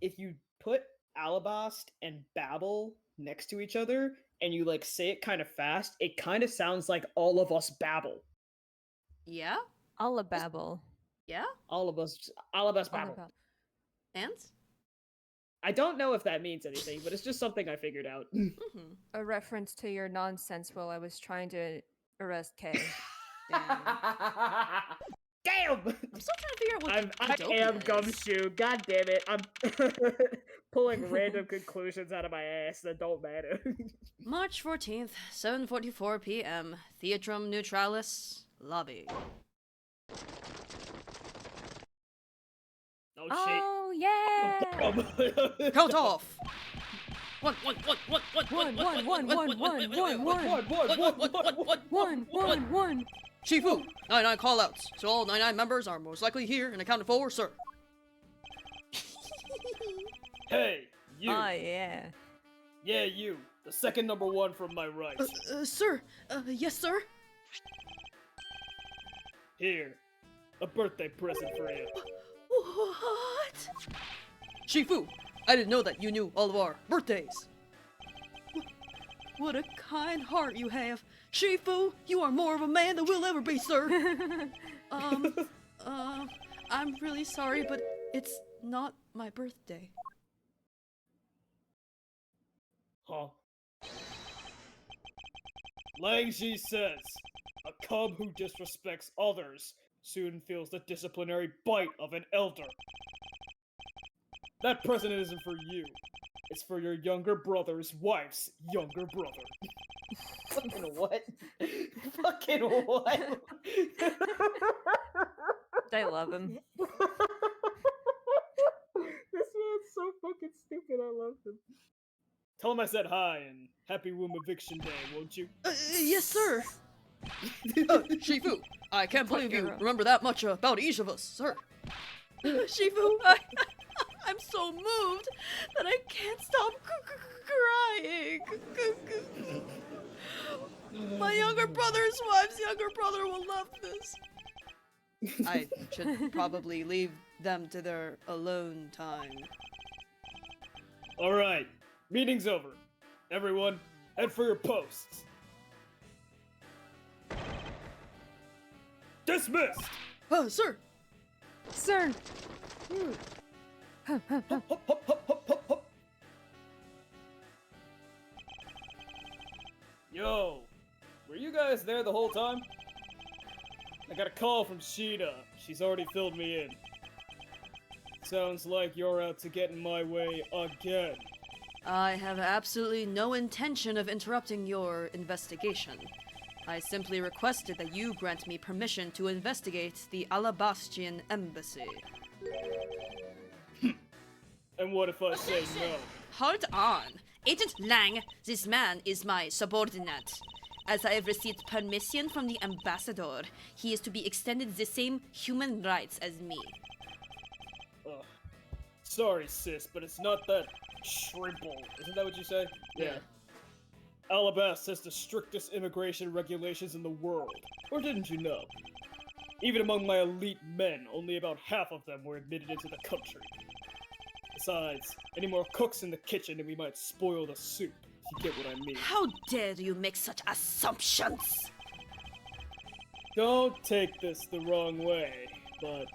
if you put Alabast and Babel next to each other and you like say it kind of fast, it kind of sounds like all of us babble. Yeah? Alababble. Yeah? All of us babble. Alabab- And? I don't know if that means anything, but it's just something I figured out. Mm-hmm. A reference to your nonsense while I was trying to arrest Kay. Damn! I'm still trying to figure out what I Utopia am is. Gumshoe. God damn it! I'm pulling random conclusions out of my ass that don't matter. March 14th, 7:44 p.m. Theatrum Neutralis, lobby. Oh Oh yeah! shit! Count off! One. Shifu, 99 callouts. So all 99 members are most likely here and accounted for, sir. Hey, you. Oh yeah. Yeah, you. The second number one from my right. Sir. Yes, sir. Here, a birthday present for you. What? Shifu, I didn't know that you knew all of our birthdays. What a kind heart you have. Shifu, you are more of a man than we'll ever be, sir. I'm really sorry, but it's not my birthday. Huh? Langji says, a cub who disrespects others soon feels the disciplinary bite of an elder. That present isn't for you. It's for your younger brother's wife's younger brother. Fucking what? Fucking what? I love him. This man's so fucking stupid, I love him. Tell him I said hi and happy womb eviction day, won't you? Yes, sir. Shifu, I can't believe you hero. remember that much about each of us, sir. Shifu, I'm so moved that I can't stop crying. My younger brother's wife's younger brother will love this. I should probably leave them to their alone time. Alright, meeting's over. Everyone, head for your posts. Dismissed! Sir. Sir! Hop, hop, hop, hop, hop, hop, hop. Yo, were you guys there the whole time? I got a call from Sheeta. She's already filled me in. Sounds like you're out to get in my way again. I have absolutely no intention of interrupting your investigation. I simply requested that you grant me permission to investigate the Alabastian embassy. And what if I say no? Hold on! Agent Lang, this man is my subordinate. As I have received permission from the ambassador, he is to be extended the same human rights as me. Ugh. Sorry, sis, but it's not that shrimple. Isn't that what you say? Yeah. Alabast has the strictest immigration regulations in the world. Or didn't you know? Even among my elite men, only about half of them were admitted into the country. Besides, any more cooks in the kitchen and we might spoil the soup, if you get what I mean. How dare you make such assumptions? Don't take this the wrong way, but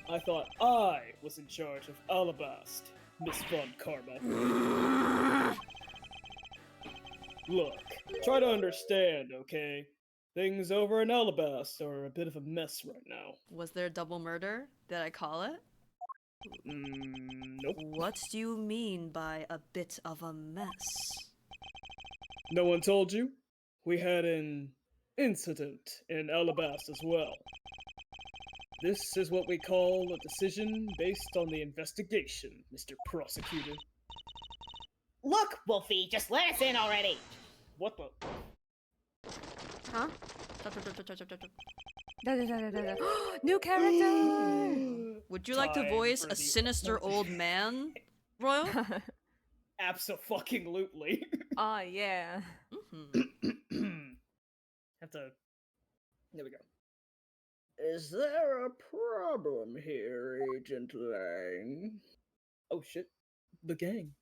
I thought I was in charge of Alabast, Miss Von Karma. Look, try to understand, okay? Things over in Alabast are a bit of a mess right now. Was there double murder? Did I call it? Nope. What do you mean by a bit of a mess? No one told you? We had an incident in Alabast as well. This is what we call a decision based on the investigation, Mr. Prosecutor. Look, Wolfie, just let us in already. What the? Huh? Da-da-da-da-da-da. New character! Would you like to Time voice for a the- sinister old man, Royal? Abso-fucking-lutely. Ah, yeah. Mhm. Have to. There we go. Is there a problem here, Agent Lang? Oh shit. The gang.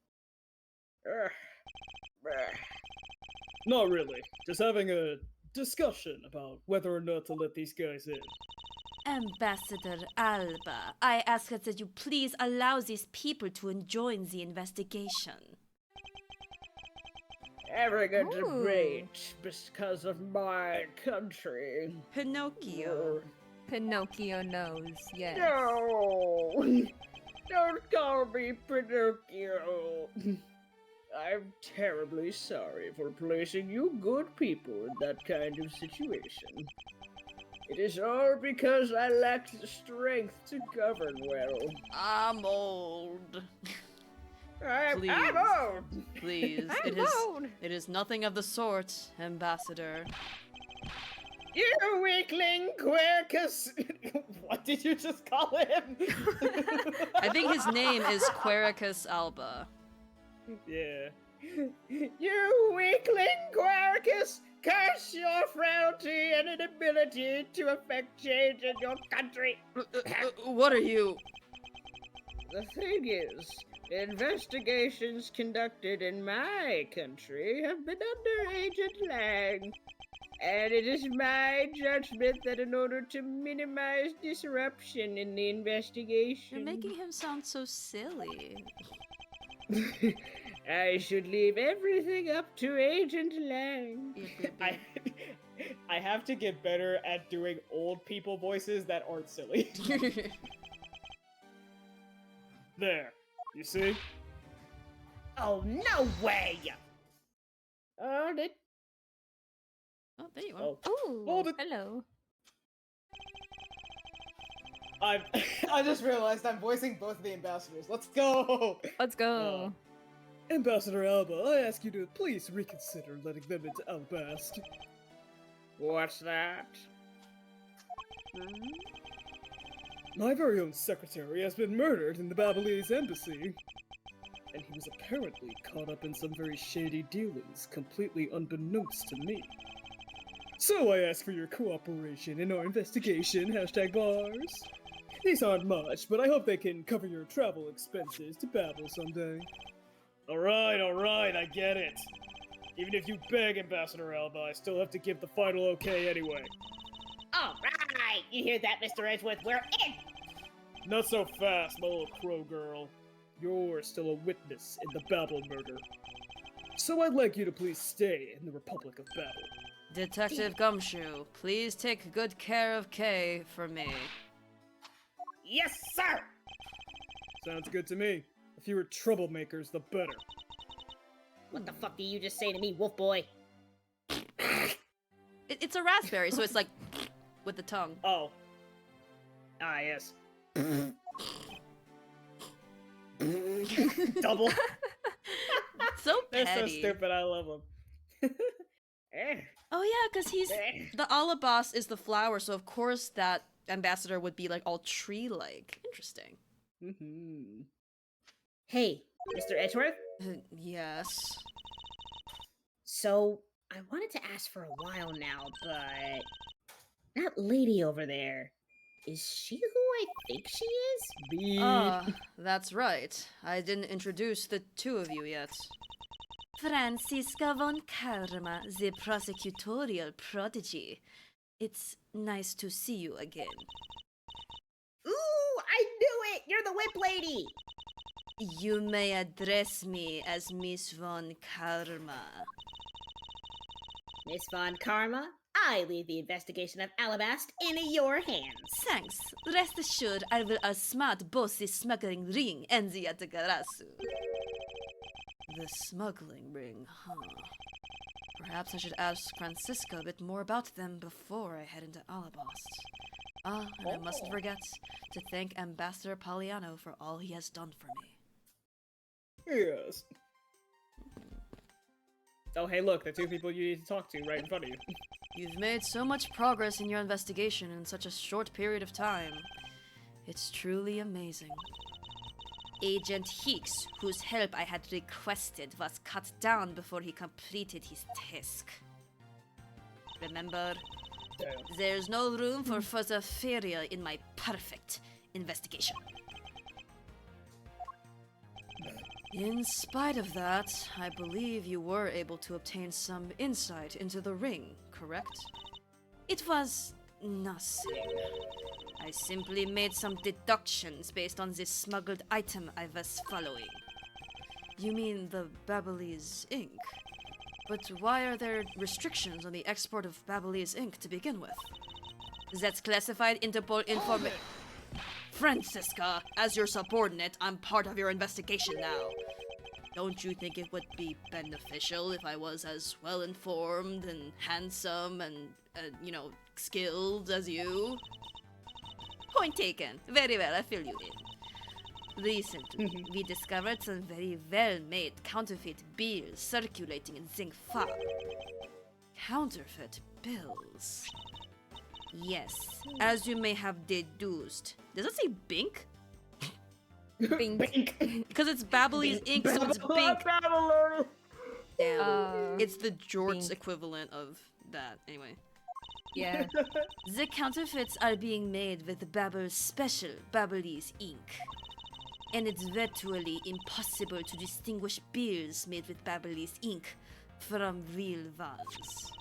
Not really. Just having a discussion about whether or not to let these guys in. Ambassador Alba, I ask that you please allow these people to join the investigation. Having a Ooh. debate because of my country. Pinocchio. Pinocchio knows, yes. No! Don't call me Pinocchio. I'm terribly sorry for placing you good people in that kind of situation. It is all because I lacked the strength to govern well. I'm old. I'm Please. old! Please, it is nothing of the sort, Ambassador. You weakling, Quercus! What did you just call him? I think his name is Quericus Alba. Yeah. You weakling, Quercus! Curse your frailty and inability to effect change in your country! What are you? The thing is, investigations conducted in my country have been under Agent Lang. And it is my judgment that in order to minimize disruption in the investigation, You're making him sound so silly. I should leave everything up to Agent Lang. I have to get better at doing old people voices that aren't silly. There. You see? Oh, no way! Oh, that Oh, there you are. Oh. Ooh, Hold it. hello. I just realized I'm voicing both of the ambassadors. Let's go! Let's go. Ambassador Alba, I ask you to please reconsider letting them into Albast. what's that? My very own secretary has been murdered in the Babylonis embassy. And he was apparently caught up in some very shady dealings, completely unbeknownst to me. So I ask for your cooperation in our investigation, #bars. These aren't much, but I hope they can cover your travel expenses to Babel someday. Alright, I get it. Even if you beg, Ambassador Alba, I still have to give the final okay anyway. All right, you hear that, Mr. Edgeworth? We're in. Not so fast, my little crow girl. You're still a witness in the Babel murder. So I'd like you to please stay in the Republic of Babel. Detective Gumshoe, please take good care of Kay for me. Yes, sir. Sounds good to me. The fewer troublemakers, the better. What the fuck did you just say to me, Wolf Boy? It's a raspberry, so it's like with the tongue. Oh. Ah, yes. Double. So They're so petty. stupid, I love them. Eh, Oh yeah, because he's eh. the alabas is the flower, so of course that ambassador would be like all tree-like. Interesting. Mm-hmm. Hey, Mr. Edgeworth. Yes. So, I wanted to ask for a while now, but that lady over there, is she who I think she is? That's right. I didn't introduce the two of you yet. Franziska von Karma, the prosecutorial prodigy. It's nice to see you again. Ooh, I knew it! You're the whip lady! You may address me as Miss von Karma. Miss Von Karma, I leave the investigation of Alabast in your hands. Thanks. Rest assured, I will outsmart both the smuggling ring and the Yatagarasu. The smuggling ring, huh? Perhaps I should ask Francisca a bit more about them before I head into Alabast. Ah, and I mustn't forget to thank Ambassador Poliano for all he has done for me. Yes. Oh, hey, look, the two people you need to talk to right in front of you. You've made so much progress in your investigation in such a short period of time. It's truly amazing. Agent Hicks, whose help I had requested, was cut down before he completed his task. Remember, Damn. there's no room for further failure in my perfect investigation. In spite of that, I believe you were able to obtain some insight into the ring, correct? It was nothing. I simply made some deductions based on this smuggled item I was following. You mean the Babylonis ink? But why are there restrictions on the export of Babylonis ink to begin with? That's classified Interpol information. Francisca, as your subordinate, I'm part of your investigation now. Don't you think it would be beneficial if I was as well informed and handsome and, skilled as you? Point taken. Very well, I fill you in. Recently, we discovered some very well-made counterfeit bills circulating in Zingfa. Counterfeit bills. Yes, as you may have deduced. Does it say Bink? Bink. Because it's Babylonis ink, so it's Bink. Damn. It's the Jorts Bink. equivalent of that. Anyway. Yeah. The counterfeits are being made with Babel's special Babylonis ink. And it's virtually impossible to distinguish bills made with Babylonis ink from real ones.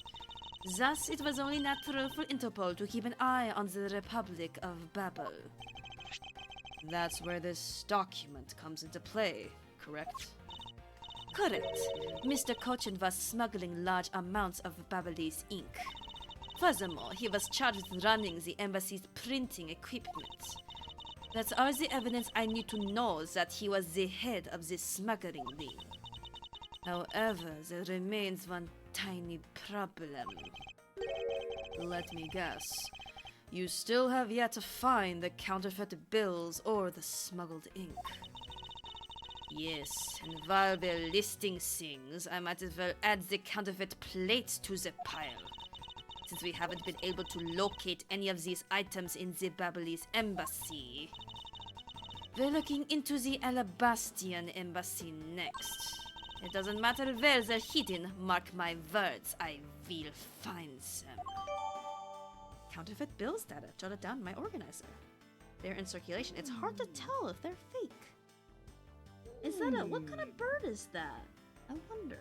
Thus, it was only natural for Interpol to keep an eye on the Republic of Babel. That's where this document comes into play, correct? Correct. Mr. Cochin was smuggling large amounts of Babelese ink. Furthermore, he was charged with running the embassy's printing equipment. That's all the evidence I need to know that he was the head of this smuggling ring. However, there remains one tiny problem. Let me guess. You still have yet to find the counterfeit bills or the smuggled ink. Yes, and while we're listing things, I might as well add the counterfeit plates to the pile. Since we haven't been able to locate any of these items in the Babylese embassy. We're looking into the Alabastian embassy next. It doesn't matter where they're hidden, mark my words, I will find them. Counterfeit bills data, jot it down in my organizer. They're in circulation. It's hard to tell if they're fake. Is that what kind of bird is that? I wonder.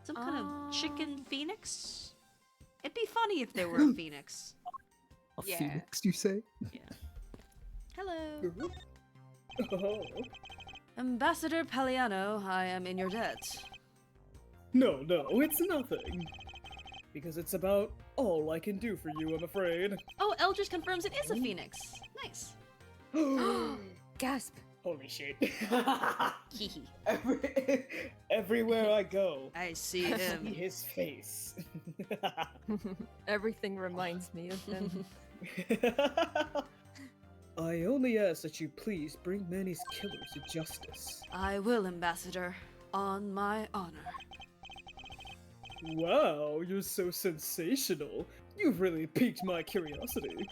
Some kind of chicken phoenix? It'd be funny if there were a phoenix. A Yeah. phoenix, you say? Yeah. Hello. Oh. Ambassador Paliano, I am in your debt. No, it's nothing. Because it's about all I can do for you, I'm afraid. Oh, Eldridge confirms it is a phoenix. Nice. Gasp. Holy shit. Hehe. Everywhere I go, I see I see him. his face. Everything reminds me of him. I only ask that you please bring Manny's killer to justice. I will, Ambassador. On my honor. Wow, you're so sensational. You've really piqued my curiosity.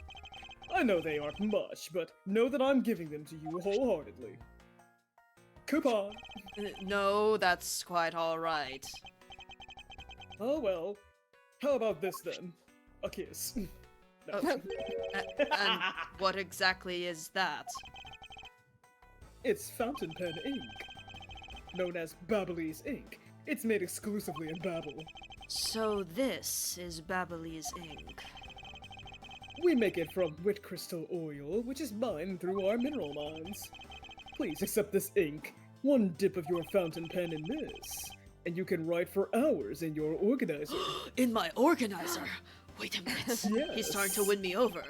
I know they aren't much, but know that I'm giving them to you wholeheartedly. Coupon! No, that's quite alright. Oh well. How about this then? A kiss. No. Oh. And what exactly is that? It's fountain pen ink. Known as Babylese ink. It's made exclusively in Babel. So this is Babylese ink. We make it from wit crystal oil, which is mined through our mineral mines. Please accept this ink. One dip of your fountain pen in this, and you can write for hours in your organizer. In my organizer! Wait a minute. He's starting to win me over.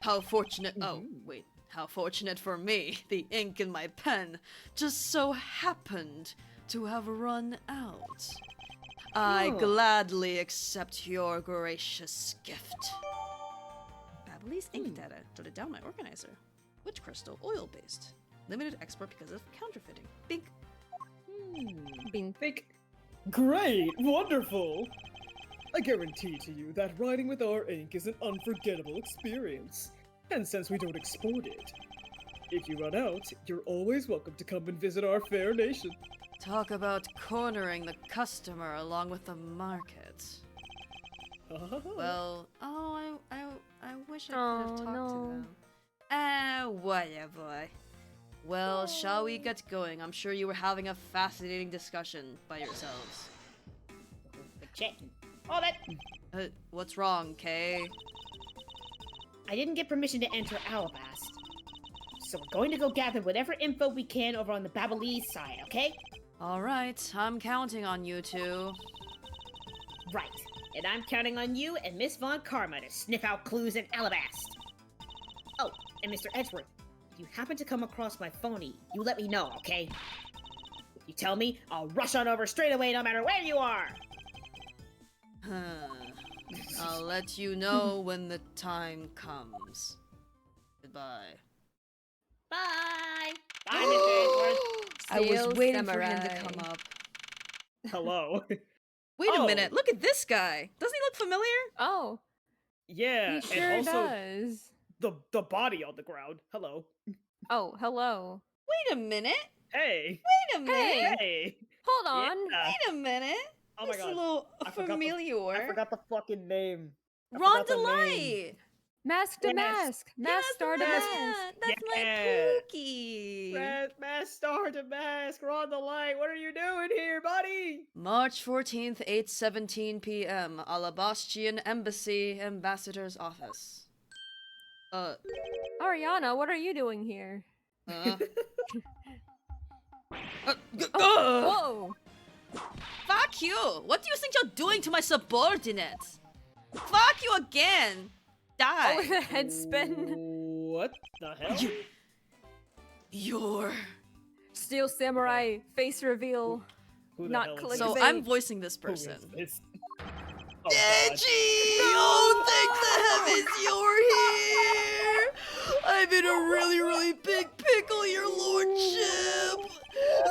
How fortunate. Oh, wait. How fortunate for me. The ink in my pen just so happened to have run out. I gladly accept your gracious gift. Babylese ink data. Jot it down my organizer. Witch crystal, oil based. Limited export because of counterfeiting. Bink. Being Think. Great! Wonderful! I guarantee to you that writing with our ink is an unforgettable experience. And since we don't export it, if you run out, you're always welcome to come and visit our fair nation. Talk about cornering the customer along with the market. Well, I wish I could have talked to them. Whatever. Well, shall we get going? I'm sure you were having a fascinating discussion by yourselves. Check. Hold it. What's wrong, Kay? I didn't get permission to enter Alabast. So we're going to go gather whatever info we can over on the Babylese side, okay? Alright, I'm counting on you two. Right. And I'm counting on you and Miss Von Karma to sniff out clues in Alabast. Oh, and Mr. Edgeworth, if you happen to come across my phony, you let me know, okay? If you tell me, I'll rush on over straight away no matter where you are! I'll let you know when the time comes. Goodbye. Bye! Bye, Mr. Edgeworth! I was Steel waiting for him to samurai. come up. Hello. Wait a Oh. minute, look at this guy! Doesn't he look familiar? Oh, Yeah, he sure and also does. the body on the ground. Hello. Oh, hello. Wait a minute! Hey. Wait a minute! Hey. Hey. Hold on. Yeah. Wait a minute! Oh my This is god. a little I forgot the- familiar. I forgot the fucking name. I Ron forgot the name. Delight! Mask to Yes. mask! Mask star to Yes. mask! That's Yeah. my Pookie. Mask star to mask, Ron the Light. What are you doing here, buddy? March 14th, 8:17 p.m. Alabastian Embassy Ambassador's Office. Ariana, what are you doing here? uh, Whoa! Fuck you! What do you think you're doing to my subordinates? Fuck you again! Die! Oh, the head spin. What the hell? You're... Steel Samurai face reveal. Who the Not hell is click- So Clickbait. I'm voicing this Who is person. this? Oh, God. Edgy! Oh, thank the heavens you're here! I'm in a really big pickle, your lordship!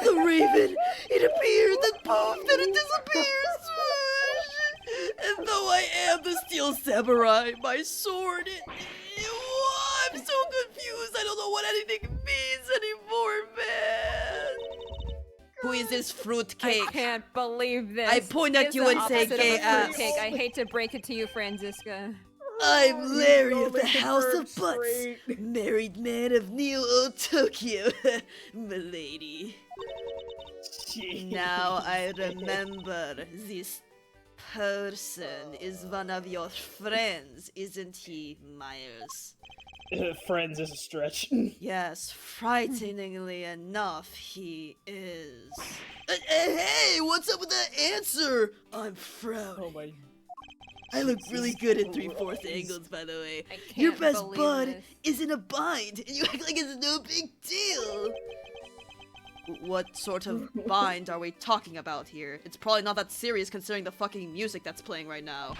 The raven, it appears, then poof, then it disappears! Swoosh! And though I am the steel samurai, my sword, I'm so confused, I don't know what anything means anymore, man! Who is this I fruitcake? can't believe this. I point He at is you the and say opposite of a gay ass. fruitcake. I hate to break it to you, Franziska. I'm Larry of the Only House confirmed of Butts, straight. married man of Neo Tokyo, milady. Jeez. Now I remember this person is one of your friends, isn't he, Myers? Friends is a stretch. Yes, frighteningly enough, he is. Hey, what's up with that answer? I'm frowning. Oh my. I look really good at Jesus 3/4 Christ. angles, by the way. I can't Your best believe bud this. is in a bind, and you act like it's no big deal. What sort of bind are we talking about here? It's probably not that serious considering the fucking music that's playing right now.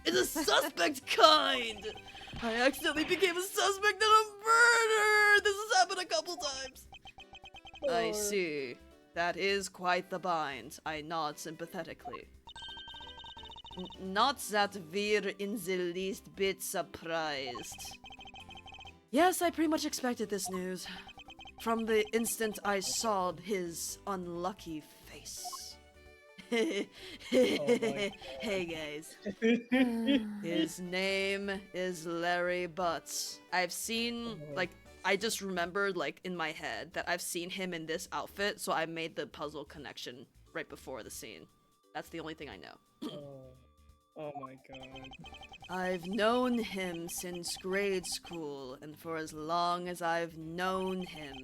It's a suspect kind! I accidentally became a suspect in a murder! This has happened a couple times. I see. That is quite the bind. I nod sympathetically. Not that we're in the least bit surprised. Yes, I pretty much expected this news. From the instant I saw his unlucky face. my. Hey guys. His name is Larry Butts. I've seen, like, I just remembered, like, in my head that I've seen him in this outfit, so I made the puzzle connection right before the scene. That's the only thing I know. Oh my god. I've known him since grade school, and for as long as I've known him,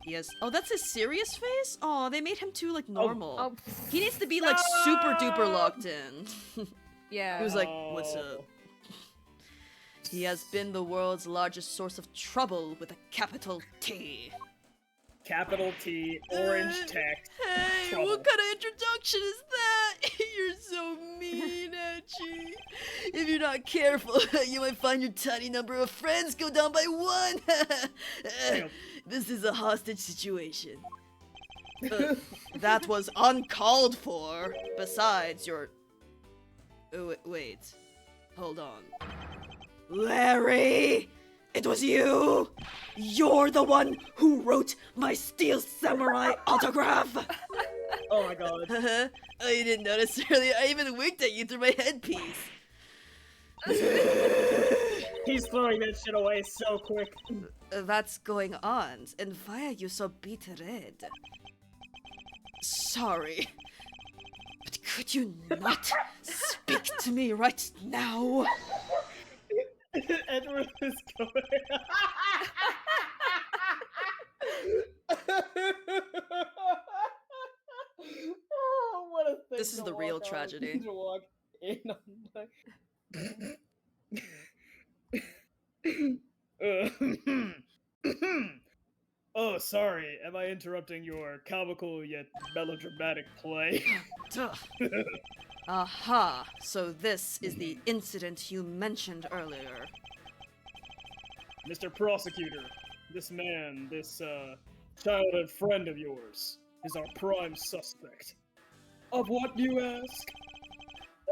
he has— oh, that's his serious face? Oh, they made him too, like, normal. Oh, He needs to be, like, super duper locked in. yeah. He was like, what's up? He has been the world's largest source of trouble with a capital T. Capital T, orange text. Hey, Trouble. what kind of introduction is that? You're so mean, Edgy. If you're not careful, you might find your tiny number of friends go down by one. Damn. This is a hostage situation. That was uncalled for. Besides, you're— oh, wait. Hold on. Larry! It was you! You're the one who wrote my Steel Samurai autograph! Oh my god. Oh, you didn't notice earlier? I even winked at you through my headpiece. He's throwing that shit away so quick. That's going on, and why are you so beat red? Sorry, but could you not speak to me right now? Edgeworth is going. Oh, what a thing This is to the real walk out- tragedy. To walk in on Oh, sorry. Am I interrupting your comical yet melodramatic play? Duh. Aha, so this is the incident you mentioned earlier. Mr. Prosecutor, this man, this childhood friend of yours, is our prime suspect. Of what, you ask?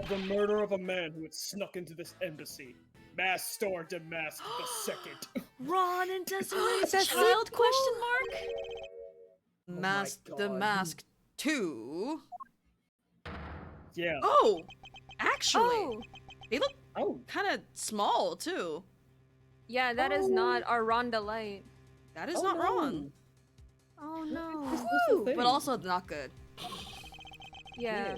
Of the murder of a man who had snuck into this embassy. Mass Star Damask the Second. Ron and Desiree's That's child? so Question mark. my Mask the God. Mask 2. Yeah. Oh, actually, Oh, they look Oh. kind of small too. Yeah, that is not our Ronda Light. That is not wrong. Oh no. Woo! But also not good. Yeah.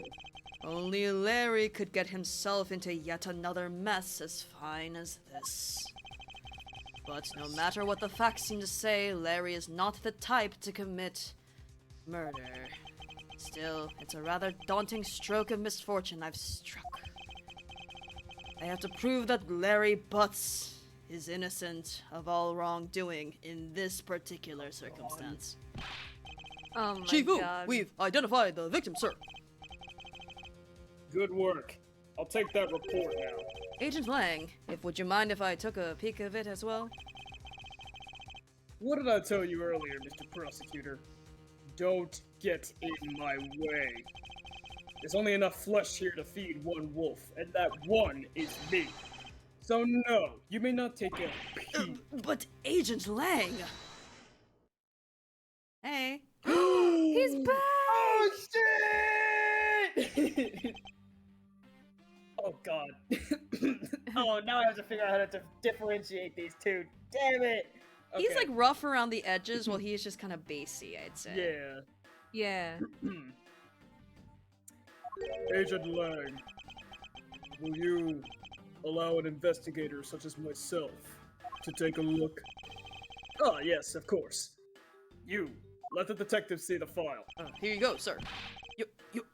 Only Larry could get himself into yet another mess as fine as this. But no matter what the facts seem to say, Larry is not the type to commit murder. Still, it's a rather daunting stroke of misfortune I've struck. I have to prove that Larry Butts is innocent of all wrongdoing in this particular circumstance. Oh my Chief-u, god. we've identified the victim, sir. Good work. I'll take that report now. Agent Lang, would you mind if I took a peek of it as well? What did I tell you earlier, Mr. Prosecutor? Don't get in my way. There's only enough flesh here to feed one wolf, and that one is me. So no, you may not take a peek. But Agent Lang! Hey. He's back! Oh shit! Oh god. Oh, now I have to figure out how to differentiate these two. Damn it! He's Okay. like rough around the edges while he's just kind of bassy, I'd say. Yeah. Yeah. Agent Lang, will you allow an investigator such as myself to take a look? Ah, yes, of course. You, let the detective see the file. Here you go, sir.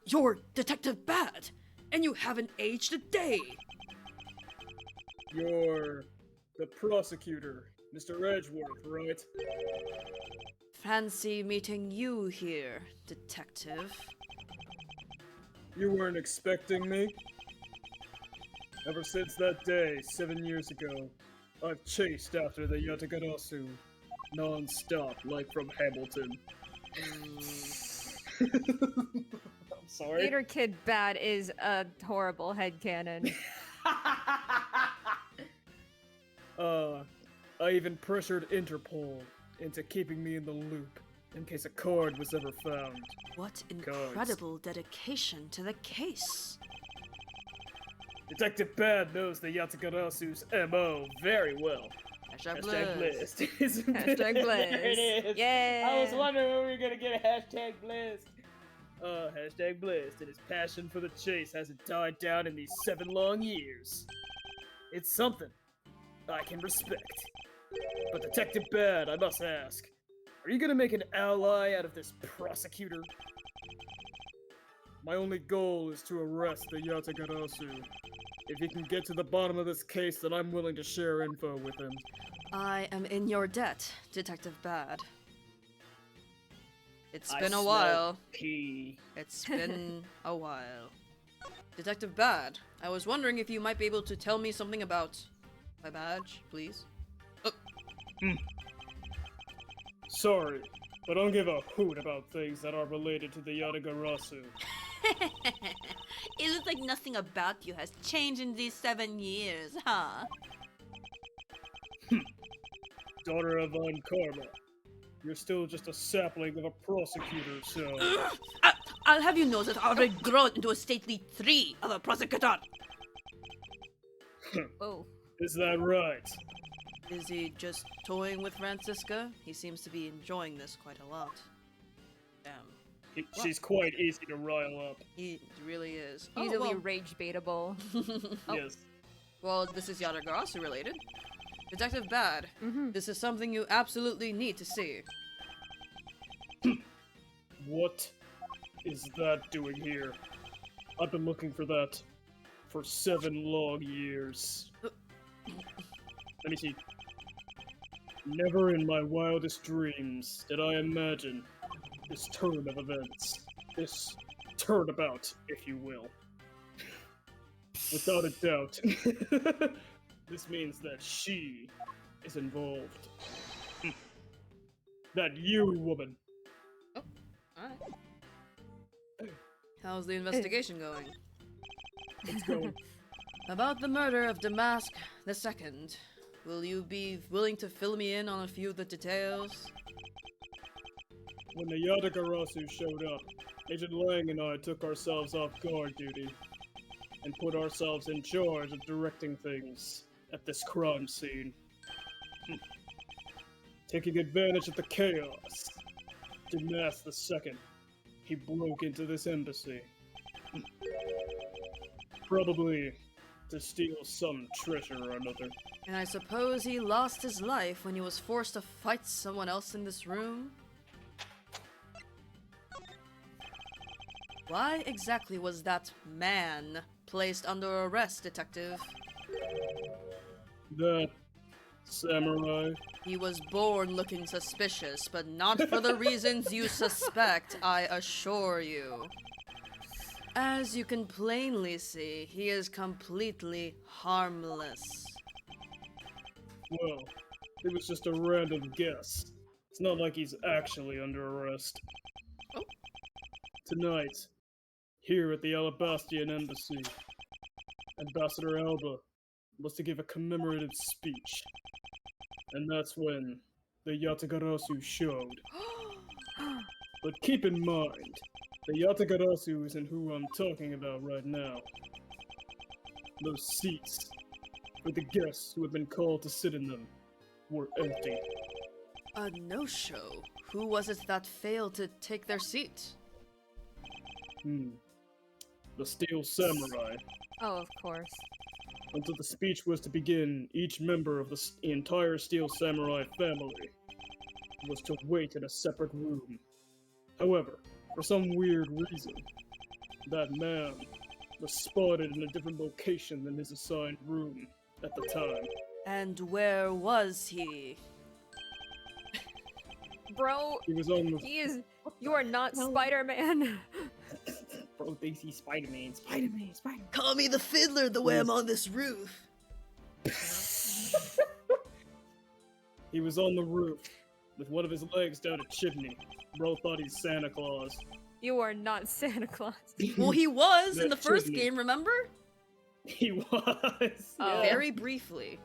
You're Detective Bad, and you haven't aged a day. You're the prosecutor, Mr. Edgeworth, right? Fancy meeting you here, Detective. You weren't expecting me? Ever since that day, 7 years ago, I've chased after the Yatagarasu non-stop, like from Hamilton. I'm sorry. Gator Kid Bad is a horrible headcanon. I even pressured Interpol into keeping me in the loop in case a card was ever found. What Cards. incredible dedication to the case. Detective Bad knows the Yatagarasu's MO very well. Hashtag Hashtag blessed. blessed. Hashtag blessed. There it is. Yeah. I was wondering when we were gonna get a hashtag blessed. Hashtag blessed, and his passion for the chase hasn't died down in these 7 long years. It's something I can respect. But Detective Bad, I must ask, are you gonna make an ally out of this prosecutor? My only goal is to arrest the Yatagarasu. If he can get to the bottom of this case, then I'm willing to share info with him. I am in your debt, Detective Bad. It's I been a smell while. pee. It's been a while. Detective Bad, I was wondering if you might be able to tell me something about my badge, please. Sorry, but I don't give a hoot about things that are related to the Yatagarasu. It looks like nothing about you has changed in these 7 years, huh? Daughter of Von Karma, you're still just a sapling of a prosecutor, so... I'll have you know that I already grown into a stately 3 of a prosecutor. Oh. Is that right? Is he just toying with Francisca? He seems to be enjoying this quite a lot. Damn. She's quite easy to rile up. He really is. Easily rage baitable. Yes. Well, this is Yatagarasu related. Detective Bad, Mm-hmm. this is something you absolutely need to see. What is that doing here? I've been looking for that for 7 long years. Let me see. Never in my wildest dreams did I imagine this turn of events. This turnabout, if you will. Without a doubt. This means that she is involved. That you, woman. Alright. How's the investigation going? It's going. About the murder of Damask II, will you be willing to fill me in on a few of the details? When the Yatagarasu showed up, Agent Lang and I took ourselves off guard duty and put ourselves in charge of directing things at this crime scene. Taking advantage of the chaos, Damas II, he broke into this embassy. Probably to steal some treasure or another. And I suppose he lost his life when he was forced to fight someone else in this room? Why exactly was that man placed under arrest, Detective? That samurai. He was born looking suspicious, but not for the reasons you suspect, I assure you. As you can plainly see, he is completely harmless. Well, it was just a random guess. It's not like he's actually under arrest. Oh. Tonight, here at the Alabastian Embassy, Ambassador Alba was to give a commemorative speech. And that's when the Yatagarasu showed. But keep in mind, the Yatagarasu isn't who I'm talking about right now. Those seats, for the guests who have been called to sit in them, were empty. A no-show? Who was it that failed to take their seat? The Steel Samurai. Oh, of course. Until the speech was to begin, each member of the entire Steel Samurai family was to wait in a separate room. However, for some weird reason, that man was spotted in a different location than his assigned room at the time. And where was he? Bro, He was on the he is. You are not Spider-Man. Bro thinks he's Spider-Man. Spider-Man. Spider-Man. Call me the fiddler the way I'm on this roof. He was on the roof with one of his legs down a chimney. Bro thought he's Santa Claus. You are not Santa Claus. Well, he was in That the first chimney. game, remember? He was. Oh. Very briefly.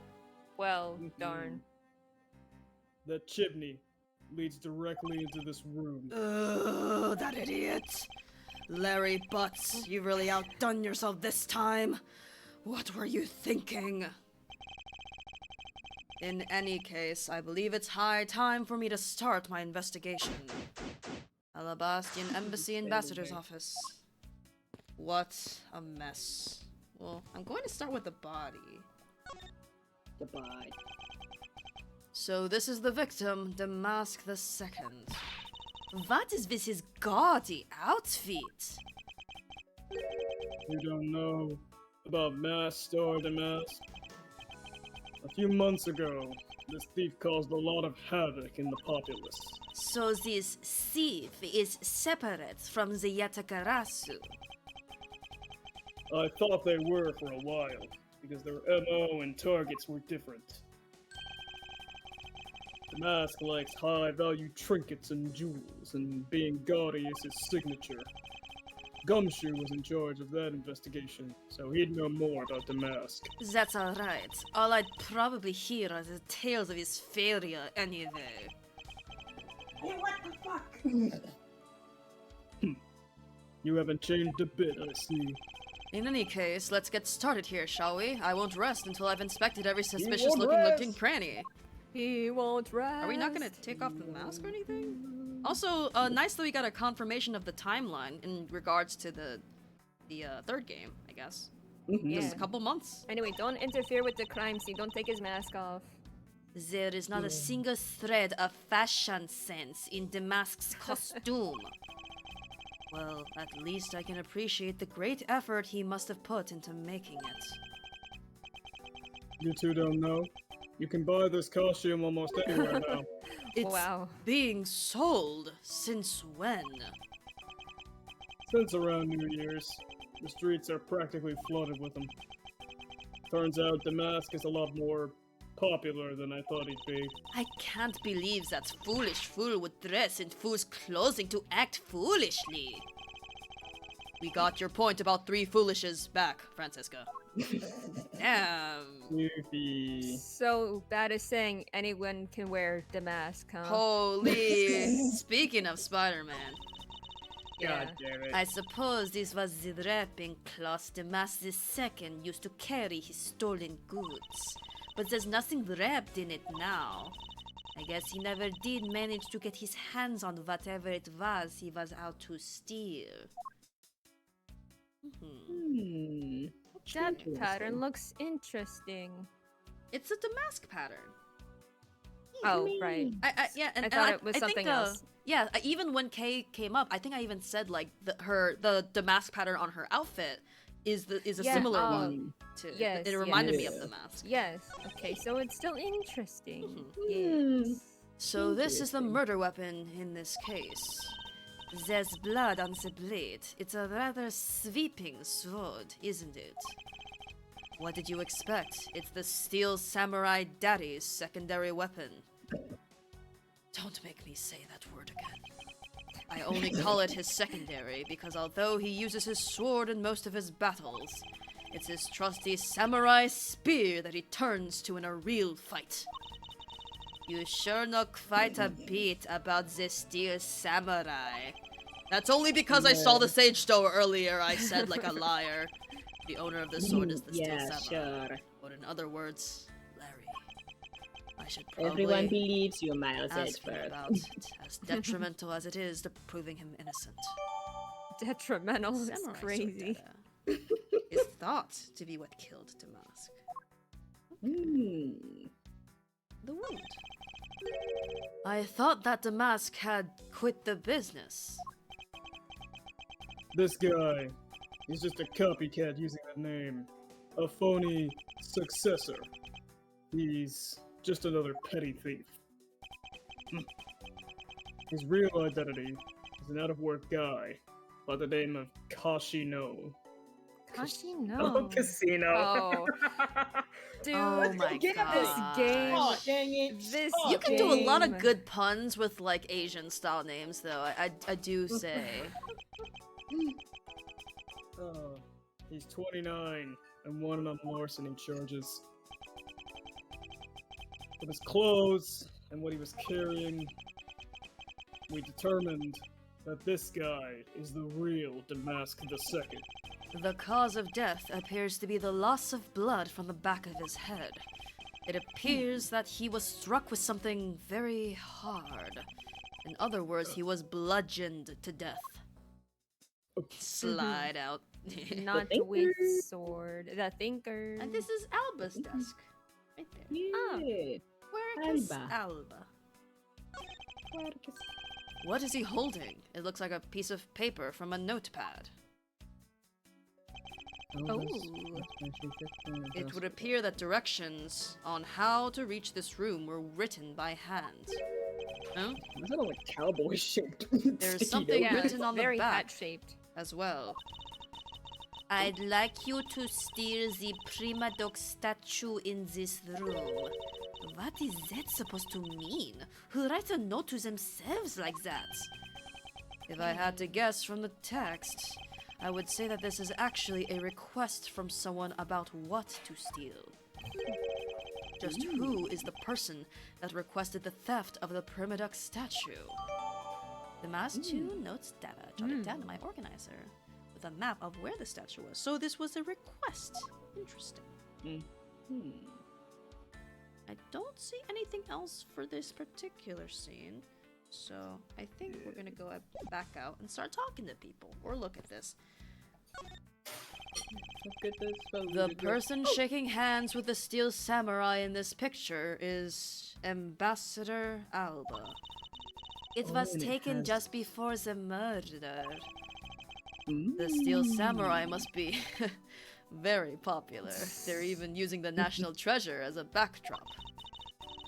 Well, darn. That chimney leads directly into this room. Ugh, that idiot. Larry Butts, you really outdone yourself this time. What were you thinking? In any case, I believe it's high time for me to start my investigation. Alabastian Embassy Ambassador's Office. What a mess. Well, I'm going to start with the body. Goodbye. So this is the victim, Damask II. What is with his gaudy outfit? You don't know about Mask or Damask? A few months ago, this thief caused a lot of havoc in the populace. So this thief is separate from the Yatakarasu. I thought they were for a while, because their MO and targets were different. The mask likes high-value trinkets and jewels, and being gaudy is his signature. Gumshoe was in charge of that investigation, so he'd know more about the mask. That's alright. All I'd probably hear are the tales of his failure anyway. Hey, what the fuck? You haven't changed a bit, I see. In any case, let's get started here, shall we? I won't rest until I've inspected every won't suspicious-looking rest. nookie cranny. He won't rest. Are we not gonna take off the mask or anything? Also, nice that we got a confirmation of the timeline in regards to the third game, I guess. Yeah. Just a couple months. Anyway, don't interfere with the crime scene. Don't take his mask off. There is not a single thread of fashion sense in Damask's costume. Well, at least I can appreciate the great effort he must have put into making it. You two don't know? You can buy this costume almost anywhere now. It's Wow. being sold since when? Since around New Year's, the streets are practically flooded with them. Turns out Damask is a lot more popular than I thought he'd be. I can't believe that foolish fool would dress in fool's clothing to act foolishly. We got your point about three foolishes back, Francisca. Damn. Goofy. So bad as saying anyone can wear the mask, huh? Holy. Speaking of Spider-Man, Yeah. God damn it. I suppose this was the wrapping cloth Damask II used to carry his stolen goods. but there's nothing wrapped in it now. I guess he never did manage to get his hands on whatever it was he was out to steal. That pattern looks interesting. It's a damask pattern. Oh, right. Yeah, and I thought it was I think, something else. Yeah, even when Kay came up, I think I even said like the damask pattern on her outfit is a Yeah, similar oh, one to. yes, it reminded me yes. of the mask. Yes. Okay, so it's still interesting. Mhm. Yes. So this is the murder weapon in this case. There's blood on the blade. It's a rather sweeping sword, isn't it? What did you expect? It's the Steel Samurai Daddy's secondary weapon. Don't make me say that word again. I only call it his secondary because although he uses his sword in most of his battles, it's his trusty samurai spear that he turns to in a real fight. You sure know quite a bit about the Steel Samurai. That's only because I saw the Sage Store earlier, I said like a liar. The owner of the sword is the Steel Samurai. Sure. Or in other words, Larry. I should probably Everyone believes you, Miles ask him Edgeworth. about it, as detrimental as it is to proving him innocent. Detrimental. That's Samurai crazy. sword is thought to be what killed Damask. The wound. I thought that Damask had quit the business. This guy, he's just a copycat using the name. A phony successor. He's just another petty thief. His real identity is an out-of-work guy by the name of Kashino. Kashi, Oh, no. Casino. Oh, dude. Oh my This god. game. Oh, dang it. This You can do a lot of game. good puns with like Asian style names though, I do say. He's 29 and wanted on larceny charges. With his clothes and what he was carrying, we determined that this guy is the real Damask II. The cause of death appears to be the loss of blood from the back of his head. It appears that he was struck with something very hard. In other words, he was bludgeoned to death. Slide out. Not with sword. The thinker. And this is Alba's desk. Right there. Yeah. Quercus Alba. Alba. What is he holding? It looks like a piece of paper from a notepad. Oh. It would appear that directions on how to reach this room were written by hand. Huh? Is that like cowboy shaped? There's something Yeah, written on the very back hat-shaped. as well. I'd like you to steal the Prima Doc statue in this room. What is that supposed to mean? Who writes a note to themselves like that? If I had to guess from the text, I would say that this is actually a request from someone about what to steal. Just who is the person that requested the theft of the Prima Doc statue? The Mass 2 notes data jotted down in my organizer with a map of where the statue was. So this was a request. Interesting. I don't see anything else for this particular scene. So I think we're gonna go back out and start talking to people. Or look at this. The person shaking hands with the Steel Samurai in this picture is Ambassador Alba. It was taken just before the murder. The Steel Samurai must be very popular. They're even using the National Treasure as a backdrop.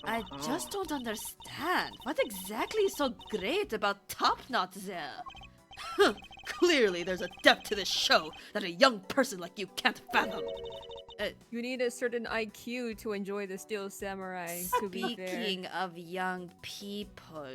I just don't understand. What exactly is so great about Top Knot there? Clearly there's a depth to this show that a young person like you can't fathom. You need a certain IQ to enjoy the Steel Samurai, to be fair. Speaking of young people,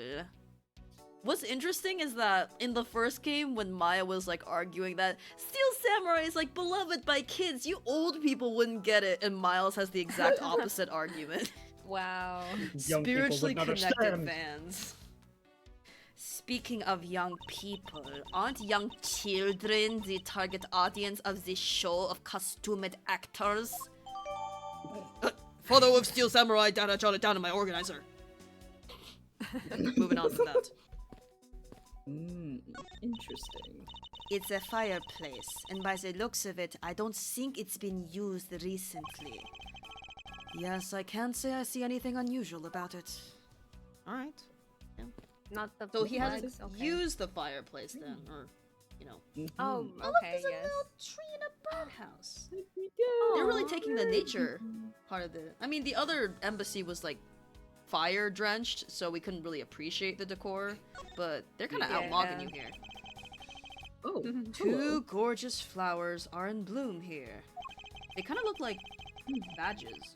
what's interesting is that in the first game, when Maya was like arguing that Steel Samurai is like beloved by kids, you old people wouldn't get it, and Miles has the exact opposite argument. Wow. Young people Spiritually wouldn't connected understand. fans. Speaking of young people, aren't young children the target audience of this show of costumed actors? Photo of Steel Samurai data jotted down in my organizer. Moving on from that. Interesting. It's a fireplace, and by the looks of it, I don't think it's been used recently. Yes, I can't say I see anything unusual about it. Alright. Not the So he hasn't flags, okay. used the fireplace then, or, you know. Oh, Oh, look, okay, there's a yes. little tree and a birdhouse. Aw. They're really taking the nature part of the... I mean, the other embassy was, like, fire-drenched, so we couldn't really appreciate the decor, but they're kind of Yeah. outlogging you here. Oh, Two gorgeous flowers are in bloom here. They kind of look like badges.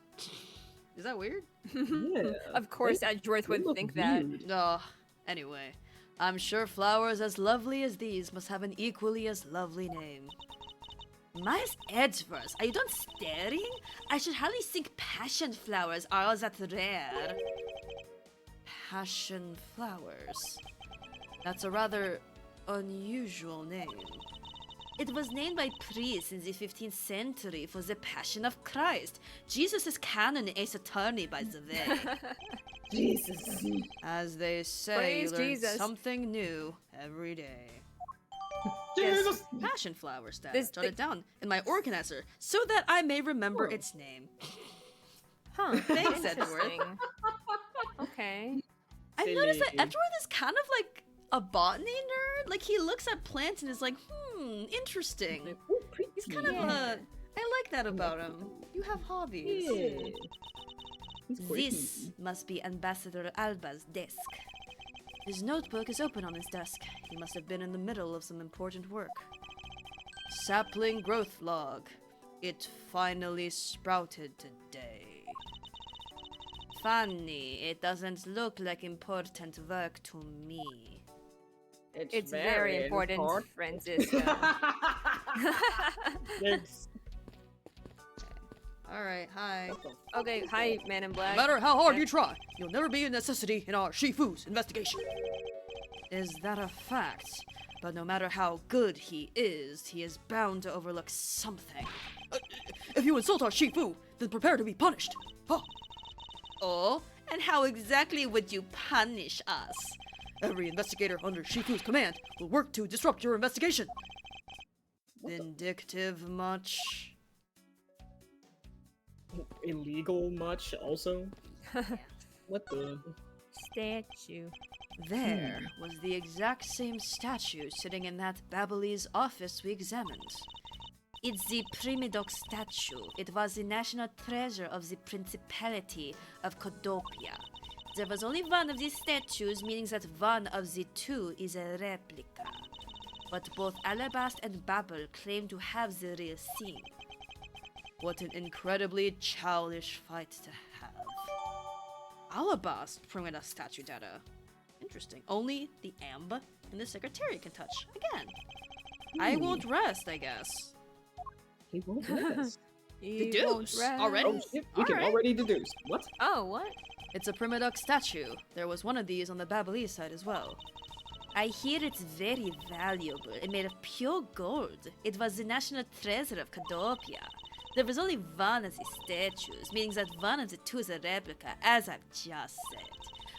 Is that weird? yeah. Of course, Edgeworth They would look think that. weird. Anyway, I'm sure flowers as lovely as these must have an equally as lovely name. Miles Edgeworth, are you done staring? I should hardly think passion flowers are all that rare. Passion flowers. That's a rather unusual name. It was named by priests in the 15th century for the Passion of Christ. Jesus is canon ace attorney, by the way. Jesus. As they say, Praise you learn Jesus. something new every day. Jesus! Passion flower stat. This Jot it down in my organizer so that I may remember its name. Huh. Thanks, Edgeworth. Interesting. Okay. I noticed that Silly. Edgeworth is kind of like a botany nerd. Like, he looks at plants and is like, interesting. Oh, pretty. He's kind of Yeah. I like that about him. You have hobbies. Yeah. He's quirky. This must be Ambassador Alba's desk. His notebook is open on his desk. He must have been in the middle of some important work. Sapling growth log. It finally sprouted today. Funny, it doesn't look like important work to me. It's very important, Francisca. Thanks. Alright, hi. Okay, hi, Man in Black. No matter how hard you try, you'll never be a necessity in our Shifu's investigation. Is that a fact? But no matter how good he is bound to overlook something. If you insult our Shifu, then prepare to be punished. Huh. Oh, and how exactly would you punish us? Every investigator under Shifu's command will work to disrupt your investigation. Vindictive much? Illegal much also? What the? Statue. There was the exact same statue sitting in that Babyliss office we examined. It's the Primidoc statue. It was the national treasure of the Principality of Codopia. There was only one of these statues, meaning that one of the two is a replica. But both Alabast and Babel claim to have the real thing. What an incredibly childish fight to have. Alabast bringing us statue data. Interesting. Only the Amb and the Secretariat can touch. Again. I won't rest, I guess. He won't rest. You Deduce. won't rest. Already? Oh shit, we can Alright. already deduce. What? Oh, what? It's a Primidoc statue. There was one of these on the Babyliss side as well. I hear it's very valuable and made of pure gold. It was the national treasure of Codopia. There was only one of the statues, meaning that one of the two is a replica, as I've just said.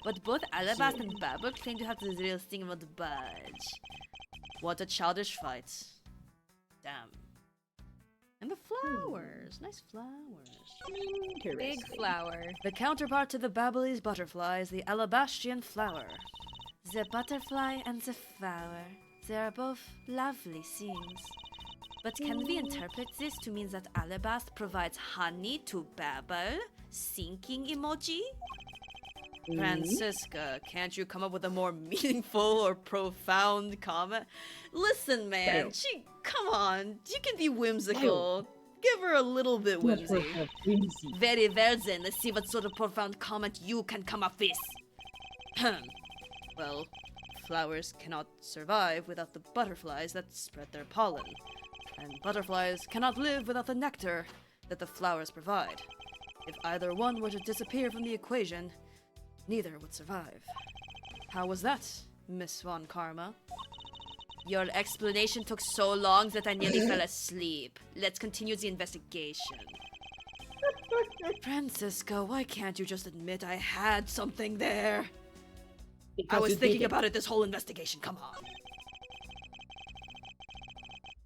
But both Alabast and Babel claim to have the real thing about the budge. What a childish fight. Damn. And the flowers. Nice flowers. Big flower. The counterpart to the Babyliss butterfly is the Alabastrian flower. The butterfly and the flower. They are both lovely things. But can we interpret this to mean that Alabast provides honey to Babel? Sinking emoji? Francisca, can't you come up with a more meaningful or profound comment? Listen, man, come on, you can be whimsical. Give her a little bit whimsy. Very well then, let's see what sort of profound comment you can come up with. Well, flowers cannot survive without the butterflies that spread their pollen. And butterflies cannot live without the nectar that the flowers provide. If either one were to disappear from the equation, neither would survive. How was that, Miss Von Karma? Your explanation took so long that I nearly fell asleep. Let's continue the investigation. Francisco, why can't you just admit I had something there? I Because was you thinking didn't. about it this whole investigation, come on.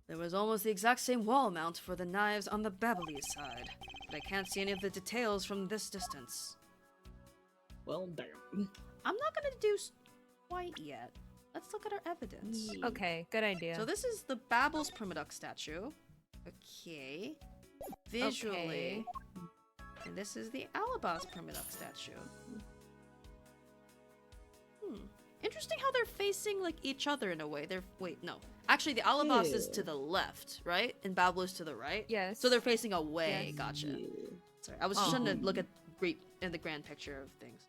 There was almost the exact same wall mount for the knives on the Babbly side, but I can't see any of the details from this distance. Well, damn. I'm not gonna deduce quite yet. Let's look at our evidence. Okay, good idea. So this is the Babbles Primaduck statue. Okay. Visually. Okay. And this is the Alabas Primaduck statue. Interesting how they're facing like each other in a way. Wait, no. Actually, the Alabas is to the left, right? And Babble is to the right. Yes. So they're facing away. Yes. Gotcha. Yeah. Sorry, I was just trying to look at in the grand picture of things.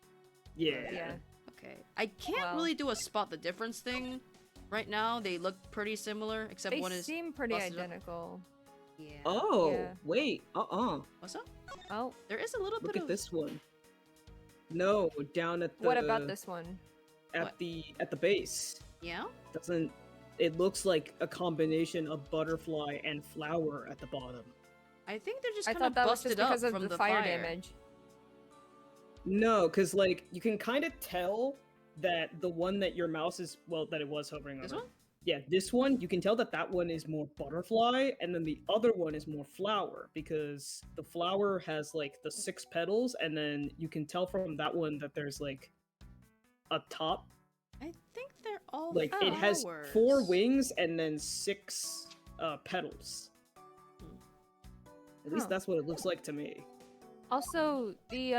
Yeah. Yeah. Okay. I can't Well- really do a spot the difference thing right now. They look pretty similar, except They one is seem pretty busted up. identical. Yeah. Oh, Yeah. wait. What's up? Oh, There is a little Look bit at of this one. No, down at the. what about this one? At What? the base. Yeah. Doesn't it looks like a combination of butterfly and flower at the bottom? I think they're just I kind of thought that was busted just because up of from the fire damage. No, because like you can kind of tell that the one that your mouse is that it was hovering This over. one? Yeah, this one you can tell that that one is more butterfly, and then the other one is more flower because the flower has like the 6 petals, and then you can tell from that one that there's like a top. I think they're all Like it has 4 flowers. wings and then 6 petals. At least Huh. that's what it looks like to me. Also, the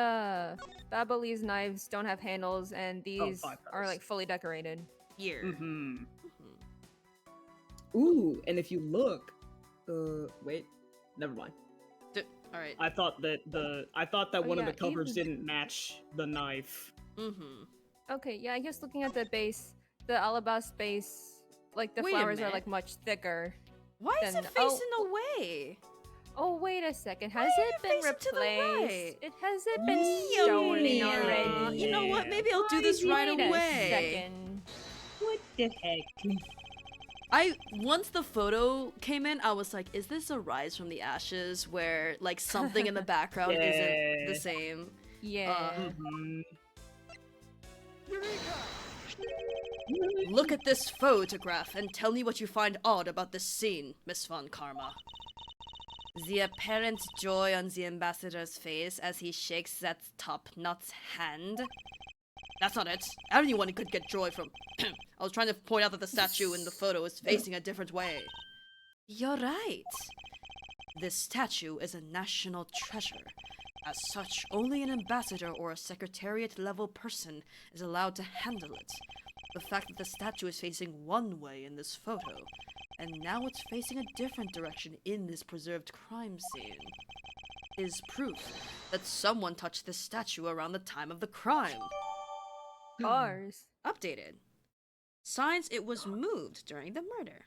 Babbly's knives don't have handles, and these 5 are petals. like fully decorated. Here. Mm-hmm. Mhm. Ooh, and if you look, wait, never mind. All right. I thought that Oh, one of yeah, the covers even- didn't match the knife. Mm-hmm. Okay, yeah, I guess looking at the base, the Alabas base, like the Wait a flowers are minute. like much thicker. Why is it Then- facing away? Oh, wait a second. Has Why it are been you facing to the replaced? right? It has it been Yeah. stolen already? You know what? Maybe I'll do this Wait right a away. second. What the heck? Once the photo came in, I was like, is this a rise from the ashes where like something in the background isn't the Yeah. same? Yeah. Mhm. Look at this photograph and tell me what you find odd about this scene, Miss Von Karma. The apparent joy on the ambassador's face as he shakes that top knot's hand. That's not it. Anyone could get joy from. I was trying to point out that the statue in the photo is facing a different way. You're right. This statue is a national treasure. As such, only an ambassador or a secretariat level person is allowed to handle it. The fact that the statue is facing one way in this photo, and now it's facing a different direction in this preserved crime scene, is proof that someone touched this statue around the time of the crime. Ours. Updated. Signs it was moved during the murder.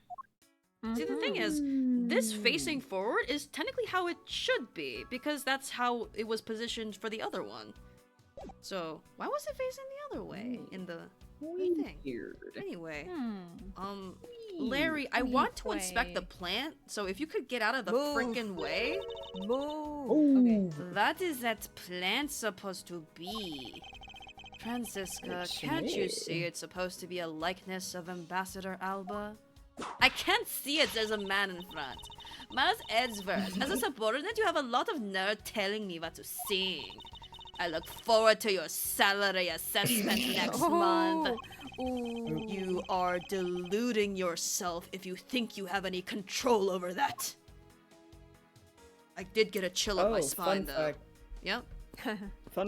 See, the thing is, this facing forward is technically how it should be, because that's how it was positioned for the other one. So, why was it facing the other way in the thing? Weird. Anyway, Hmm. Larry, I want to Way. inspect the plant, so if you could get out of the Move. freaking way, Move. Okay. that is that plant supposed to be? Francisca, Looks can't you familiar. see it's supposed to be a likeness of Ambassador Alba? I can't see it, there's a man in front. Miles Edgeworth, as a subordinate, you have a lot of nerve telling me what to sing. I look forward to your salary assessment next month. Ooh. You are deluding yourself if you think you have any control over that. I did get a chill up my spine, fun though. fact. Yep.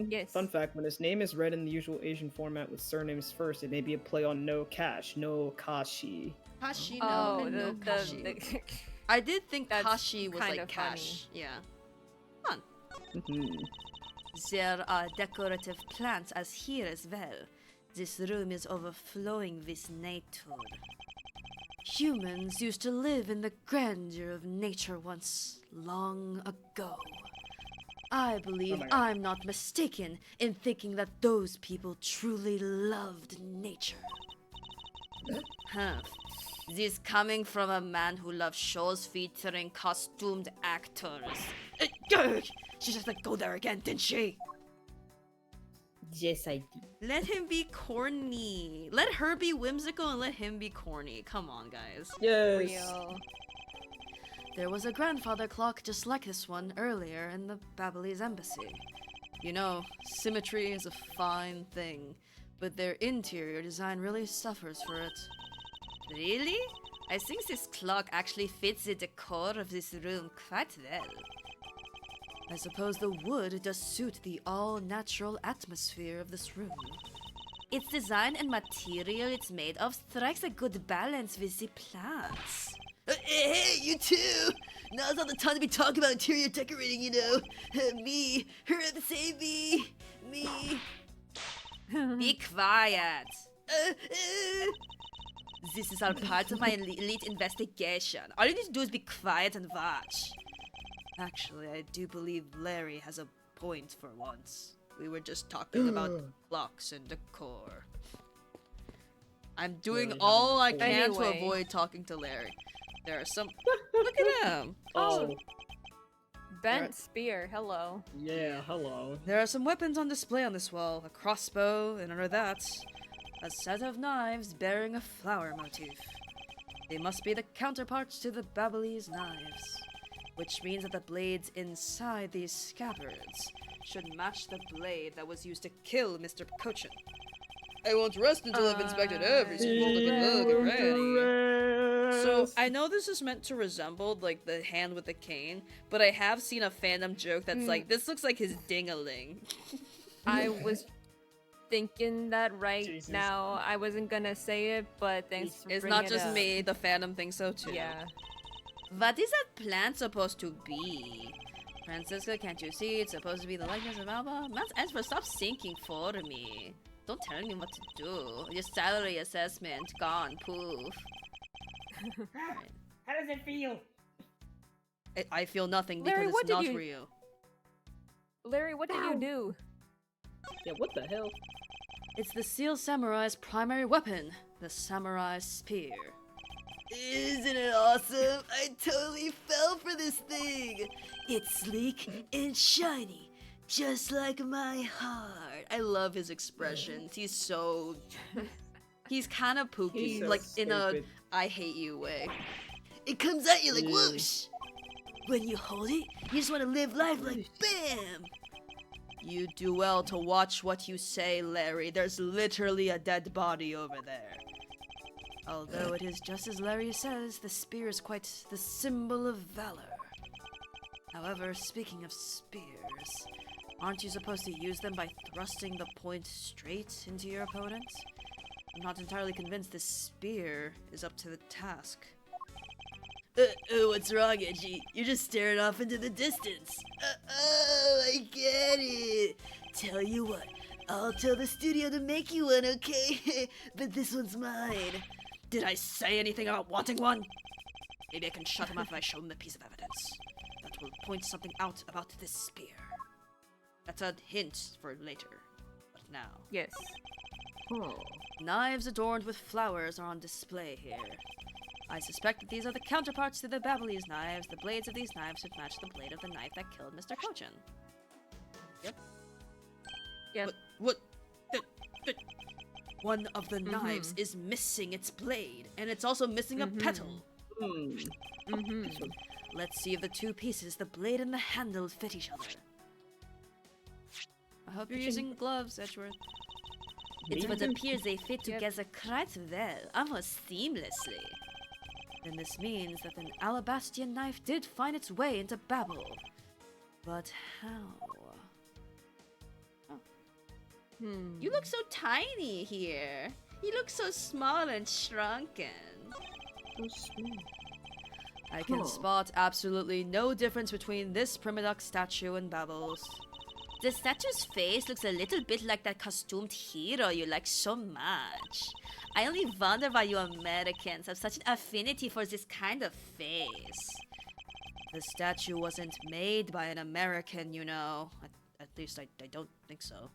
Yes. Fun fact, when his name is read in the usual Asian format with surnames first, it may be a play on no cash, no kashi. Kashi Oh, no, no the, Kashi. the I did think That's Kashi was kind like of funny. cash. Yeah. Mhm. There are decorative plants as here as well. This room is overflowing with nature. Humans used to live in the grandeur of nature once, long ago. I believe my God. I'm not mistaken in thinking that those people truly loved nature. Huh. This coming from a man who loves shows featuring costumed actors. She just like go there again, didn't she? Yes, I do. Let him be corny. Let her be whimsical and let him be corny. Come on, guys. Yes. Real. There was a grandfather clock just like this one earlier in the Babylonis embassy. You know, symmetry is a fine thing, but their interior design really suffers for it. Really? I think this clock actually fits the decor of this room quite well. I suppose the wood does suit the all-natural atmosphere of this room. Its design and material it's made of strikes a good balance with the plants. Hey, you too! Now's not the time to be talking about interior decorating, you know. Me, her, say me, me. Be quiet. This is all part of my elite investigation. All you need to do is be quiet and watch. Actually, I do believe Larry has a point for once. We were just talking about clocks and decor. I'm doing Larry all I having a can point. to Anyway. avoid talking to Larry. There are some. Look at him. Oh, Bent spear. Hello. yeah, hello. There are some weapons on display on this wall. A crossbow, and under that, a set of knives bearing a flower motif. They must be the counterparts to the Babylonis knives, which means that the blades inside these scabbards should match the blade that was used to kill Mr. Cochin. I won't rest until I've inspected every single look already. So, I know this is meant to resemble, like, the hand with the cane, but I have seen a fandom joke that's like, this looks like his ding-a-ling. I was thinking that right Jesus. now. I wasn't gonna say it, but thanks for It's bringing not it just up. me, the fandom thinks so too. Yeah. What is that plant supposed to be? Francisca, can't you see? It's supposed to be the likeness of Alba? Mount Esper, stop sinking for me. Don't tell me what to do. Your salary assessment, gone, poof. Alright. How does it feel? I feel nothing Larry, because what it's did not you- real. Larry, what did you do? Yeah, what the hell? It's the Steel Samurai's primary weapon, the Samurai Spear. Isn't it awesome? I totally fell for this thing. It's sleek and shiny, just like my heart. I love his expressions. He's so... He's kind of pooky, He's so like in a stupid. I hate you way. It comes at you like Yeah. whoosh. When you hold it, you just want to live life like bam. You do well to watch what you say, Larry. There's literally a dead body over there. Although it is just as Larry says, the spear is quite the symbol of valor. However, speaking of spears, aren't you supposed to use them by thrusting the point straight into your opponent? I'm not entirely convinced this spear is up to the task. What's wrong, Edgy? You're just staring off into the distance. Oh, I get it. Tell you what, I'll tell the studio to make you one, okay? But this one's mine. Did I say anything about wanting one? Maybe I can shut him up if I show him the piece of evidence. That will point something out about this spear. That's a hint for later. But now. Yes. Knives adorned with flowers are on display here. I suspect that these are the counterparts to the Babylonis knives. The blades of these knives should match the blade of the knife that killed Mr. Cochin. Yep. Yep. What? One of the knives is missing its blade, and it's also missing a petal. Hmm. Mm-hmm. Let's see if the two pieces, the blade and the handle, fit each other. I hope you're using gloves, Edgeworth. It would appear they fit Yep. together quite well, almost seamlessly. Then this means that an Alabastian knife did find its way into Babel. But how? Hmm. You look so tiny here. You look so small and shrunken. I can Huh. spot absolutely no difference between this Primiduck statue and Babel's. The statue's face looks a little bit like that costumed hero you like so much. I only wonder why you Americans have such an affinity for this kind of face. The statue wasn't made by an American, you know. At least I don't think so.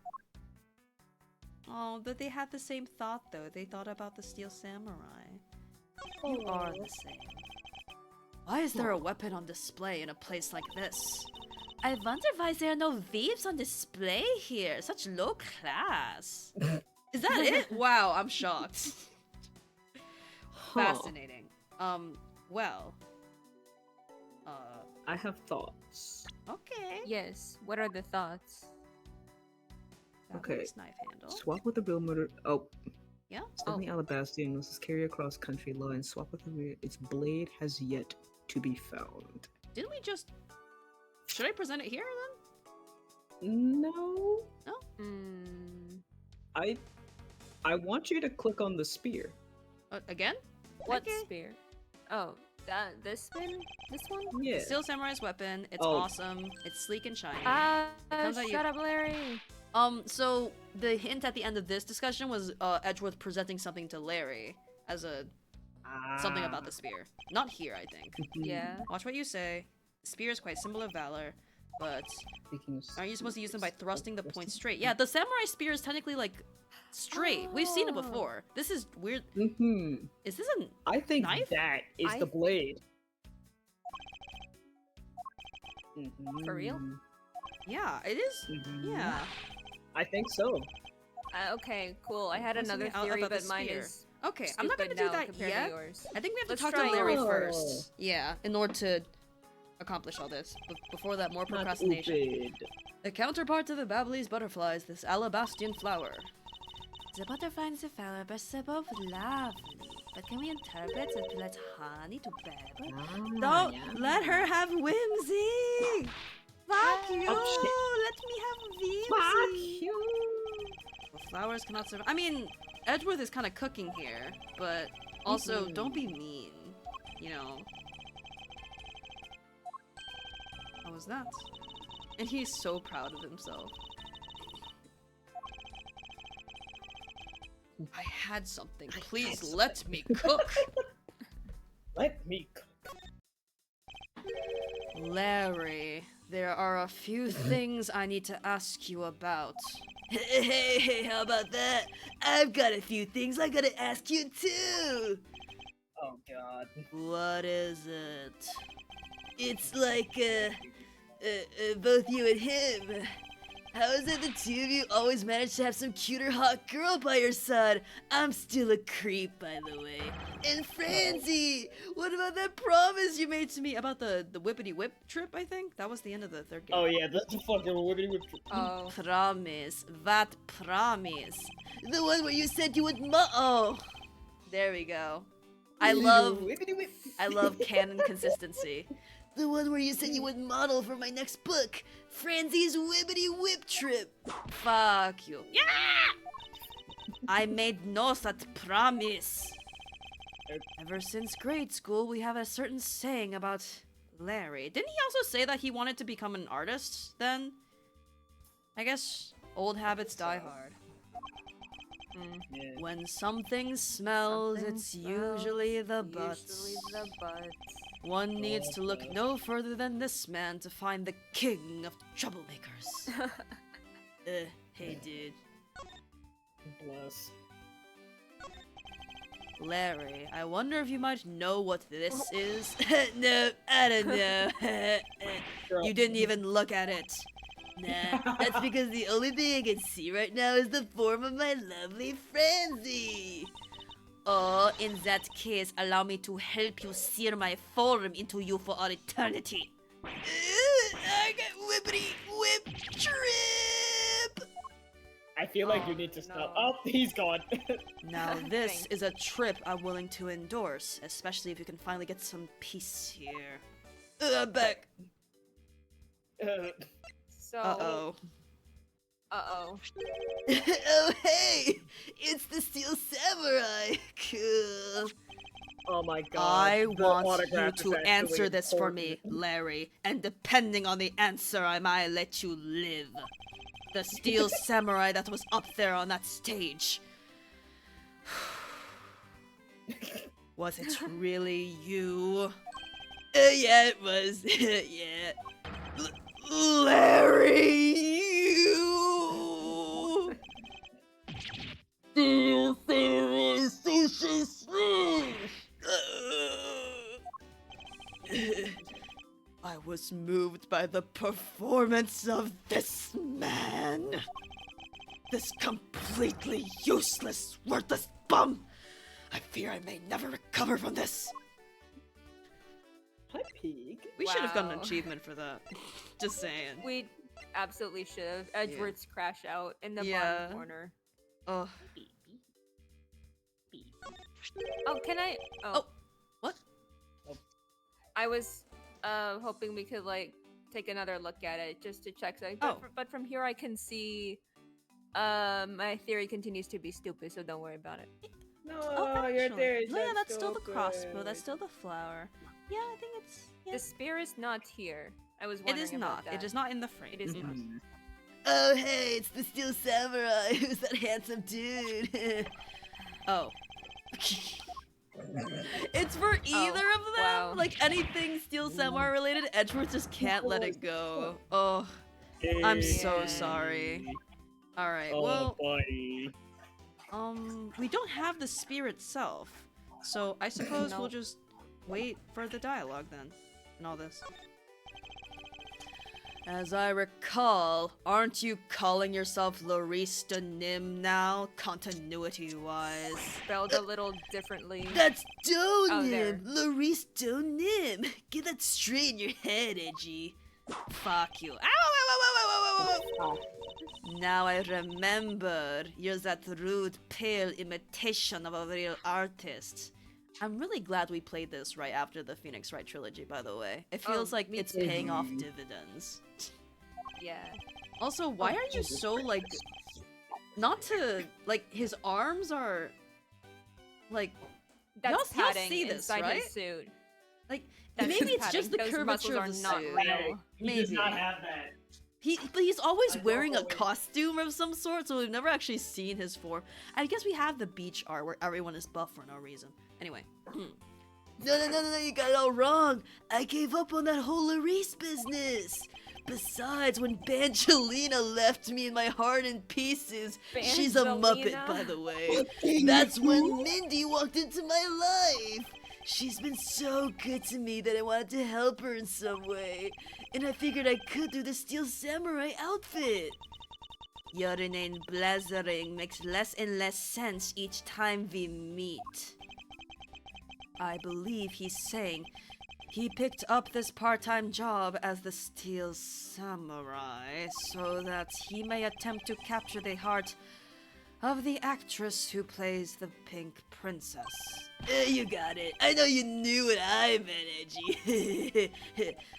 Oh, but they had the same thought, though. They thought about the Steel Samurai. You are the same. Why is there a weapon on display in a place like this? I wonder why there are no thieves on display here. Such low class. Is that it? Wow, I'm shocked. Fascinating. Well. I have thoughts. Okay. Yes. What are the thoughts? Okay. Nice knife handle. Swap with the bill motor. Oh. Yeah. Stephanie Alabastian was his carry across country line. Swap with the its blade has yet to be found. Didn't we just... Should I present it here then? No. No? Hmm. I want you to click on the spear. Again? What Okay. spear? Oh, this one? This one? Yeah. Steel Samurai's weapon. It's Oh. awesome. It's sleek and shiny. Shut out you- up, Larry. So the hint at the end of this discussion was Edgeworth presenting something to Larry as a something about the spear. Not here, I think. Yeah. Watch what you say. Spear is quite symbol of valor, but aren't you supposed to use them by thrusting the point straight? Yeah, the samurai spear is technically like straight. We've seen it Oh. before. This is weird. Mm-hmm. Is this an... I think Knife? that is I- the blade. For real? Mhm. Yeah, it is. Mhm. Yeah. I think so. Okay, cool. I had What's another something out theory, about the but mine spear? is Okay, I'm not gonna stupid do now that compared yet. to yours. I think we have to Let's talk to try Larry it. first. Yeah, in order to accomplish all this. But before that, more Not procrastination. stupid. The counterpart to the Babley's butterfly is this Alabastian flower. The butterfly and the flower are both lovely, but can we interpret it like honey to babble? Don't let her have whimsy! Fuck you! Let me have whimsy! The flowers cannot survive. I mean, Edgeworth is kind of cooking here, but also don't be mean. You know. How was that? And he's so proud of himself. I had something. Please let me cook. Let me cook. Larry, there are a few things I need to ask you about. Hey, how about that? I've got a few things I gotta ask you too. Oh god. What is it? It's like, both you and him. How is it the two of you always manage to have some cute or hot girl by your side? I'm still a creep, by the way. And Francie, what about that promise you made to me about the whippity whip trip, I think? That was the end of the third game. Oh yeah, that's the fucking whippity whip. Oh. Promise. What promise? The one where you said you would oh. There we go. I love Whippity whip. canon consistency. The one where you said you would model for my next book, Francie's Whippity Whip Trip. Fuck you. Yeah! I made no such promise. Ever since grade school, we have a certain saying about Larry. Didn't he also say that he wanted to become an artist then? I guess old habits die hard. Yeah. When something smells, it's usually the butt. Usually the butt. One needs to look no further than this man to find the king of troublemakers. Hey dude. Bless. Larry, I wonder if you might know what this is? No, I don't know. You didn't even look at it. Nah, that's because the only thing I can see right now is the form of my lovely Francie. Oh, in that case, allow me to help you sear my form into you for all eternity. I got whippity whip trip! I feel like you need to stop. no. Oh, he's gone. Now this Thanks. is a trip I'm willing to endorse, especially if you can finally get some peace here. I'm back. So. Uh-oh. Uh-oh. Oh, hey! It's the Steel Samurai! Cool. Oh my god. I the want you autograph is to actually answer this for me, important. Larry. And depending on the answer, I might let you live. The Steel Samurai that was up there on that stage. Was it really you? Yeah, it was. Yeah. Larry, you! Steel Samurai Sushi Smash! was moved by the performance of this man. This completely useless, worthless bum. I fear I may never recover from this. Hi, pig. We should have gotten an Wow. achievement for that. Just saying. We absolutely should have. Edgeworth's crash out in the Yeah. bottom corner. Oh, Oh, can I? Oh, what? I was hoping we could like take another look at it just to check. Oh. But from here I can see. My theory continues to be stupid, so don't worry about it. No, oh, your actually. theory is No, yeah, not that's still the crossbow. stupid. That's still the flower. Yeah, I think it's. Yeah. The spear is not here. I was It wondering is about not. that. It is not in the frame. It is not. Mhm. Oh, hey, it's the Steel Samurai. Who's that handsome dude? Oh. It's for either of them. wow. Like anything Steel Samurai related, Edgeworth just can't let it go. Oh, I'm so Yeah. sorry. All right. Oh, Well, buddy. we don't have the spear itself, so I suppose we'll Nope. just wait for the dialogue then, and all this. As I recall, aren't you calling yourself Larice de Nim now, continuity-wise? Spelled a little differently. That's Oh, there. Donim! Larice Donim! Get that straight in your head, Edgy. Fuck you. Ow, ow, ow, ow, ow, ow, ow, ow. Now I remember, you're that rude, pale imitation of a real artist. I'm really glad we played this right after the Phoenix Wright trilogy, by the way. It feels like me it's too. paying off dividends. Yeah. Also, why are you so, like... Not to... Like, his arms are... Like... That's y'all padding see this, inside right? his suit. Like, That's maybe it's padding. just the Those muscles curvature are of the not suit. real. He does Maybe. not have that. But he's always I wearing a don't know. costume of some sort, so we've never actually seen his form. I guess we have the beach art where everyone is buff for no reason. Anyway. No, you got it all wrong. I gave up on that whole Larice business. Besides, when Bangelina left me in my heart in pieces, she's a Muppet, Bangelina? by the way. That's when Mindy walked into my life. She's been so good to me that I wanted to help her in some way. And I figured I could do the Steel Samurai outfit. Your inane blazering makes less and less sense each time we meet. I believe he's saying he picked up this part-time job as the Steel Samurai so that he may attempt to capture the heart of the actress who plays the Pink Princess. You got it. I know you knew what I meant, Edgy.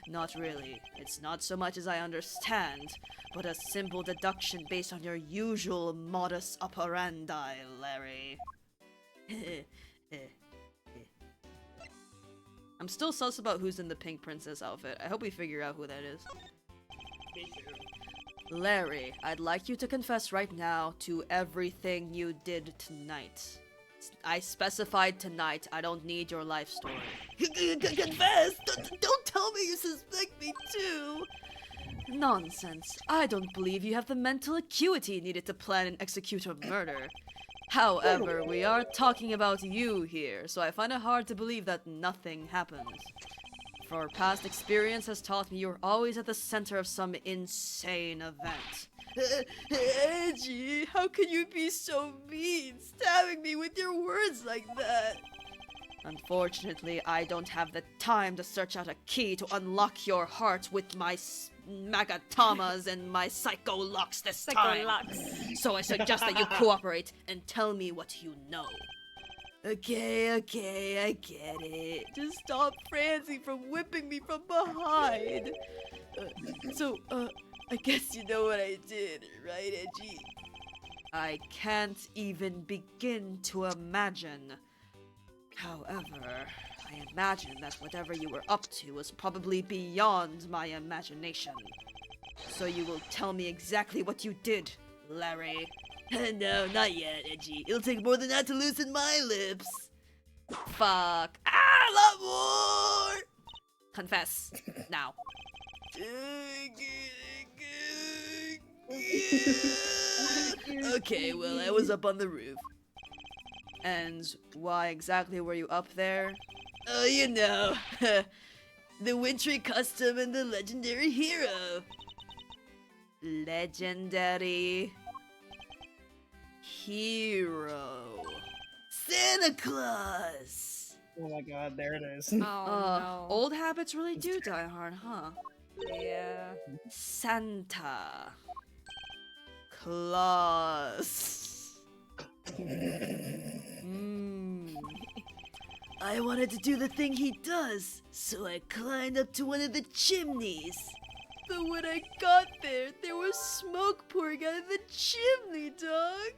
Not really. It's not so much as I understand, but a simple deduction based on your usual modus operandi, Larry. I'm still sus about who's in the Pink Princess outfit. I hope we figure out who that is. Me too. Larry, I'd like you to confess right now to everything you did tonight. I specified tonight. I don't need your life story. Confess? Don't tell me you suspect me too. Nonsense. I don't believe you have the mental acuity needed to plan and execute a murder. However, we are talking about you here, so I find it hard to believe that nothing happened. For past experience has taught me you're always at the center of some insane event. Edgy, how can you be so mean, stabbing me with your words like that? Unfortunately, I don't have the time to search out a key to unlock your heart with my magatamas and my psycho locks this time. So I suggest that you cooperate and tell me what you know. Okay, I get it. Just stop Francie from whipping me from behind. I guess you know what I did, right, Edgy? I can't even begin to imagine. However, I imagine that whatever you were up to was probably beyond my imagination. So you will tell me exactly what you did, Larry. No, not yet, Edgy. It'll take more than that to loosen my lips. Fuck. A lot more! Confess. Now. Okay, well, I was up on the roof. And why exactly were you up there? Oh, you know. the wintry custom and the legendary hero. Legendary hero. Santa Claus! Oh my god, there it is. Oh no. Old habits really do die hard, huh? Yeah. Santa Claus. I wanted to do the thing he does, so I climbed up to one of the chimneys. But when I got there was smoke pouring out of the chimney, dog.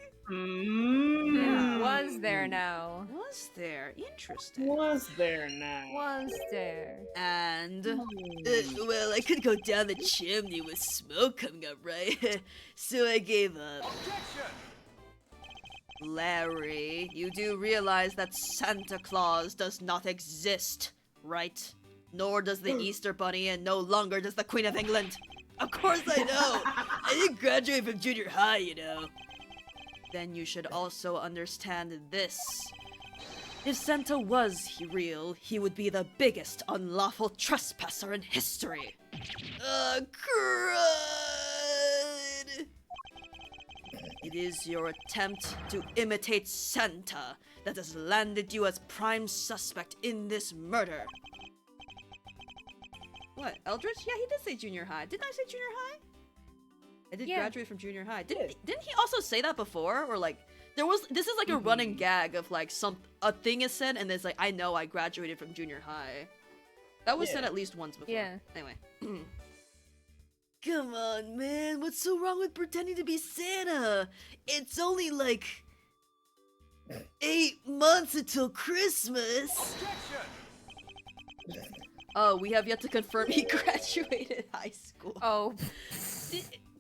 Was there now? Was there? Interesting. Was there now? Was there? And, well, I could go down the chimney with smoke coming up, right? So I gave up. Larry, you do realize that Santa Claus does not exist, right? Nor does the Easter Bunny, and no longer does the Queen of England. Of course I know! I didn't graduate from junior high, you know. Then you should also understand this. If Santa was real, he would be the biggest unlawful trespasser in history. Crud! It is your attempt to imitate Santa that has landed you as prime suspect in this murder. What, Eldritch? Yeah, he did say junior high. Didn't I say junior high? I did graduate from junior high. Didn't he also say that before? Or like, this is like a running gag of like a thing is said and there's like, I know I graduated from junior high. That was said at least once before. Yeah. Anyway. Come on, man. What's so wrong with pretending to be Santa? It's only like 8 months until Christmas. Oh, we have yet to confirm he graduated high school. Oh.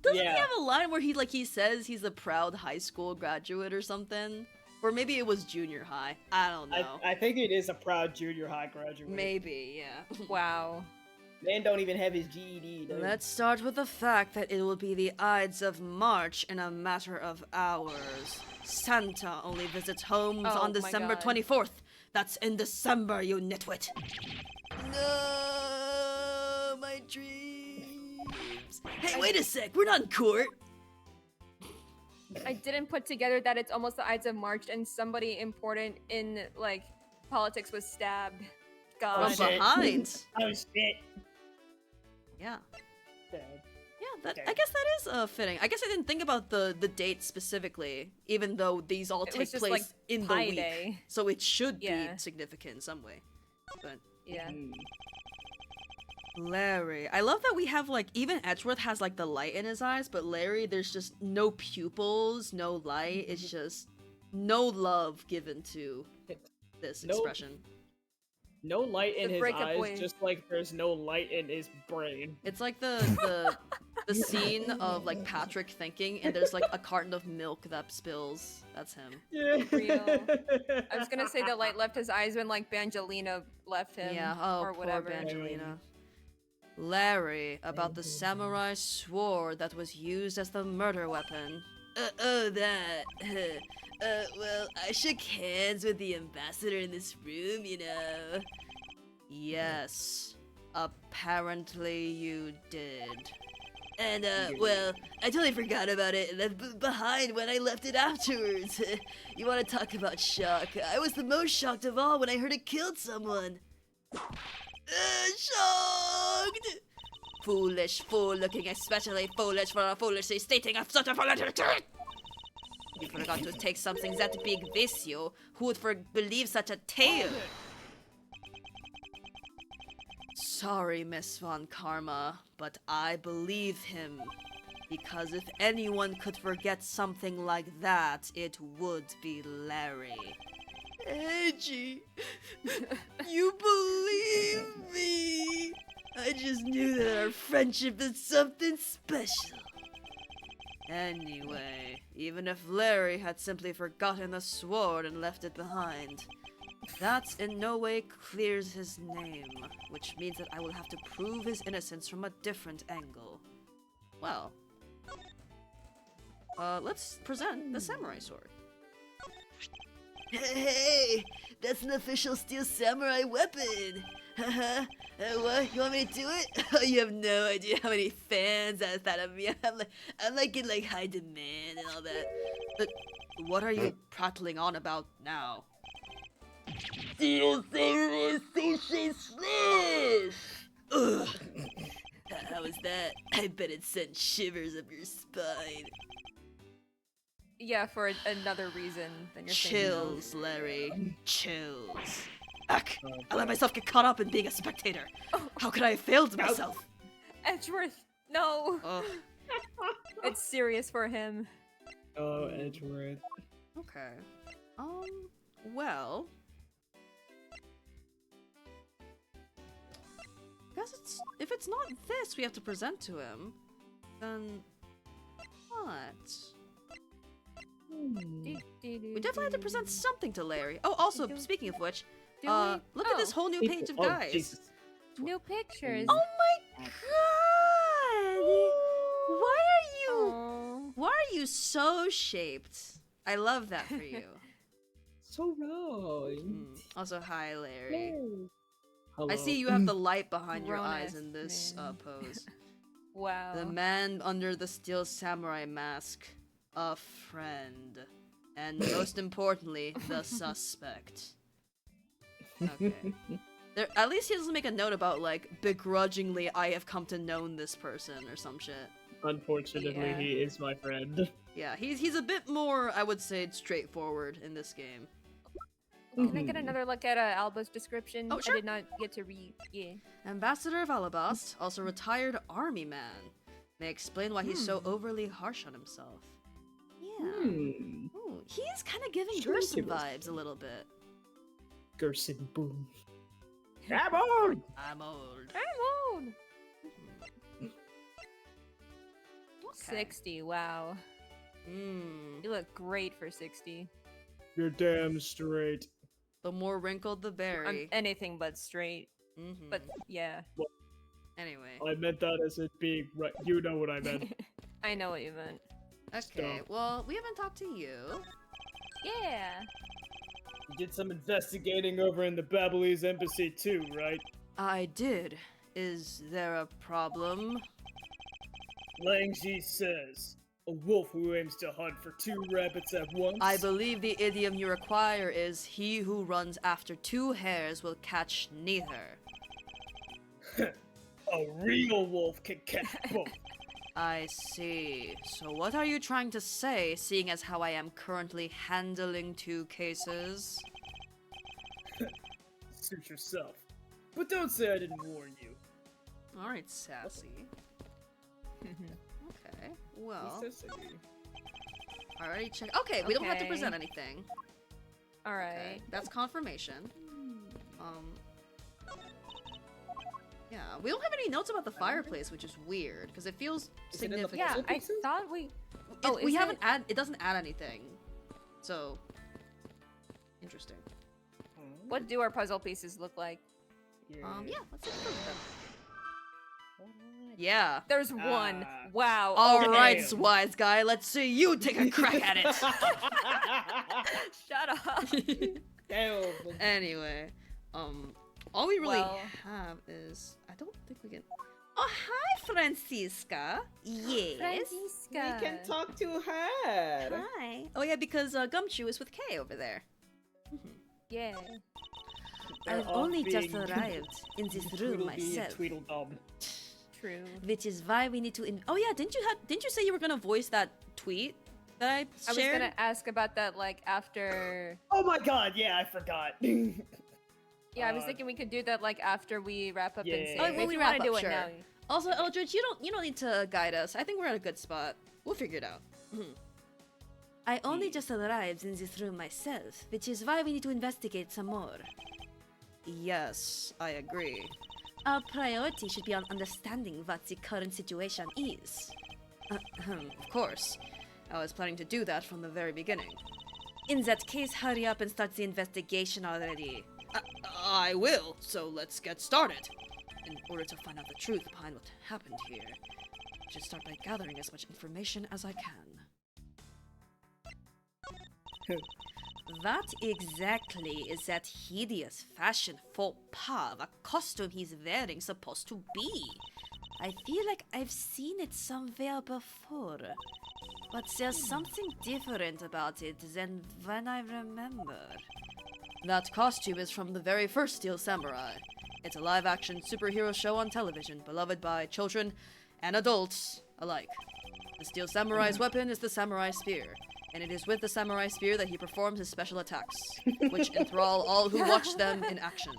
Doesn't he have a line where he says he's a proud high school graduate or something? Or maybe it was junior high. I don't know. I think it is a proud junior high graduate. Maybe, yeah. Wow. Man don't even have his GED, though. Let's start with the fact that it will be the Ides of March in a matter of hours. Santa only visits homes Oh on my December God. 24th. That's in December, you nitwit. No, my dreams. Hey, wait a sec. We're not in court. I didn't put together that it's almost the Ides of March and somebody important in like politics was stabbed. God. From behind. Oh shit. Yeah. Sad. Yeah, I guess that is fitting. I guess I didn't think about the date specifically, even though these all It take was just, place like, in the Pi week. Day. So it should be Yeah. significant in some way. But Yeah. Larry, I love that we have like even Edgeworth has like the light in his eyes, but Larry, there's just no pupils, no light. It's just no love given to this No- expression. No light in The his breakup eyes, boy. just like there's no light in his brain. It's like the scene of like Patrick thinking, and there's like a carton of milk that spills. That's him. Yeah. Real. I was gonna say the light left his eyes when like Bangelina left him. Yeah, oh, or whatever. poor Bangelina. Larry, about the samurai sword that was used as the murder weapon. That. Well, I shook hands with the ambassador in this room, you know. Yes, apparently you did. And, well, I totally forgot about it and left behind when I left it afterwards. You want to talk about shock? I was the most shocked of all when I heard it killed someone. Shocked! Foolish fool looking especially foolish for a foolishly stating of such a validity! You forgot to take something that big this you. Who would believe such a tale? Sorry, Miss Von Karma, but I believe him. Because if anyone could forget something like that, it would be Larry. Edgy, you believe me? I just knew that our friendship is something special. Anyway, even if Larry had simply forgotten the sword and left it behind, that in no way clears his name, which means that I will have to prove his innocence from a different angle. Well, let's present the samurai sword. Hey, that's an official steel samurai weapon! What? You want me to do it? You have no idea how many fans I thought of me. I'm like in like high demand and all that. But what are you prattling on about now? Steel Samurai Sushi Smash! Ugh. How was that? I bet it sent shivers up your spine. Yeah, for another reason than you're saying no. Chills, Larry. Chills. Ugh! I let myself get caught up in being a spectator. How could I have failed myself? Edgeworth, no! Ugh. It's serious for him. Oh, Edgeworth. Okay. Well. Guess if it's not this we have to present to him, then what? We definitely have to present something to Larry. Oh, also, speaking of which, look at this whole new page of guys. Jesus. New pictures. Oh my god! Why are you so shaped? I love that for you. So wrong. Also, hi, Larry. Hello. I see you have the light behind your Grown-ass eyes in this man. pose. Wow. The man under the steel samurai mask. A friend. And most importantly, the suspect. Okay. At least he doesn't make a note about, like, begrudgingly, I have come to know this person or some shit. Unfortunately, Yeah. he is my friend. Yeah, he's a bit more, I would say, straightforward in this game. Can I get another look at Alba's description? Oh, sure. I did not get to read. Yeah. Ambassador of Alabast, also retired army man. May explain why he's so overly harsh on himself. Yeah. Ooh, he is kind of giving Sure, Gerson he was. vibes a little bit. Gerson boom. I'm on! I'm old. I'm old. Okay. 60. Wow. You look great for 60. You're damn straight. The more wrinkled, the I'm berry. anything but straight. Mhm. But yeah, Anyway. I meant that as it being right. You know what I meant. I know what you meant. Okay, Stop. well, we haven't talked to you. Yeah. You did some investigating over in the Babylese embassy too, right? I did. Is there a problem? Langji says, a wolf who aims to hunt for 2 rabbits at once. I believe the idiom you require is he who runs after 2 hares will catch neither. A real wolf can catch both. I see. So what are you trying to say, seeing as how I am currently handling 2 cases? Suit yourself. But don't say I didn't warn you. Alright, sassy. Okay, well, Necessity. already check. Okay, we don't have to Okay. present anything. All Okay, right. that's confirmation. Yeah, we don't have any notes about the fireplace, which is weird because it feels Is it in the significant. Yeah, puzzle I pieces? thought we. We is haven't it- add. It doesn't add anything. So interesting. What do our puzzle pieces look like? Yeah. Let's look at them. Yeah. There's one. Ah. Wow. All okay. right, wise guy. Let's see you take a crack at it. Shut up. Damn. Anyway, all we really Well- have is I don't think we can. Oh, hi, Francisca. Yes. Francisca. We can talk to her. Hi. Oh yeah, because Gumshoe is with Kay over there. Yeah. They're I've off only just being arrived in this room Tweedledee and myself, Tweedledum. True. which is why we need to. Oh yeah, didn't you say you were gonna voice that tweet that I I was shared? gonna ask about that like after. Oh my god, yeah, I forgot. Yeah, I was thinking we could do that like after we wrap up and yeah. save. Oh, when If we you wrap wanna do up, it now. sure. Also, Eldridge, you don't need to guide us. I think we're at a good spot. We'll figure it out. I only just arrived in this room myself, which is why we need to investigate some more. Yes, I agree. Our priority should be on understanding what the current situation is. Of course. I was planning to do that from the very beginning. In that case, hurry up and start the investigation already. I will, so let's get started. In order to find out the truth behind what happened here, I should start by gathering as much information as I can. That exactly is that hideous fashion faux pas the costume he's wearing supposed to be. I feel like I've seen it somewhere before. But there's something different about it than when I remember. That costume is from the very first Steel Samurai. It's a live-action superhero show on television, beloved by children and adults alike. The Steel Samurai's weapon is the samurai spear, and it is with the samurai spear that he performs his special attacks, which enthrall all who watch them in action.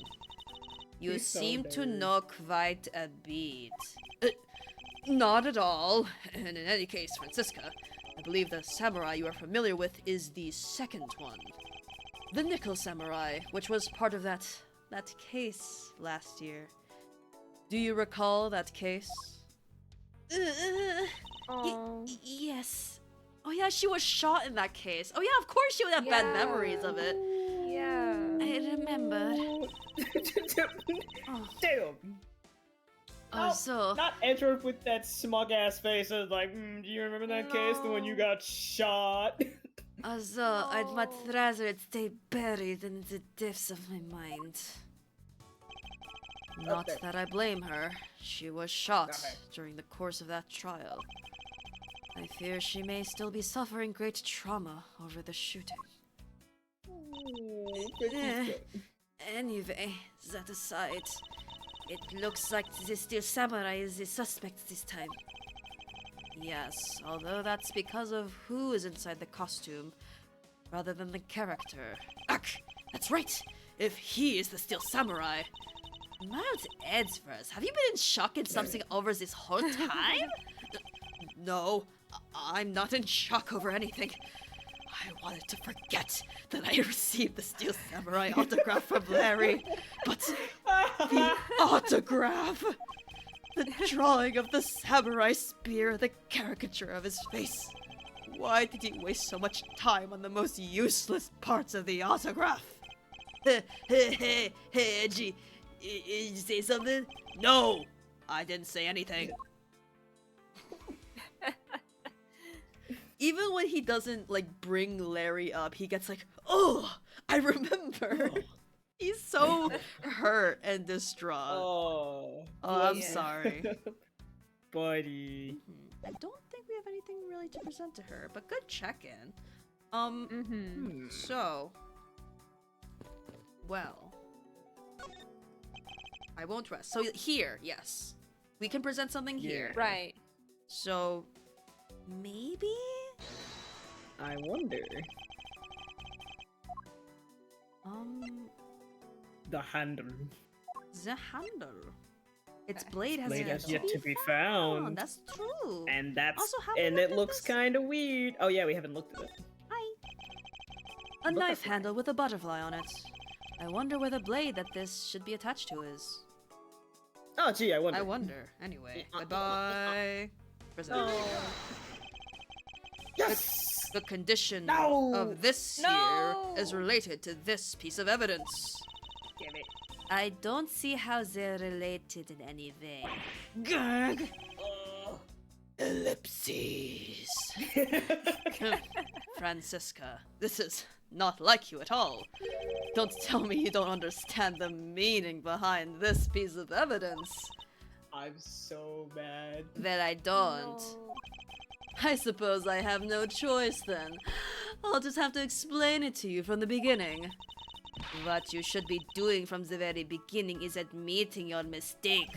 You He's so seem to nerd. know quite a bit. Not at all. And in any case, Francisca, I believe the samurai you are familiar with is the second one. The Nickel Samurai, which was part of that case last year. Do you recall that case? Yes. Oh yeah, she was shot in that case. Oh yeah, of course she would have bad Yeah. memories of it. Yeah. I remember. Oh, Damn. oh so... Not Edgeworth with that smug ass face of like, do you remember that case? The one you No. got shot? Although I'd much No. rather it stay buried in the depths of my mind. Not Okay. that I blame her. She was shot Okay. during the course of that trial. I fear she may still be suffering great trauma over the shooting. Anyway, that aside, it looks like the Steel Samurai is the suspect this time. Yes, although that's because of who is inside the costume, rather than the character. Ugh, that's right! If he is the Steel Samurai! Miles Edgeworth, have you been in shock and something over this whole time? No, I'm not in shock over anything. I wanted to forget that I received the Steel Samurai autograph from Larry, but the autograph! The drawing of the samurai spear, the caricature of his face. Why did he waste so much time on the most useless parts of the autograph? Hey, Edgy, did you say something? No, I didn't say anything. Even when he doesn't, like, bring Larry up, he gets like, oh, I remember. He's so hurt and distraught. Oh. I'm yeah. sorry. Buddy. I don't think we have anything really to present to her, but good check-in. Mm-hmm. So, well, I won't rest. So here, yes, we can present something here. Right. So, maybe? I wonder. The handle. The handle. Its Okay. blade has, Blade yet, has yet to be found. That's true. And that's Also, have we and looked it at looks this? kind of weird. Oh yeah, we haven't looked at it. A knife Butterfly. handle with a butterfly on it. I wonder where the blade that this should be attached to is. Oh gee, I wonder. I wonder. Anyway, goodbye. Present. Oh. Yes. The condition No! of this No! here is related to this piece of evidence. Damn it. I don't see how they're related in any way. Gag! Ellipses. Francisca, this is not like you at all. Don't tell me you don't understand the meaning behind this piece of evidence. I'm so mad. That I don't. No. I suppose I have no choice then. I'll just have to explain it to you from the beginning. What you should be doing from the very beginning is admitting your mistake.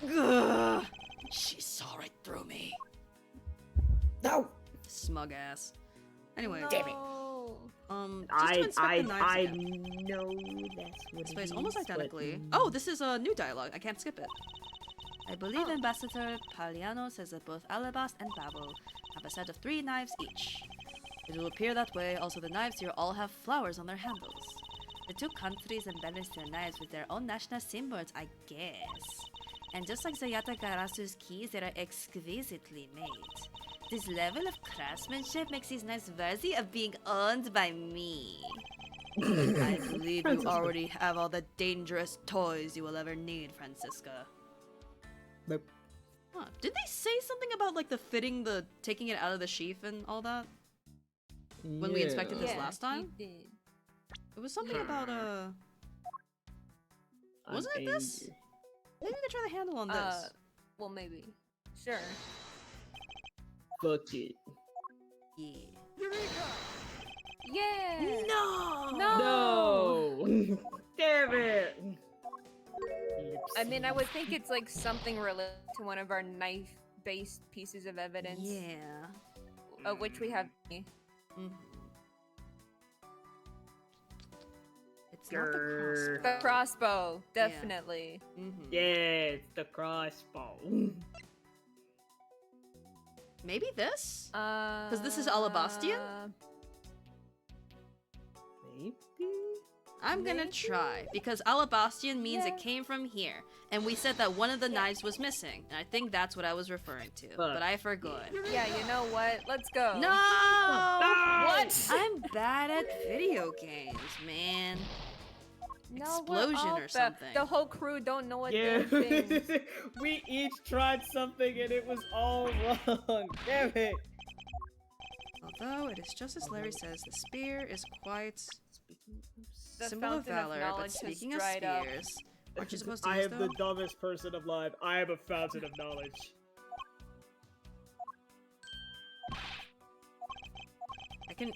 Gah! She saw right through me. No. Smug ass. Anyway, Damn it. just to inspect the knives again. know that's what It's it placed almost is, but- identically. Oh, this is a new dialogue. I can't skip it. I believe Ambassador Paliano says that both Alabast and Babel have a set of 3 knives each. It will appear that way. Also, the knives here all have flowers on their handles. The 2 countries embellish their knives with their own national symbols, I guess. And just like the Yatagarasu's keys, they are exquisitely made. This level of craftsmanship makes these knives worthy of being owned by me. I believe you already have all the dangerous toys you will ever need, Francisca. Nope. Huh. Did they say something about like taking it out of the sheath and all that? When we inspected this Yeah, last time? he did. It was something about I'm Wasn't it this? angry. Maybe we could try the handle on this. Well, maybe. Sure. Fuck it. Yeah. Yeah. No. No. No! Damn it! I mean, I would think it's like something related to one of our knife-based pieces of evidence, Yeah. of which we have. Mhm. It's Grr. not The crossbow, definitely. Mm-hmm. Yeah, it's the crossbow. Maybe this? Because this is Alabastian? Maybe? I'm gonna Maybe? try, because Alabastian means Yeah. it came from here, and we said that one of the knives was missing, and I think that's what I was referring to, But- but I forgot. Yeah, you know what? Let's go. No! What? I'm bad at video games, man. No, Explosion or something. The whole crew don't know what Yeah, they're things. we each tried something and it was all wrong. Damn it. Although it is just as Larry says, the spear is quite The symbol of fountain of valor, knowledge but has speaking of dried up. spears, aren't you supposed to I use am them? the dumbest person alive. I am a fountain of knowledge. I can,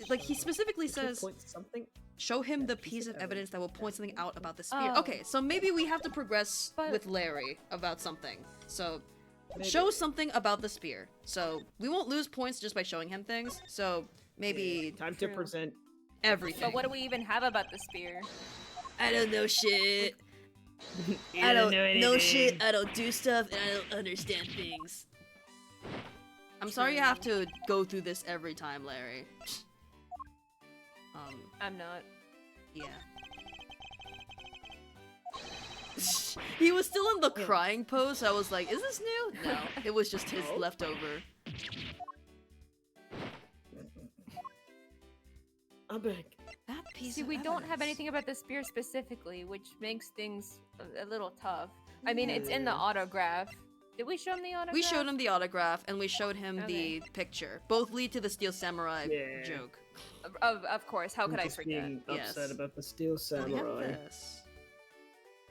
like, he specifically says, Point something. show him the piece of evidence that will point something out about the spear. Okay, so maybe we have to progress But- with Larry about something. So, Maybe. show something about the spear. So, we won't lose points just by showing him things. So, maybe Time to True. present. everything. But what do we even have about the spear? I don't know shit. You I don't know know anything. shit. I don't do stuff, and I don't understand things. I'm sorry you have to go through this every time, Larry. I'm not. Yeah. He was still in the crying pose, so I was like, is this new? No, it was just his No? leftover. I'm back. That piece See, of we don't have evidence. anything about the spear specifically, which makes things a little tough. I mean, it's in the autograph. Did we show him the autograph? We showed him the autograph, and we showed him Okay. the picture. Both lead to the Steel Samurai Yeah. joke. Of course. How could I Just forget? being Yes. upset about the steel We have samurai. this.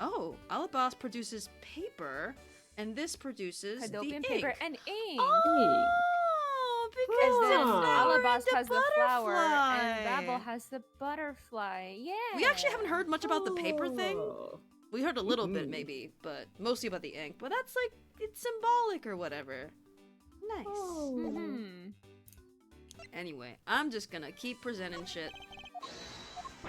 Oh, Alabas produces paper, and this produces Hadopian the paper ink. and ink. Oh, because As then the flower Alabas and has the flower and butterfly. Babel has the butterfly. Yeah. We actually haven't heard much about the paper thing. Oh. We heard a little bit, Mhm. maybe, but mostly about the ink. But that's like, it's symbolic or whatever. Nice. Mm-hmm. Anyway, I'm just gonna keep presenting shit.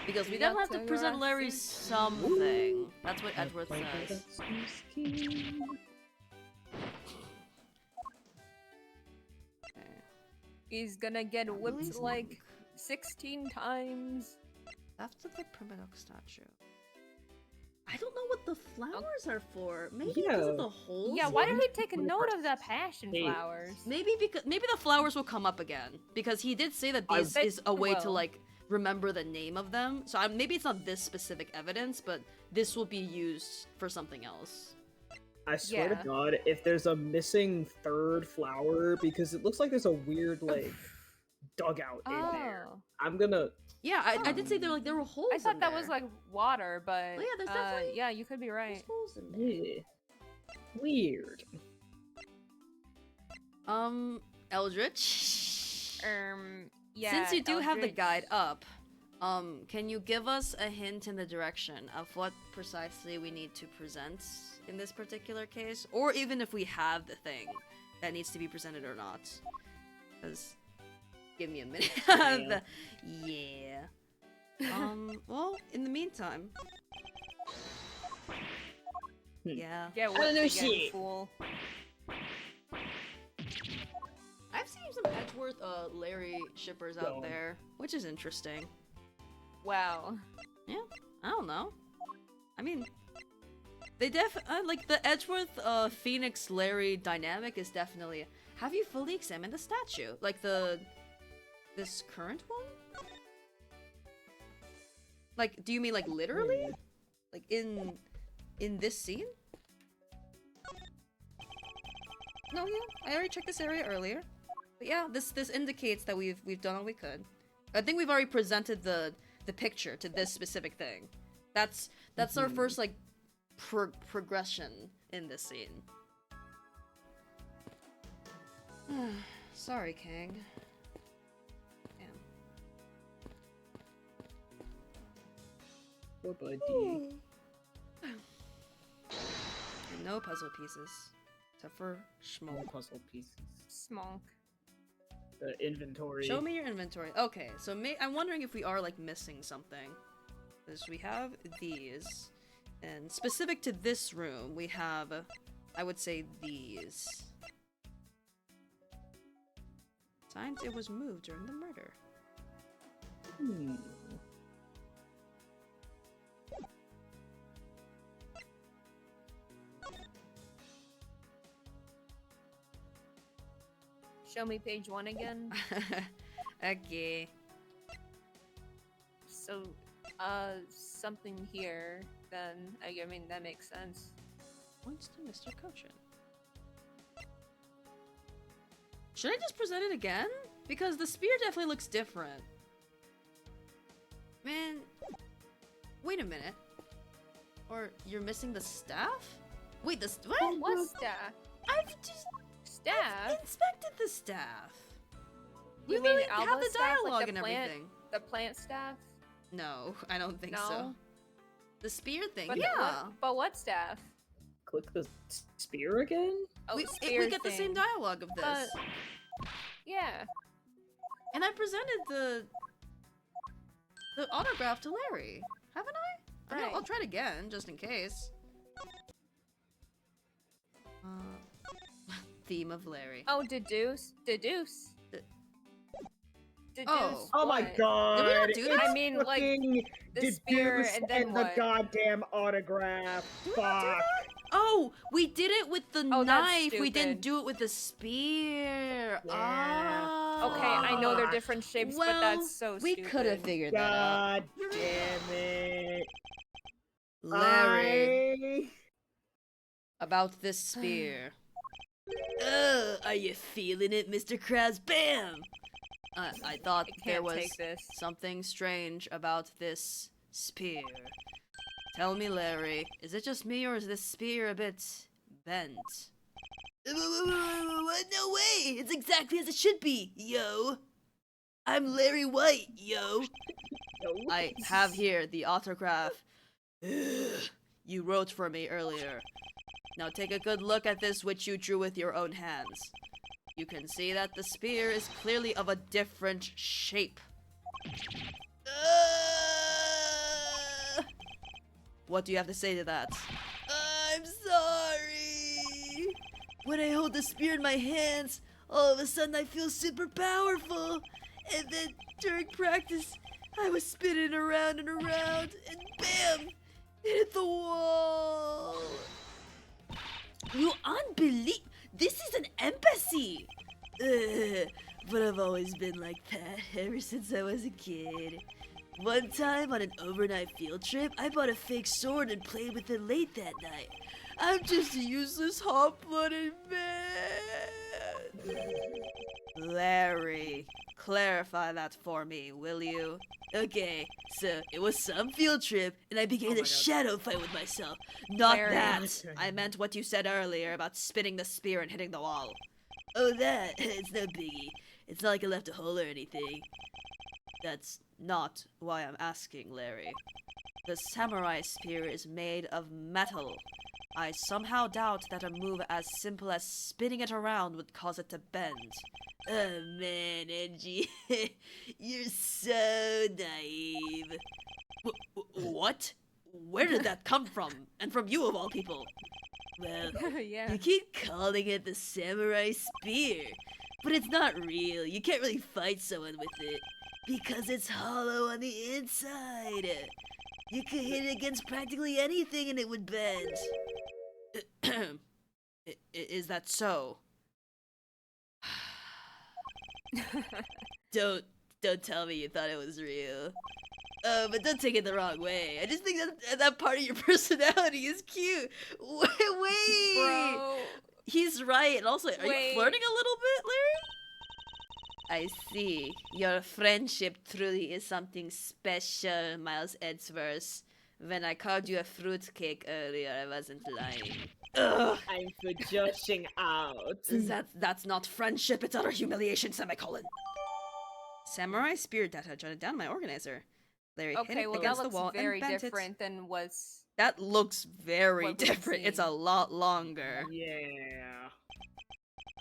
Because we definitely have to present Larry something. That's what Edgeworth says. Okay. He's gonna get whipped Amazing. like 16 times. After the Primadoc statue. I don't know what the flowers are for. Maybe because Yeah. of the holes. Yeah, why did he take a What note about of the passion Hey. flowers? Maybe the flowers will come up again because he did say that I this bet is a way to will. like remember the name of them. So maybe it's not this specific evidence, but this will be used for something else. I swear Yeah. to God, if there's a missing third flower, because it looks like there's a weird like dugout in there, Oh. I'm gonna. Yeah, I did say there were holes. I thought in that was there. like water, but Oh, yeah, there's definitely- yeah, you could be right. There's holes in there. Yeah. Weird. Eldritch. Yeah. Since you do have the Eldritch. guide up, can you give us a hint in the direction of what precisely we need to present in this particular case? Or even if we have the thing that needs to be presented or not? Because, give me a minute. Yeah. Well, in the meantime. Yeah. Yeah, don't what know again, shit. fool? I've seen some Edgeworth Larry shippers out Go. there, which is interesting. Wow. Yeah, I don't know. I mean, they like the Edgeworth Phoenix Larry dynamic is definitely. Have you fully examined the statue? Like this current one? Like, do you mean like literally? Like in this scene? No, yeah, I already checked this area earlier. But yeah, this indicates that we've done all we could. I think we've already presented the the picture to this specific thing. That's our first like progression in this scene. Sorry, King. Damn. Poor buddy. And no puzzle pieces. Except for Small Schmo. puzzle pieces. Smonk. The inventory. Show me your inventory. Okay, so I'm wondering if we are like missing something. Because we have these. And specific to this room, we have, I would say, these. Signs it was moved during the murder. Hmm. Show me page 1 again. Okay. So, something here, then, I mean, that makes sense. Points to Mr. Cochin. Should I just present it again? Because the spear definitely looks different. Man, wait a minute. Or you're missing the staff? Wait, what? What staff? I've just Staff? inspected the staff. We You mean literally have Alba's the staff, like dialogue the and plant- everything. The plant staff? No, I don't think so. No? The spear thing, But yeah. But what staff? Click the spear again? Oh, we spear get the same thing. dialogue of this. Yeah. And I presented the autograph to Larry, haven't I? Right. I'll try it again, just in case. Theme of Larry. Oh, deduce. Deduce. D- Deduce. Oh my what? god! Did we not do that? It's I mean, like, fucking the spear Deduce and then the what? goddamn autograph. Did we not do Fuck. that? Oh, we did it with the Oh, that's knife. We didn't stupid. do it with the spear. Yeah. Oh. Okay, I know they're different shapes, but Well, that's so we stupid. could have figured that out. God damn it. Larry, about this spear. Are you feeling it, Mr. Krabs? Bam! I thought I there can't was take this. something strange about this spear. Tell me, Larry, is it just me or is this spear a bit bent? No way! It's exactly as it should be, yo! I'm Larry White, yo! I have here the autograph you wrote for me earlier. Now take a good look at this which you drew with your own hands. You can see that the spear is clearly of a different shape. What do you have to say to that? I'm sorry! When I hold the spear in my hands, all of a sudden I feel super powerful. And then during practice, I was spinning around and around, and bam! It hit the wall! You unbelieve? This is an embassy! But I've always been like that ever since I was a kid. One time on an overnight field trip, I bought a fake sword and played with it late that night. I'm just a useless hot-blooded man. Larry, clarify that for me, will you? Okay, so it was some field trip, and I began a shadow fight with myself. Not Larry. that. I meant what you said earlier about spinning the spear and hitting the wall. Oh, that? It's no biggie. It's not like I left a hole or anything. That's not why I'm asking, Larry. The samurai spear is made of metal. I somehow doubt that a move as simple as spinning it around would cause it to bend. Oh man, Edgy. You're so naive. What? Where did that come from? And from you of all people? Well, Yeah. you keep calling it the samurai spear, but it's not real. You can't really fight someone with it because it's hollow on the inside. You could hit it against practically anything and it would bend. Is that so? Don't tell me you thought it was real. But don't take it the wrong way. I just think that part of your personality is cute. Wait. Bro. He's right. And also, are you Wait. flirting a little bit, Larry? I see. Your friendship truly is something special, Miles Edgeworth. When I called you a fruitcake earlier, I wasn't lying. Ugh! I'm for joshing out. That's not friendship, it's utter humiliation, semicolon. Samurai spear data jotted down my organizer. Larry hit Okay, it well that against the looks wall very and bent different than was. it. That looks very What we've different. It's a seen. lot longer. Yeah.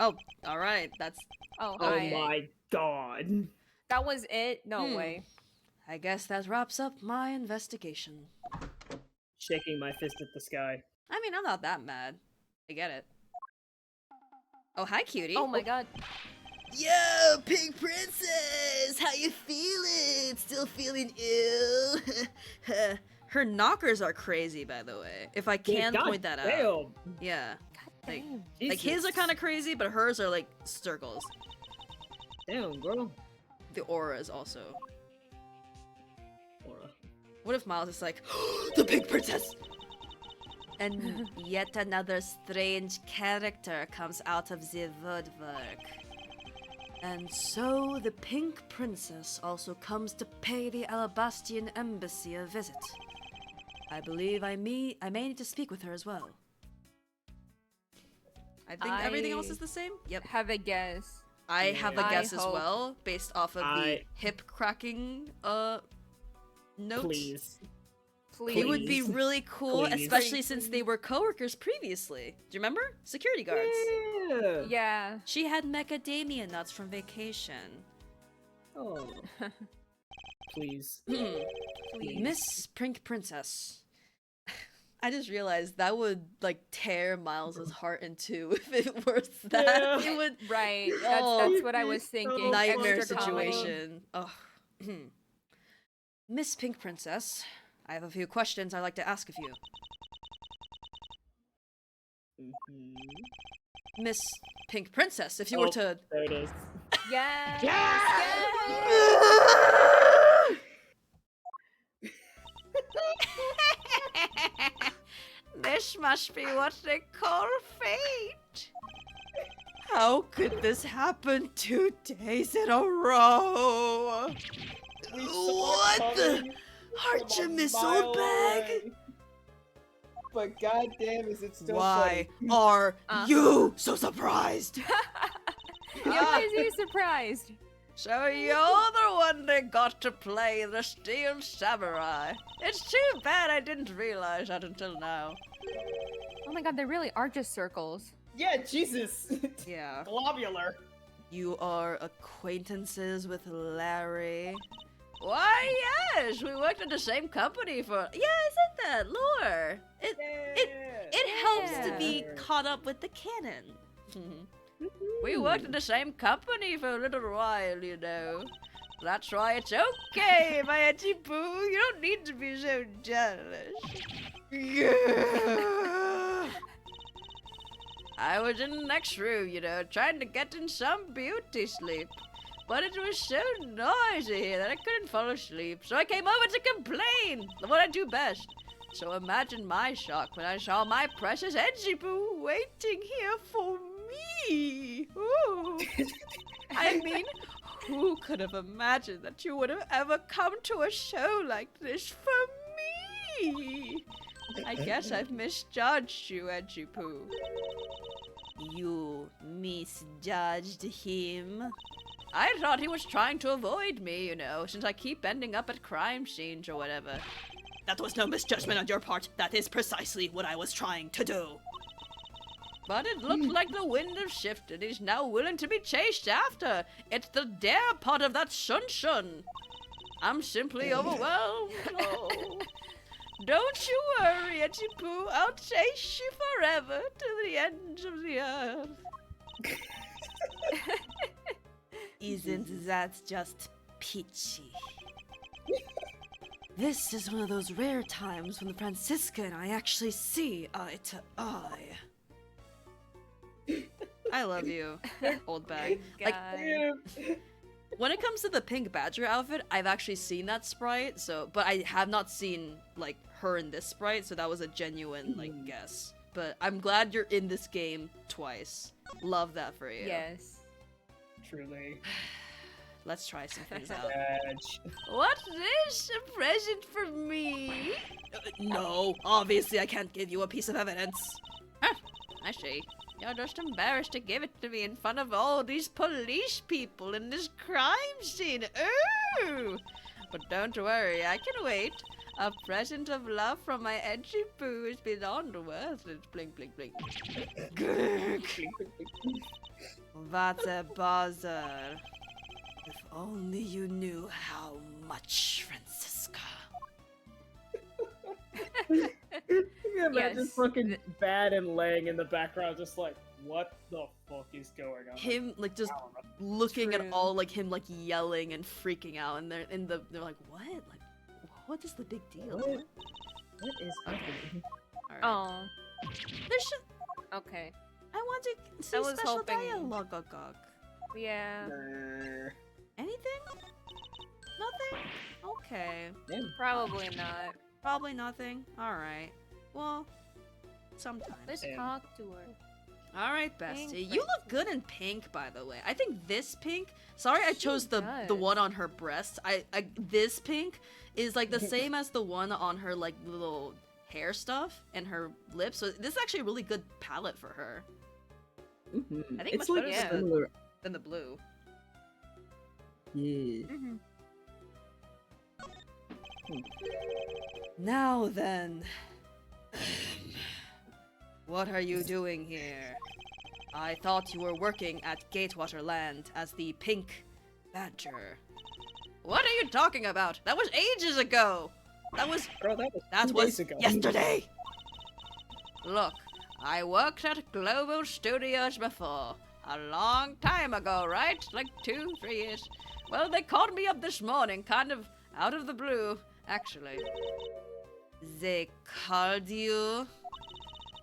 Oh, alright, that's... Oh, Oh hi. my god. That was it? No Hmm. way. I guess that wraps up my investigation. Shaking my fist at the sky. I mean, I'm not that mad. I get it. Oh, hi, cutie. Oh my god. Yo, Pink Princess! How you feeling? Still feeling ill? Her knockers are crazy, by the way. If I can God point that out. damn. Yeah. God Like, damn. like his are kind of crazy, but hers are like circles. Damn, girl. The aura is also. Aura. What if Miles is like, the Pink Princess? And yet another strange character comes out of the woodwork. And so the Pink Princess also comes to pay the Alabastian embassy a visit. I believe I may need to speak with her as well. I think everything else I- is the same? Yep. Have a guess. I have a I guess as hope- well, based off of the I- hip cracking note. Please. Please. It would be Please. really cool, Please. especially since they were coworkers previously. Do you remember? Security guards. Yeah. Yeah. She had macadamia nuts from vacation. Oh. Please. Hmm. Please. Miss Pink Princess. I just realized that would like tear Miles's heart in two if it were that. Yeah. It would Right. Oh. That's what I was thinking. nightmare Extra comedy. situation. Oh. Miss Pink Princess, I have a few questions I'd like to ask of you. Mhm. Miss Pink Princess, if you were Oh. to There it is. Yes. This must be what they call fate. How could this happen 2 days in a row? We saw it What the? coming Aren't from you a Miss mile Oldbag? away. But goddamn, is it still Why funny? are Uh-huh. you so surprised? Why is he surprised? So you're the one that got to play the Steel Samurai. It's too bad I didn't realize that until now. Oh my god, they really are just circles. Yeah, Jesus. Yeah. Globular. You are acquaintances with Larry. Why, yes, we worked at the same company for. Yeah, isn't that lore? It helps to be Yeah. caught up with the canon. We worked at the same company for a little while, you know. That's why it's okay, my Auntie Boo. You don't need to be so jealous. Yeah. I was in the next room, you know, trying to get in some beauty sleep. But it was so noisy that I couldn't fall asleep, so I came over to complain, what I do best. So imagine my shock when I saw my precious Edgeboo waiting here for me. Ooh. I mean, who could have imagined that you would have ever come to a show like this for me? I guess I've misjudged you, Edgeboo. You misjudged him? I thought he was trying to avoid me, you know, since I keep ending up at crime scenes or whatever. That was no misjudgment on your part. That is precisely what I was trying to do. But it looked like the wind has shifted. He's now willing to be chased after. It's the dare pot of that Shun. I'm simply overwhelmed. Oh. Don't you worry, Edgeboo. I'll chase you forever to the ends of the earth. Isn't that just peachy? This is one of those rare times when Francisca and I actually see eye to eye. I love you, old bag. Like, God. when it comes to the pink badger outfit, I've actually seen that sprite, but I have not seen, like, her in this sprite, so that was a genuine, like, guess. But I'm glad you're in this game twice. Love that for you. Yes. Truly. let's try some things out. Badge. What is a present for me? No, obviously I can't give you a piece of evidence. Huh, I see. You're just embarrassed to give it to me in front of all these police people in this crime scene. Ooh! But don't worry, I can wait. A present of love from my edgy boo is beyond worth it. Blink, blink, blink. What a bother. If only you knew how much, Francisca. Yeah, man, just Yes. fucking bad and laying in the background, just like, what the fuck is going on? Him like just I don't know. looking at True. all like him like yelling and freaking out, and they're like, what? Like, what is the big deal? What? What is happening? Alright. Oh, There should. okay. I want to see I was special hoping- dialogue. Yeah, Brr. Anything? Nothing? Okay. Damn. probably not. Probably nothing. Alright. Well, sometime. Let's Damn. talk to her. Alright, Pink bestie. You look good in pink, by the way. I think this pink. Sorry, I She chose the does. one on her breast. This pink is like the same as the one on her like little hair stuff and her lips. So this is actually a really good palette for her Mhm. I think it's much like better Yeah. similar. than the blue. Yeah. Mm-hmm. Now then, what are you doing here? I thought you were working at Gatewater Land as the Pink Badger. What are you talking about? That was ages ago. Bro, that was That 2 was days ago. yesterday. Look, I worked at Global Studios before. A long time ago, right? Like 2-3 years. Well, they called me up this morning, kind of out of the blue, actually. They called you?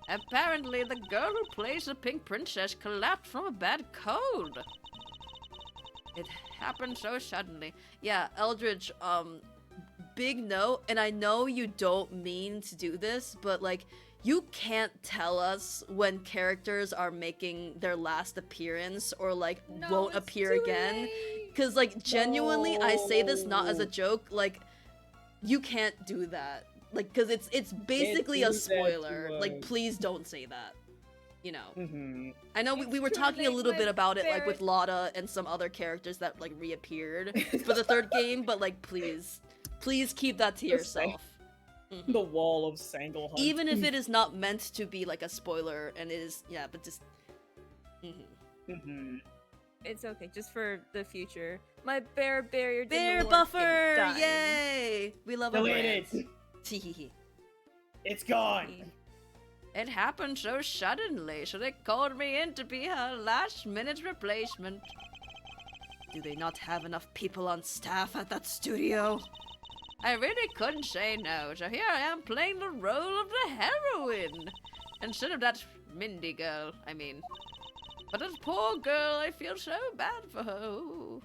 Apparently, the girl who plays the Pink Princess collapsed from a bad cold. It happened so suddenly. Yeah, Eldridge, big note, and I know you don't mean to do this, but like, you can't tell us when characters are making their last appearance or like won't appear again. Cause like genuinely, I say this not as a No. joke, like you can't do that. Like, cause it's basically do a that to spoiler. Like, us. please don't say that. You know. Mhm. I know we were talking a Incriminate little my bit about it, like with parent. Lotta and some other characters that like reappeared for the third game, but like please keep that to Just say- yourself. The wall of Sanglehunt. Even if it is not meant to be like a spoiler, and it is, yeah, but just. Mhm. It's okay, just for the future. My bear barrier didn't Bear work, it buffer! died. Yay! We love a Delete brand. it. Teehee. It's gone. It happened so suddenly, so they called me in to be her last-minute replacement. Do they not have enough people on staff at that studio? I really couldn't say no, so here I am playing the role of the heroine. Instead of that Mindy girl, I mean. But this poor girl, I feel so bad for her. Ooh.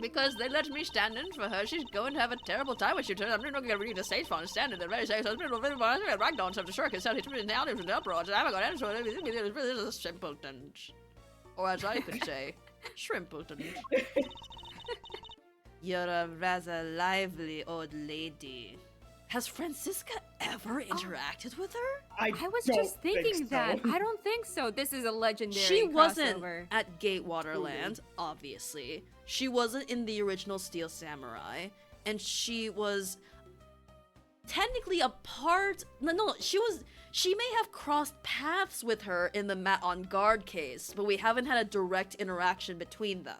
Because they let me stand in for her. She's going to have a terrible time when she turns up. I'm not going to read the stage phone and stand in the very same ragdoll stuff to sure can tell you to down into the uproars. I haven't got any sort of this is a simpleton. Or as I could say, shrimpleton. You're a rather lively old lady. Has Francisca ever interacted with her? I was don't just think thinking that. so. I don't think so. This is a legendary She wasn't crossover. at Gatewater Land, obviously. She wasn't in the original Steel Samurai, and she was technically a part. No, she may have crossed paths with her in the Matt on Guard case, but we haven't had a direct interaction between them.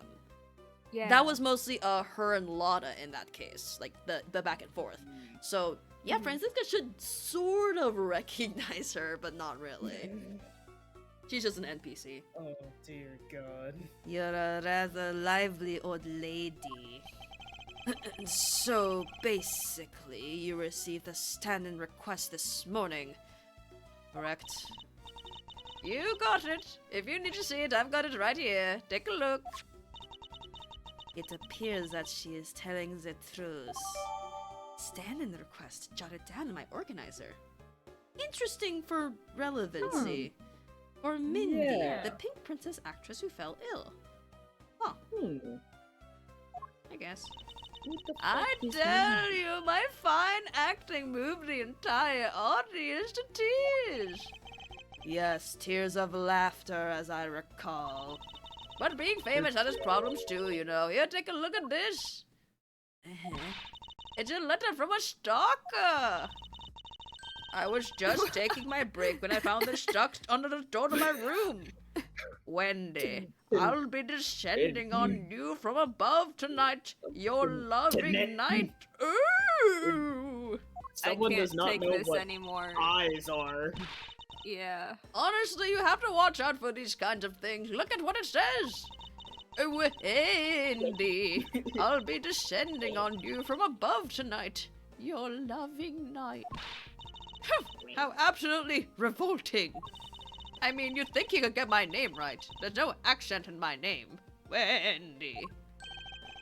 Yeah. That was mostly her and Lotta in that case, like the back and forth. So yeah, Francisca should sort of recognize her, but not really. She's just an NPC. Oh dear God. You're a rather lively old lady. So basically, you received a stand-in request this morning, correct? You got it. If you need to see it, I've got it right here. Take a look. It appears that she is telling the truth. Stand-in request jotted down in my organizer. Interesting for relevancy. For Mindy, Yeah. the Pink Princess actress who fell ill. Hmm. I guess. What the I fuck is tell that? you, my fine acting moved the entire audience to tears. Yes, tears of laughter, as I recall. But being famous had its problems too, you know. Here, take a look at this. It's a letter from a stalker. I was just taking my break when I found this stuck under the door to my room. Wendy, I'll be descending on you from above tonight, your loving night. Ooh! Someone I can't does not take know this what anymore. eyes are. Yeah. Honestly, you have to watch out for these kinds of things. Look at what it says. Wendy, I'll be descending on you from above tonight, your loving night. How absolutely revolting. I mean, you'd think you could get my name right. There's no accent in my name. Wendy.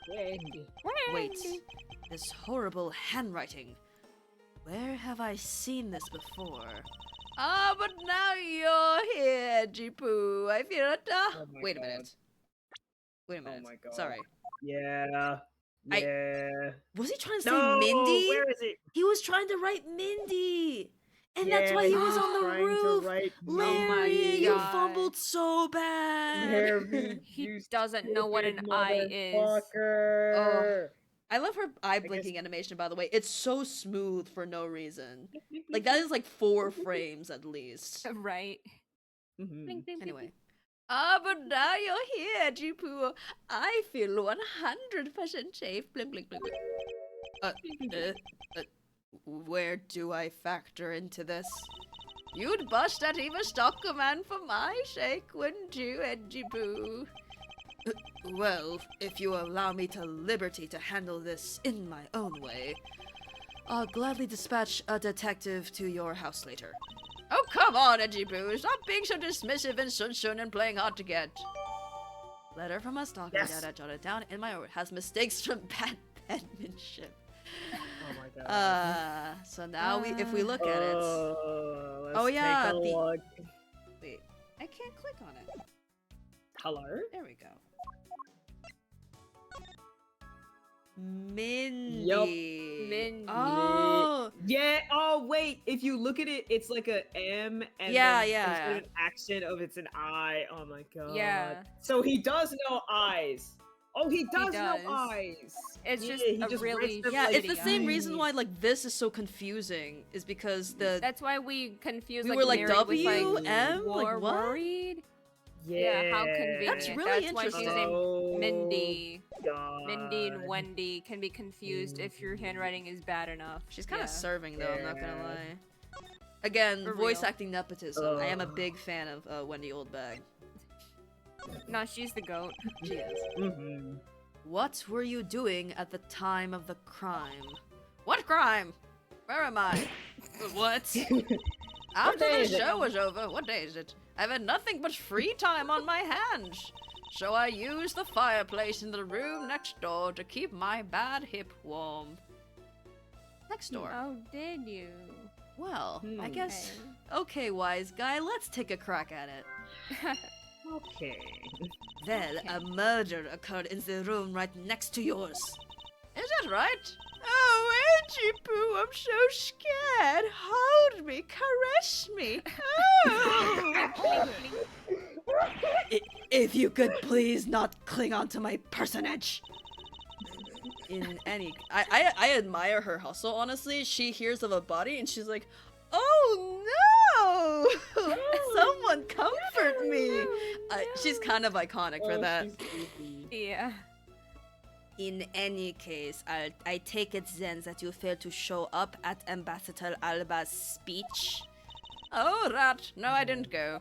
Wendy. Wait, this horrible handwriting. Where have I seen this before? Ah, but now you're here, Jipu. I feel it. Oh my Wait a God. minute. Wait a Oh minute. my God. Sorry. Yeah. I- Yeah. Was he trying to say No, Mindy? where is it? He was trying to write Mindy. And that's why he was on the trying roof. To write Larry, you God. fumbled so bad. Larry, He you doesn't know what an stupid eye is. motherfucker. I love her eye guess- blinking animation, by the way. It's so smooth for no reason. Like, that is like 4 frames at least. Right. Mhm. Anyway. Ah, but now you're here, Jipu. I feel 100% safe. Blink, blink, blink, blink. Where do I factor into this? You'd bust that even stalker man for my sake, wouldn't you, Jipu? Well, if you allow me to liberty to handle this in my own way, I'll gladly dispatch a detective to your house later. Oh, come on, Edgeworth. Stop being so dismissive and sun and playing hard to get. Letter from a stalker Yes. that I jotted down in my order has mistakes from bad penmanship. Oh my God. So now if we look at it, Let's Oh, yeah, Take a the- look. wait, I can't click on it. Hello. There we go. Mindy. Mindy. Oh, Yeah. Oh wait. If you look at it, it's like a M, and Yeah, then yeah, instead yeah. of an accent of it's an I. Oh my God. Yeah. So he does know eyes. Oh, he does know does. eyes. It's Yeah, just he a just really writes them yeah. like It's the same reason eyes. why like this is so confusing is because the That's why we confused we like were like married with like W-M? Like, war what? worried. Yeah. How convenient. That's really That's why she's interesting. named Oh, Mindy. God. Mindy and Wendy can be confused if your handwriting is bad enough. she's kind of Yeah. serving though. I'm not gonna Yeah. lie. Again, For voice real. acting nepotism. I am a Ugh. big fan of Wendy Oldbag. No, she's the goat. She is. Mhm. What were you doing at the time of the crime? What crime? Where am I? What? After day the is it? show was over, what day is it? I've had nothing but free time on my hands. So I used the fireplace in the room next door to keep my bad hip warm. Next door. Oh, did you? Well, I Hmm. guess. Okay, wise guy, let's take a crack at it. Okay. Well, a murder occurred in the room right next to yours. Is that right? Oh, Angie Poo, I'm so scared. Hold me, caress me. Oh. If you could please not cling on to my personage. In any, I admire her hustle. Honestly, she hears of a body and she's like, "Oh no! Someone comfort me!" She's kind of iconic for Oh, that. she's creepy. Yeah. In any case, I take it then that you failed to show up at Ambassador Alba's speech. Oh, rat! No, I didn't go.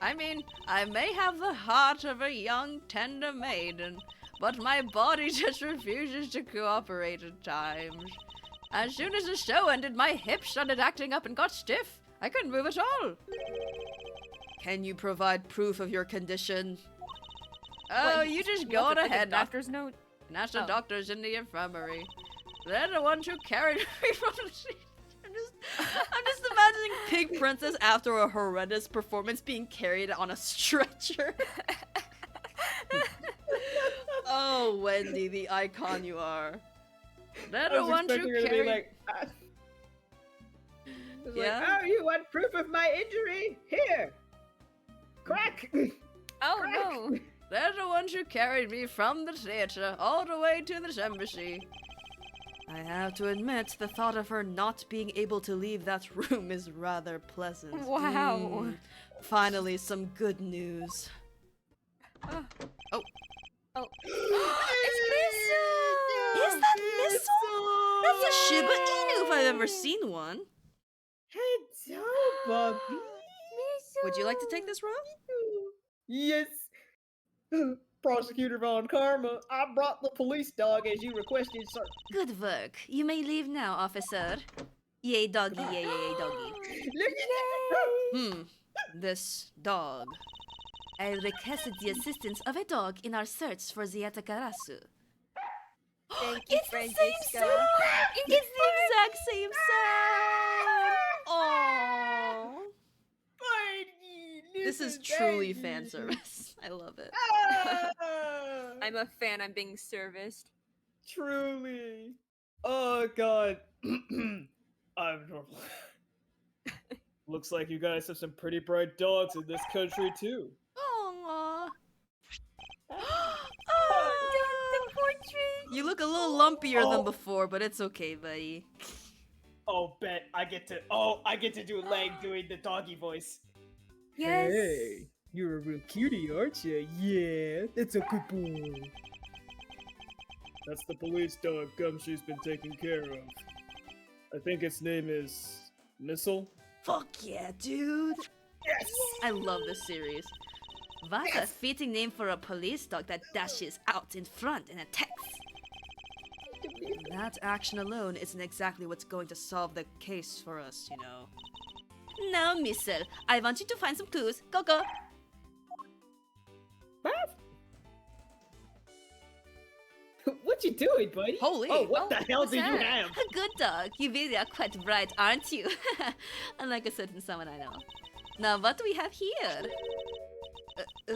I mean, I may have the heart of a young, tender maiden, but my body just refuses to cooperate at times. As soon as the show ended, my hips started acting up and got stiff. I couldn't move at all. Can you provide proof of your condition? Oh, What, you just you go want on to take a ahead. doctor's note. And ask the Oh. doctors in the infirmary. They're the ones who carried me from the street. I'm just imagining Pig Princess after a horrendous performance being carried on a stretcher. Oh Oh, Wendy, the icon you are. That I the was one expecting you her to be carry. like, It's Yeah? like, oh, you want proof of my injury? Here. Crack. Oh Crack. no! They're the ones who carried me from the theater all the way to this embassy. I have to admit, the thought of her not being able to leave that room is rather pleasant. Wow. Finally, some good news. Oh. Oh. Oh. It's Miso! Is that Missile? That's a Shiba Inu if I've ever seen one. Hello, Bobby. Would you like to take this, Rob? Yes. Prosecutor Von Karma, I brought the police dog as you requested, sir. Good work. You may leave now, officer. Yay, doggy, yay, yay, yay, doggy. This dog. I requested the assistance of a dog in our search for the Atakarasu. Thank you, It's the same Franziska. sound! It's the exact same sound! Aww. This is truly fan service. I love it. I'm a fan. I'm being serviced. Truly. Oh god. I'm normal. Looks like you guys have some pretty bright dogs in this country too. Aww. The portrait. You look a little lumpier than Oh. before, but it's okay, buddy. Oh, bet I get to do Lang doing the doggy voice. Yes. Hey, you're a real cutie, aren't you? Yeah, that's a good boy. That's the police dog Gumshoe's been taking care of. I think its name is Missile. Fuck yeah, dude. Yes! I love this series. What a fitting name for a police dog that dashes out in front and attacks. That action alone isn't exactly what's going to solve the case for us, you know. Now, Missile, I want you to find some clues. Go, go. What you doing, buddy? Holy. Oh, what Oh, the hell what's do you that? have? A good dog. You really are quite bright, aren't you? Unlike a certain someone I know. Now, what do we have here?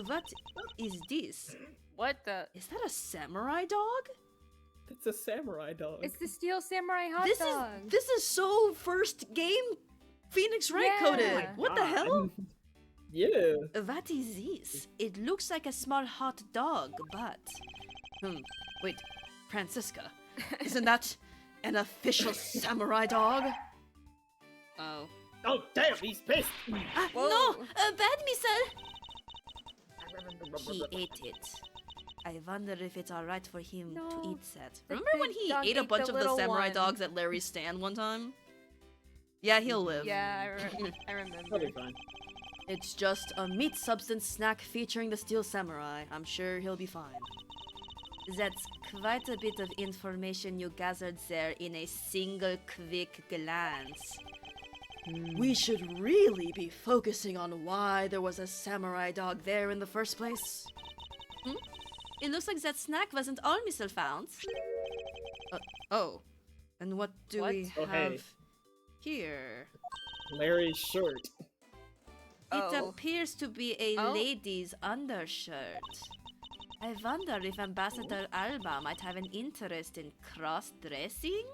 What is this? What the? Is that a samurai dog? It's a samurai dog. It's the Steel Samurai hot This dog. is this is so first game Phoenix Wright Yeah. coded. What the hell? Yeah. What is this? It looks like a small hot dog, but wait, Francisca, isn't that an official samurai dog? Oh. Oh, damn, he's pissed. Ah, Whoa. no! Bad Missile! He ate it. I wonder if it's alright for him to No. eat that. The Remember when big he dog ate a ate bunch the of the little samurai one. dogs at Larry's stand one time? Yeah, he'll live. Yeah, I He'll remember. be fine. It's just a meat substance snack featuring the Steel Samurai. I'm sure he'll be fine. That's quite a bit of information you gathered there in a single quick glance. We should really be focusing on why there was a samurai dog there in the first place. It looks like that snack wasn't all Missile found. Oh. And what do What? we Oh, have hey. here? Larry's shirt. It Oh. appears to be a Oh. lady's undershirt. I wonder if Ambassador Alba might have an interest in cross-dressing?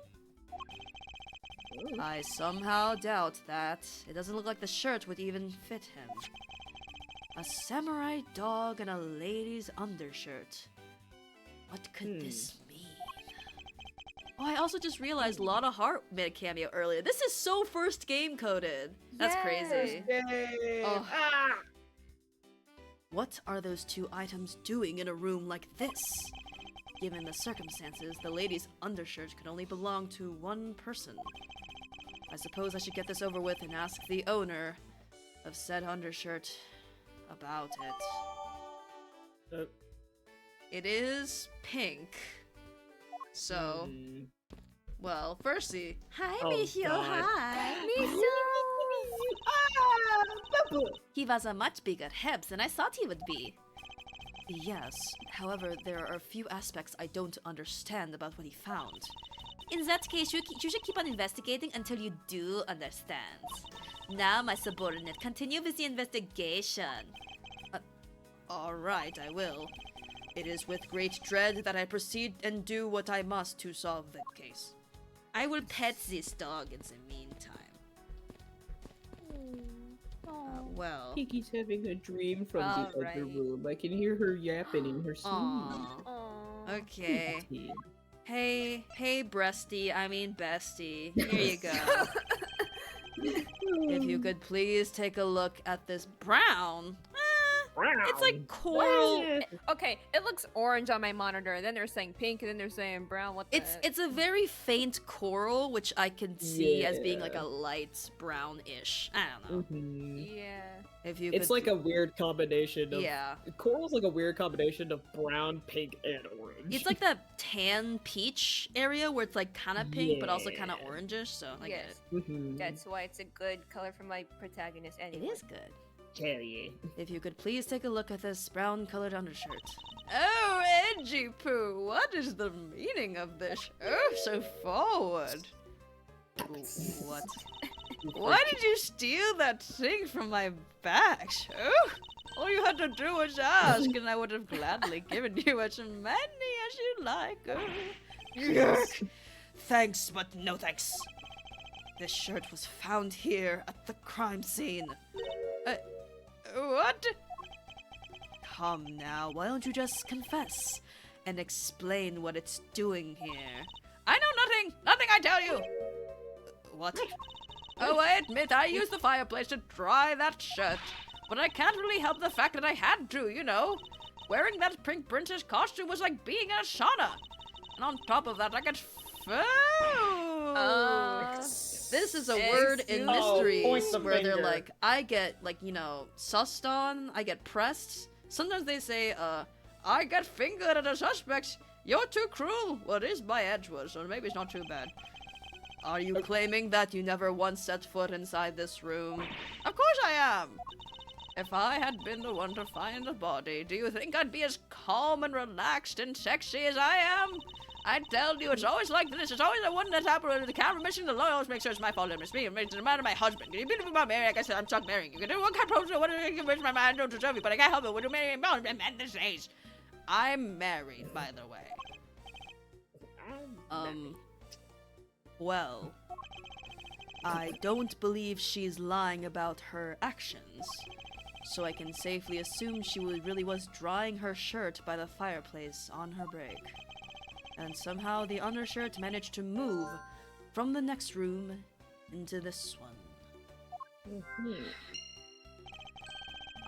I somehow doubt that. It doesn't look like the shirt would even fit him. A samurai dog and a lady's undershirt. What could this mean? Oh, I also just realized Lotta Hart made a cameo earlier. This is so first game coded. That's crazy. Yay! Oh. Ah! What are those two items doing in a room like this? Given the circumstances, the lady's undershirt could only belong to one person. I suppose I should get this over with and ask the owner of said undershirt about it. It is pink. So, well, firstly, hi, Oh, Michio, God. hi. He was a much bigger help than I thought he would be. Yes, however, there are a few aspects I don't understand about what he found. In that case, you should keep on investigating until you do understand. Now, my subordinate, continue with the investigation. Alright, I will. It is with great dread that I proceed and do what I must to solve the case. I will pet this dog in the meantime. Well. Kiki's having a dream from the other Alright. room. I can hear her yapping in her sleep. Aww. Okay. Hey, breasty, I mean bestie. Here you go. If you could please take a look at this brown. It's like coral. Okay, it looks orange on my monitor, then they're saying pink, and then they're saying brown. What the It's a very faint coral, which I can see as being like a light brownish. I don't know. Yeah. If you It's could like a weird combination of yeah. coral's like a weird combination of brown, pink, and orange. It's like that tan peach area where it's like kind of pink, but also kind of Yeah. orangish. So I get Yes. it. That's why it's a good color for my protagonist It anyway. is good. Hell yeah. If you could please take a look at this brown-colored undershirt. Oh, Edgy Poo, what is the meaning of this? Oh, so forward. What? Why did you steal that thing from my bag? Oh, all you had to do was ask, and I would have gladly given you as many as you like. Oh. Yuck. Thanks, but no thanks. This shirt was found here at the crime scene. What? Come now, why don't you just confess and explain what it's doing here? I know nothing I tell you! What? Oh, I admit I used the fireplace to dry that shirt, but I can't really help the fact that I had to, you know? Wearing that pink princess costume was like being in a sauna. And on top of that, I get this is a word in mysteries where they're like, I get, like, you know, sussed on, I get pressed. Sometimes they say, I get fingered at a suspect. You're too cruel. Well, it is by Edgeworth, so maybe it's not too bad. Are you claiming that you never once set foot inside this room? Of course I am. If I had been the one to find the body, do you think I'd be as calm and relaxed and sexy as I am? I tell you, it's always like this. It's always the one that's happened. The camera missing the lawyer always makes sure it's my fault. It's me. It's the man of my husband. You've been about Mary. I guess I'm stuck marrying you. You can do what kind of what you wish my man don't deserve you, but I can't help it. When you marry me, I'm at this age. I'm married, by the way. Well, I don't believe she's lying about her actions, so I can safely assume she really was drying her shirt by the fireplace on her break. And somehow the undershirt managed to move from the next room into this one.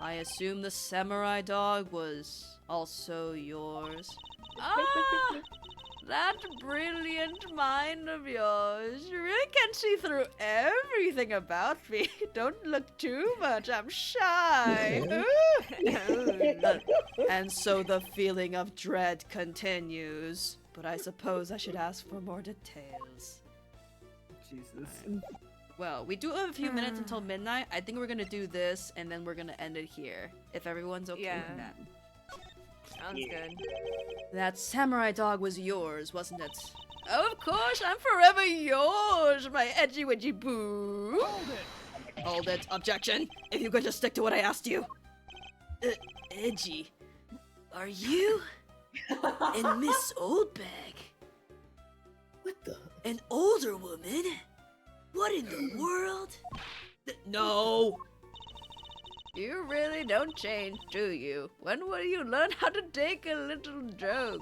I assume the samurai dog was also yours. Ah! That brilliant mind of yours. You really can't see through everything about me. Don't look too much. I'm shy. And so the feeling of dread continues. But I suppose I should ask for more details. Jesus. Well, we do have a few minutes until midnight. I think we're gonna do this, and then we're gonna end it here. If everyone's okay with that. Sounds good. That samurai dog was yours, wasn't it? Oh, of course, I'm forever yours, my edgy wedgy boo. Hold it. Objection. If you could just stick to what I asked you. Edgy. Are you and Miss Oldbag? What the? An older woman? What in the world? No! You really don't change, do you? When will you learn how to take a little joke?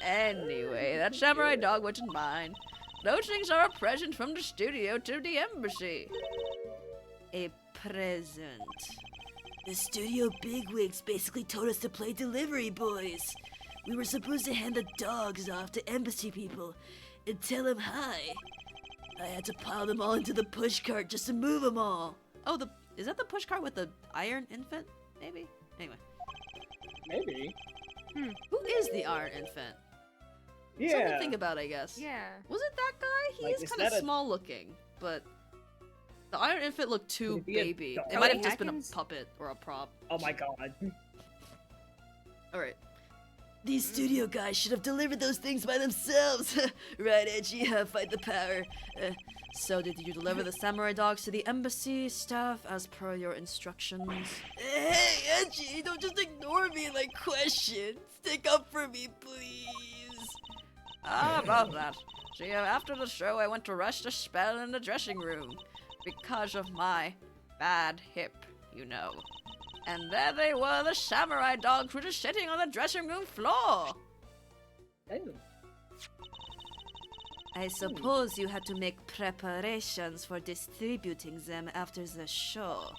Anyway, that samurai dog wasn't mine. Those things are a present from the studio to the embassy. A present. The studio bigwigs basically told us to play delivery boys. We were supposed to hand the dogs off to embassy people and tell them hi. I had to pile them all into the pushcart just to move them all. Oh, is that the pushcart with the iron infant? Maybe? Anyway. Maybe. Who is the iron infant? Yeah. Something to think about, I guess. Yeah. Was it that guy? He Like, is is kind of that a- small looking, but the iron infant looked too Could it be a baby. dog? It might have Cody just been a Atkins? puppet or a prop. Oh my god. Alright. These studio guys should have delivered those things by themselves. Right, Edgy? Fight the power. So did you deliver the samurai dogs to the embassy staff as per your instructions? Hey, Edgy, don't just ignore me like questions. Stick up for me, please. About that. See, after the show, I went to rest a spell in the dressing room. Because of my bad hip, you know. And there they were, the samurai dogs were just sitting on the dressing room floor. Oh. I suppose you had to make preparations for distributing them after the show.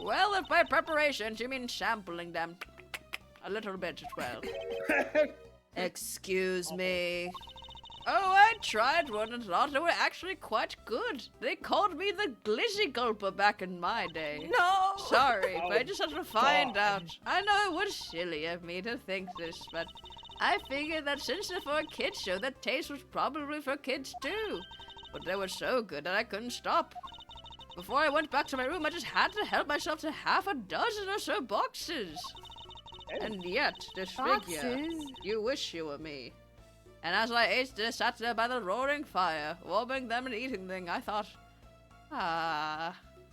Well, if by preparations you mean sampling them, a little bit as well. Excuse me. Oh, I tried one and thought they were actually quite good. They called me the Glizzy Gulper back in my day. No! Sorry, but I just had to find God. out. I know it was silly of me to think this, but I figured that since they're for a kids show, that taste was probably for kids too. But they were so good that I couldn't stop. Before I went back to my room, I just had to help myself to half a dozen or so boxes. And yet, this figure, Boxes? you wish you were me. And as I ate this, sat there by the roaring fire, warming them and eating them, I thought,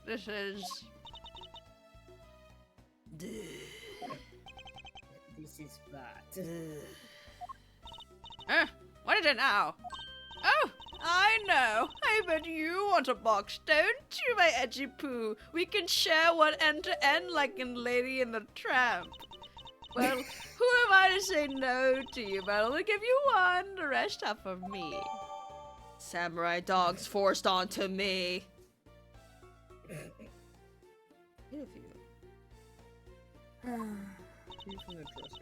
this is... This is bad. What is it now? Oh, I know. I bet you want a box, don't you, my edgy poo? We can share one end to end like in Lady and the Tramp. Well, who am I to say no to you, but I'll only give you one, the rest are for me. Samurai dogs forced onto me.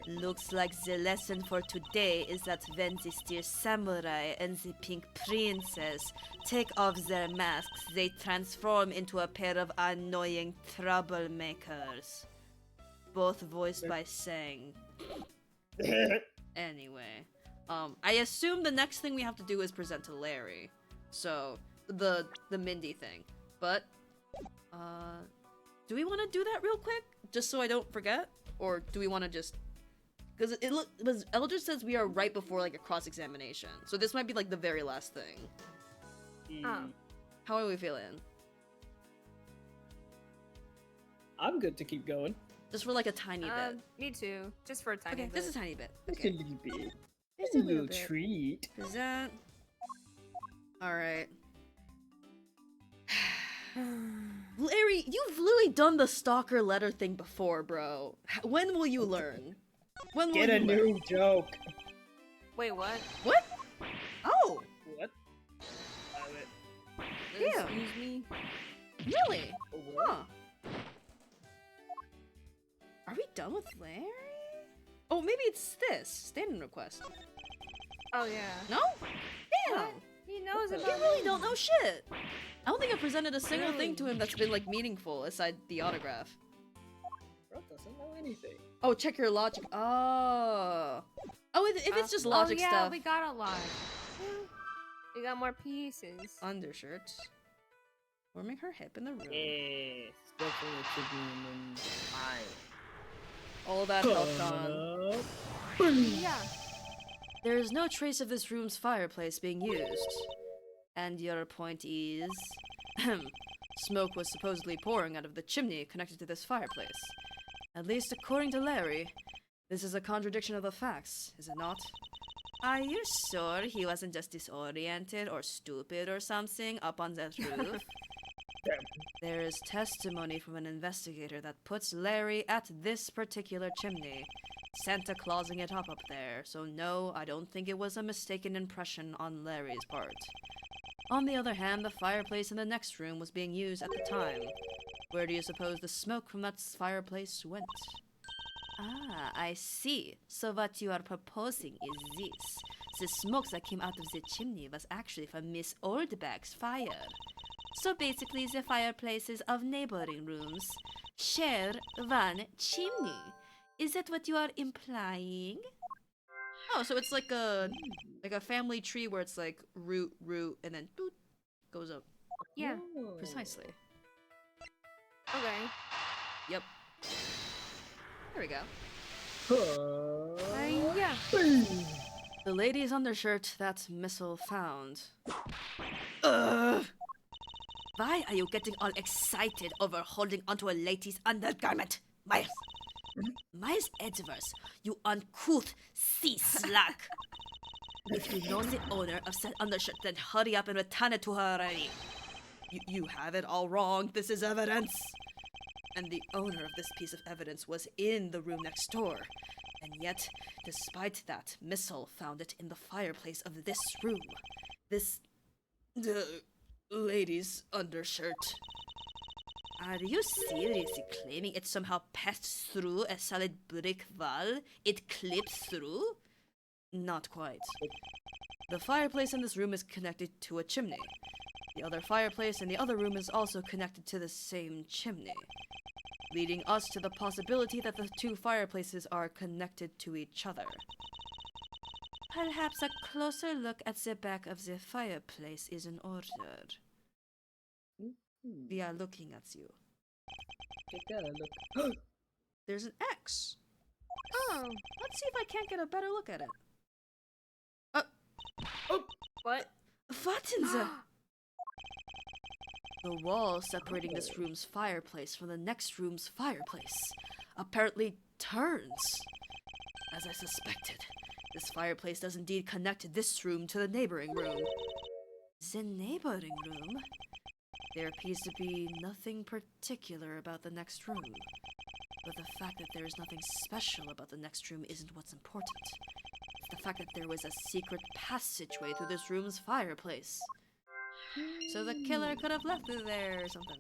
Looks like the lesson for today is that when the dear samurai and the pink princess take off their masks, they transform into a pair of annoying troublemakers. Both voiced by Sang. Anyway, I assume the next thing we have to do is present to Larry. So, the Mindy thing. But, do we want to do that real quick? Just so I don't forget? Or do we want to just... Because Eldridge says we are right before, like, a cross-examination. So this might be, like, the very last thing. Oh. How are we feeling? I'm good to keep going. Just for, like, a tiny bit. Me too. Just for a tiny Okay, bit. just a tiny bit. Just Okay. a little bit. Just A little treat. Is that... Alright. Larry, you've literally done the stalker letter thing before, bro. When will you learn? When will Get you a learn? new joke. Wait, what? What? Oh, What? damn. Excuse me? Really? What? Huh. Are we done with Larry? Oh, maybe it's this. Standing request. Oh, yeah. No? Damn. What? He knows You You about really me. don't know shit. I don't think I presented a single thing Really? to him that's been, like, meaningful aside the autograph. Bro doesn't know anything. Oh, check your logic. Oh. Oh, if it's just logic oh, yeah, stuff. we got a lot. We got more pieces. Undershirt. Warming her hip in the room. Yes, definitely should be in fine. All that helped on. Yeah. There is no trace of this room's fireplace being used. And your point is... Smoke was supposedly pouring out of the chimney connected to this fireplace. At least according to Larry. This is a contradiction of the facts, is it not? Are you sure he wasn't just disoriented or stupid or something up on that roof? There is testimony from an investigator that puts Larry at this particular chimney, Santa Clausing it up there, so no, I don't think it was a mistaken impression on Larry's part. On the other hand, the fireplace in the next room was being used at the time. Where do you suppose the smoke from that fireplace went? Ah, I see. So what you are proposing is this. The smoke that came out of the chimney was actually from Miss Oldback's fire. So basically the fireplaces of neighboring rooms share one chimney. Is that what you are implying? Oh, so it's like a family tree where it's like root, and then boop, goes up. Yeah. Precisely. Okay. Yep. There we go. Are Yeah. The lady's undershirt that Missile found. Ugh! Why are you getting all excited over holding onto a lady's undergarment? Miles! Miles Edgeworth, you uncouth sea slug! If you know the owner of said undershirt, then hurry up and return it to her already. You have it all wrong. This is evidence. And the owner of this piece of evidence was in the room next door. And yet, despite that, Missile found it in the fireplace of this room. The lady's undershirt. Are you seriously claiming it somehow passed through a solid brick wall? It clips through? Not quite. The fireplace in this room is connected to a chimney. The other fireplace in the other room is also connected to the same chimney, leading us to the possibility that the two fireplaces are connected to each other. Perhaps a closer look at the back of the fireplace is in order. We are looking at you. Take a look. There's an X. Oh. Let's see if I can't get a better look at it. What? What in the wall separating this room's fireplace from the next room's fireplace apparently turns. As I suspected, this fireplace does indeed connect this room to the neighboring room. The neighboring room? There appears to be nothing particular about the next room. But the fact that there is nothing special about the next room isn't what's important. It's the fact that there was a secret passageway through this room's fireplace. So the killer could have left it there or something.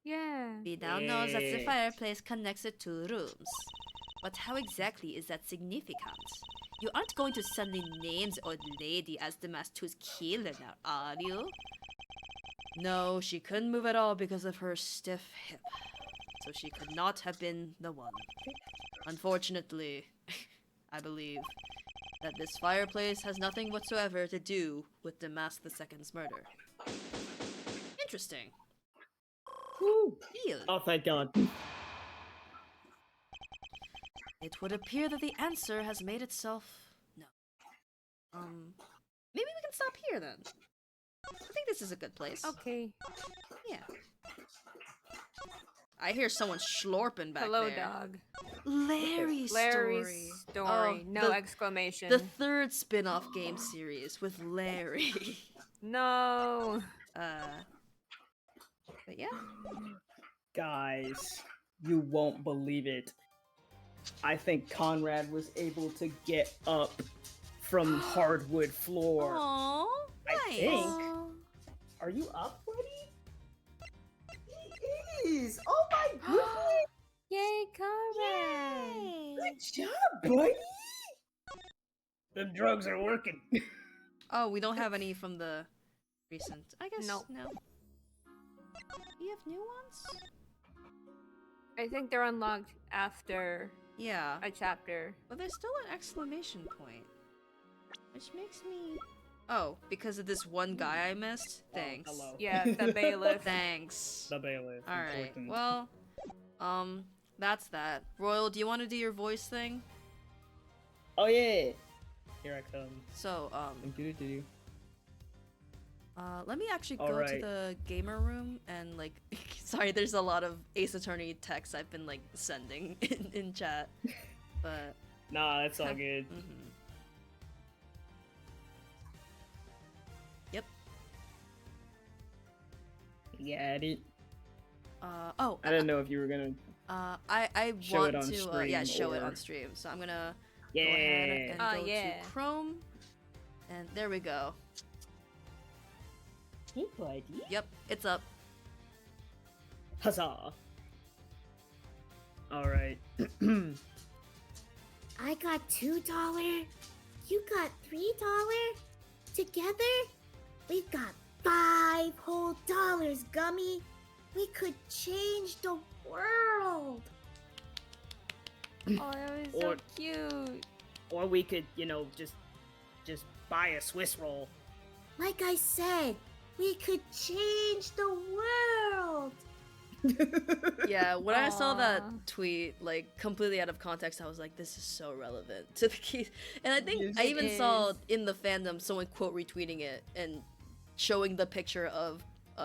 Yeah. We now know that the Yeah. fireplace connects the two rooms. But how exactly is that significant? You aren't going to suddenly name the old lady as the Mastu's killer now, are you? No, she couldn't move at all because of her stiff hip. So she could not have been the one. Unfortunately, I believe that this fireplace has nothing whatsoever to do with Damask II's murder. Interesting. Woo. Deal. Oh, thank God. It would appear that the answer has made itself known. Maybe we can stop here then. I think this is a good place. Okay. Yeah. I hear someone slurping back Hello, there. dog. Larry's Larry's story. Oh, No the- exclamation. The third spin-off game series with Larry. No. But yeah. Guys, you won't believe it. I think Conrad was able to get up from hardwood floor. Aww, I nice. think. Aw. Are you up, buddy? He is! Oh my goodness! Yay, Conrad! Good job, buddy! Them drugs are working. Oh, we don't have any from the recent. I guess Nope. no. You have new ones? I think they're unlocked after Yeah, a chapter. but there's still an exclamation point, which makes me. Oh, because of this one guy I missed. Thanks. Hello. Yeah, the bailiff. Thanks. The bailiff. All right. important. Well, that's that. Royal, do you want to do your voice thing? Oh yeah. Here I come. So, Do-do-do-do. let me actually go All to right. the gamer room and like. Sorry, there's a lot of Ace Attorney texts I've been like sending in chat, but. Nah, that's all good. Mhm. Yep. Got it. Oh. I didn't know if you were gonna. I Show want it on to yeah, stream show it or- on stream. So I'm gonna Yeah. go ahead and go yeah. to Chrome, and there we go. Hey, buddy. Yep, it's up. Huzzah! All right. I got $2. You got $3. Together, we've got $5 whole dollars, Gummy. We could change the world. Oh, that was so Or- cute. Or we could, just buy a Swiss roll. Like I said, we could change the world. Yeah, when I saw that Aw. tweet, like completely out of context, I was like, "This is so relevant to the case." And I think Yes, I it even saw is. in the fandom someone quote retweeting it and showing the picture of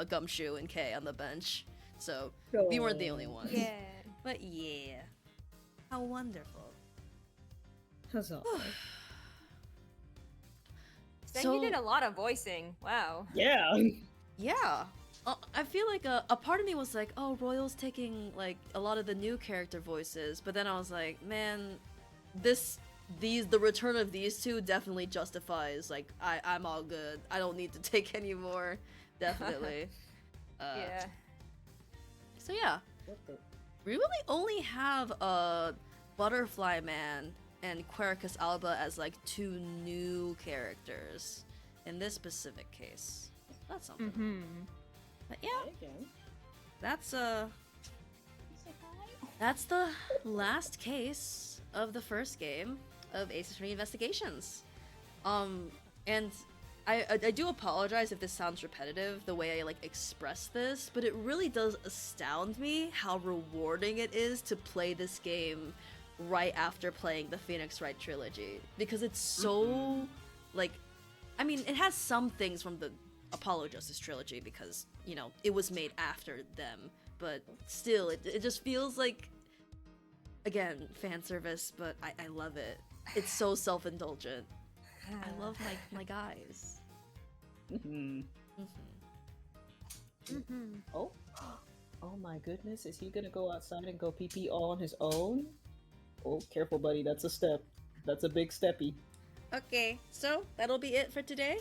Gumshoe and Kay on the bench. So we weren't the only ones. Yeah. But yeah, how wonderful. Huzzah. Then you did a lot of voicing. Wow. Yeah. Yeah. I feel like a part of me was like, oh, Royal's taking like a lot of the new character voices, but then I was like, man, the return of these two definitely justifies like I'm all good. I don't need to take any more. Definitely. Yeah. So yeah, What the? we really only have Butterfly Man and Quercus Alba as like two new characters in this specific case. That's something. Mm-hmm. But yeah, Again. that's the last case of the first game of Ace Attorney Investigations. And I do apologize if this sounds repetitive the way I like express this, but it really does astound me how rewarding it is to play this game right after playing the Phoenix Wright trilogy, because it's so like, I mean, it has some things from the Apollo Justice trilogy because, you know, it was made after them, but still, it just feels like, again, fan service, but I love it. It's so self-indulgent. I love my guys. Hmm. Mm-hmm. Oh. Oh my goodness, is he gonna go outside and go pee pee all on his own? Oh, careful, buddy. That's a step. That's a big steppy. Okay, so that'll be it for today.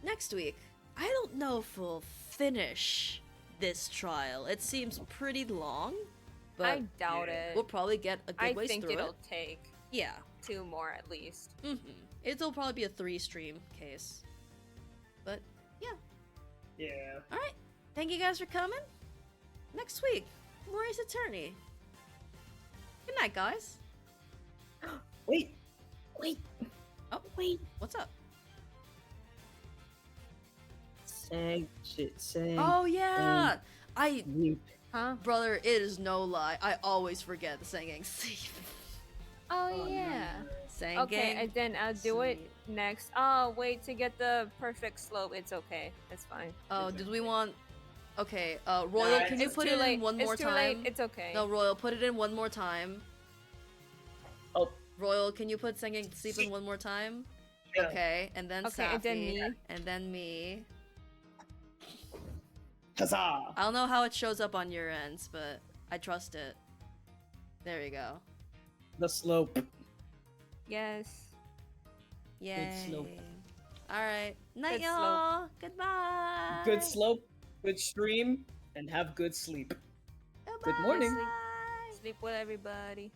Next week, I don't know if we'll finish this trial. It seems pretty long, but I doubt yeah. it. we'll probably get a good I ways think through it'll it. take Yeah. 2 more at least. It'll probably be a 3-stream case. But yeah. Yeah. All right. Thank you guys for coming. Next week, Maurice Attorney. Good night, guys. Wait. Oh, Wait. what's up? Sang shit. Sang. Oh yeah. I Weep. Huh? brother, it is no lie. I always forget the singing sleep. Oh, yeah. Singing. Okay, and then I'll do it next. Oh, wait, to get the perfect slope. It's okay. It's fine. Oh, did we want? Okay, Royal, can you It's put too it late. in one more It's too time? late. It's okay. No, Royal, put it in one more time. Oh. Royal, can you put singing sleep in one more time? Yeah. Okay, and then Okay, and then Safi, me. and then me. Huzzah! I don't know how it shows up on your ends, but I trust it. There you go. The slope. Yes. Yay. slope. All right. Night, Good slope. y'all. Goodbye. Good slope, good stream, and have good sleep. Goodbye. Good morning. Sleep well, everybody.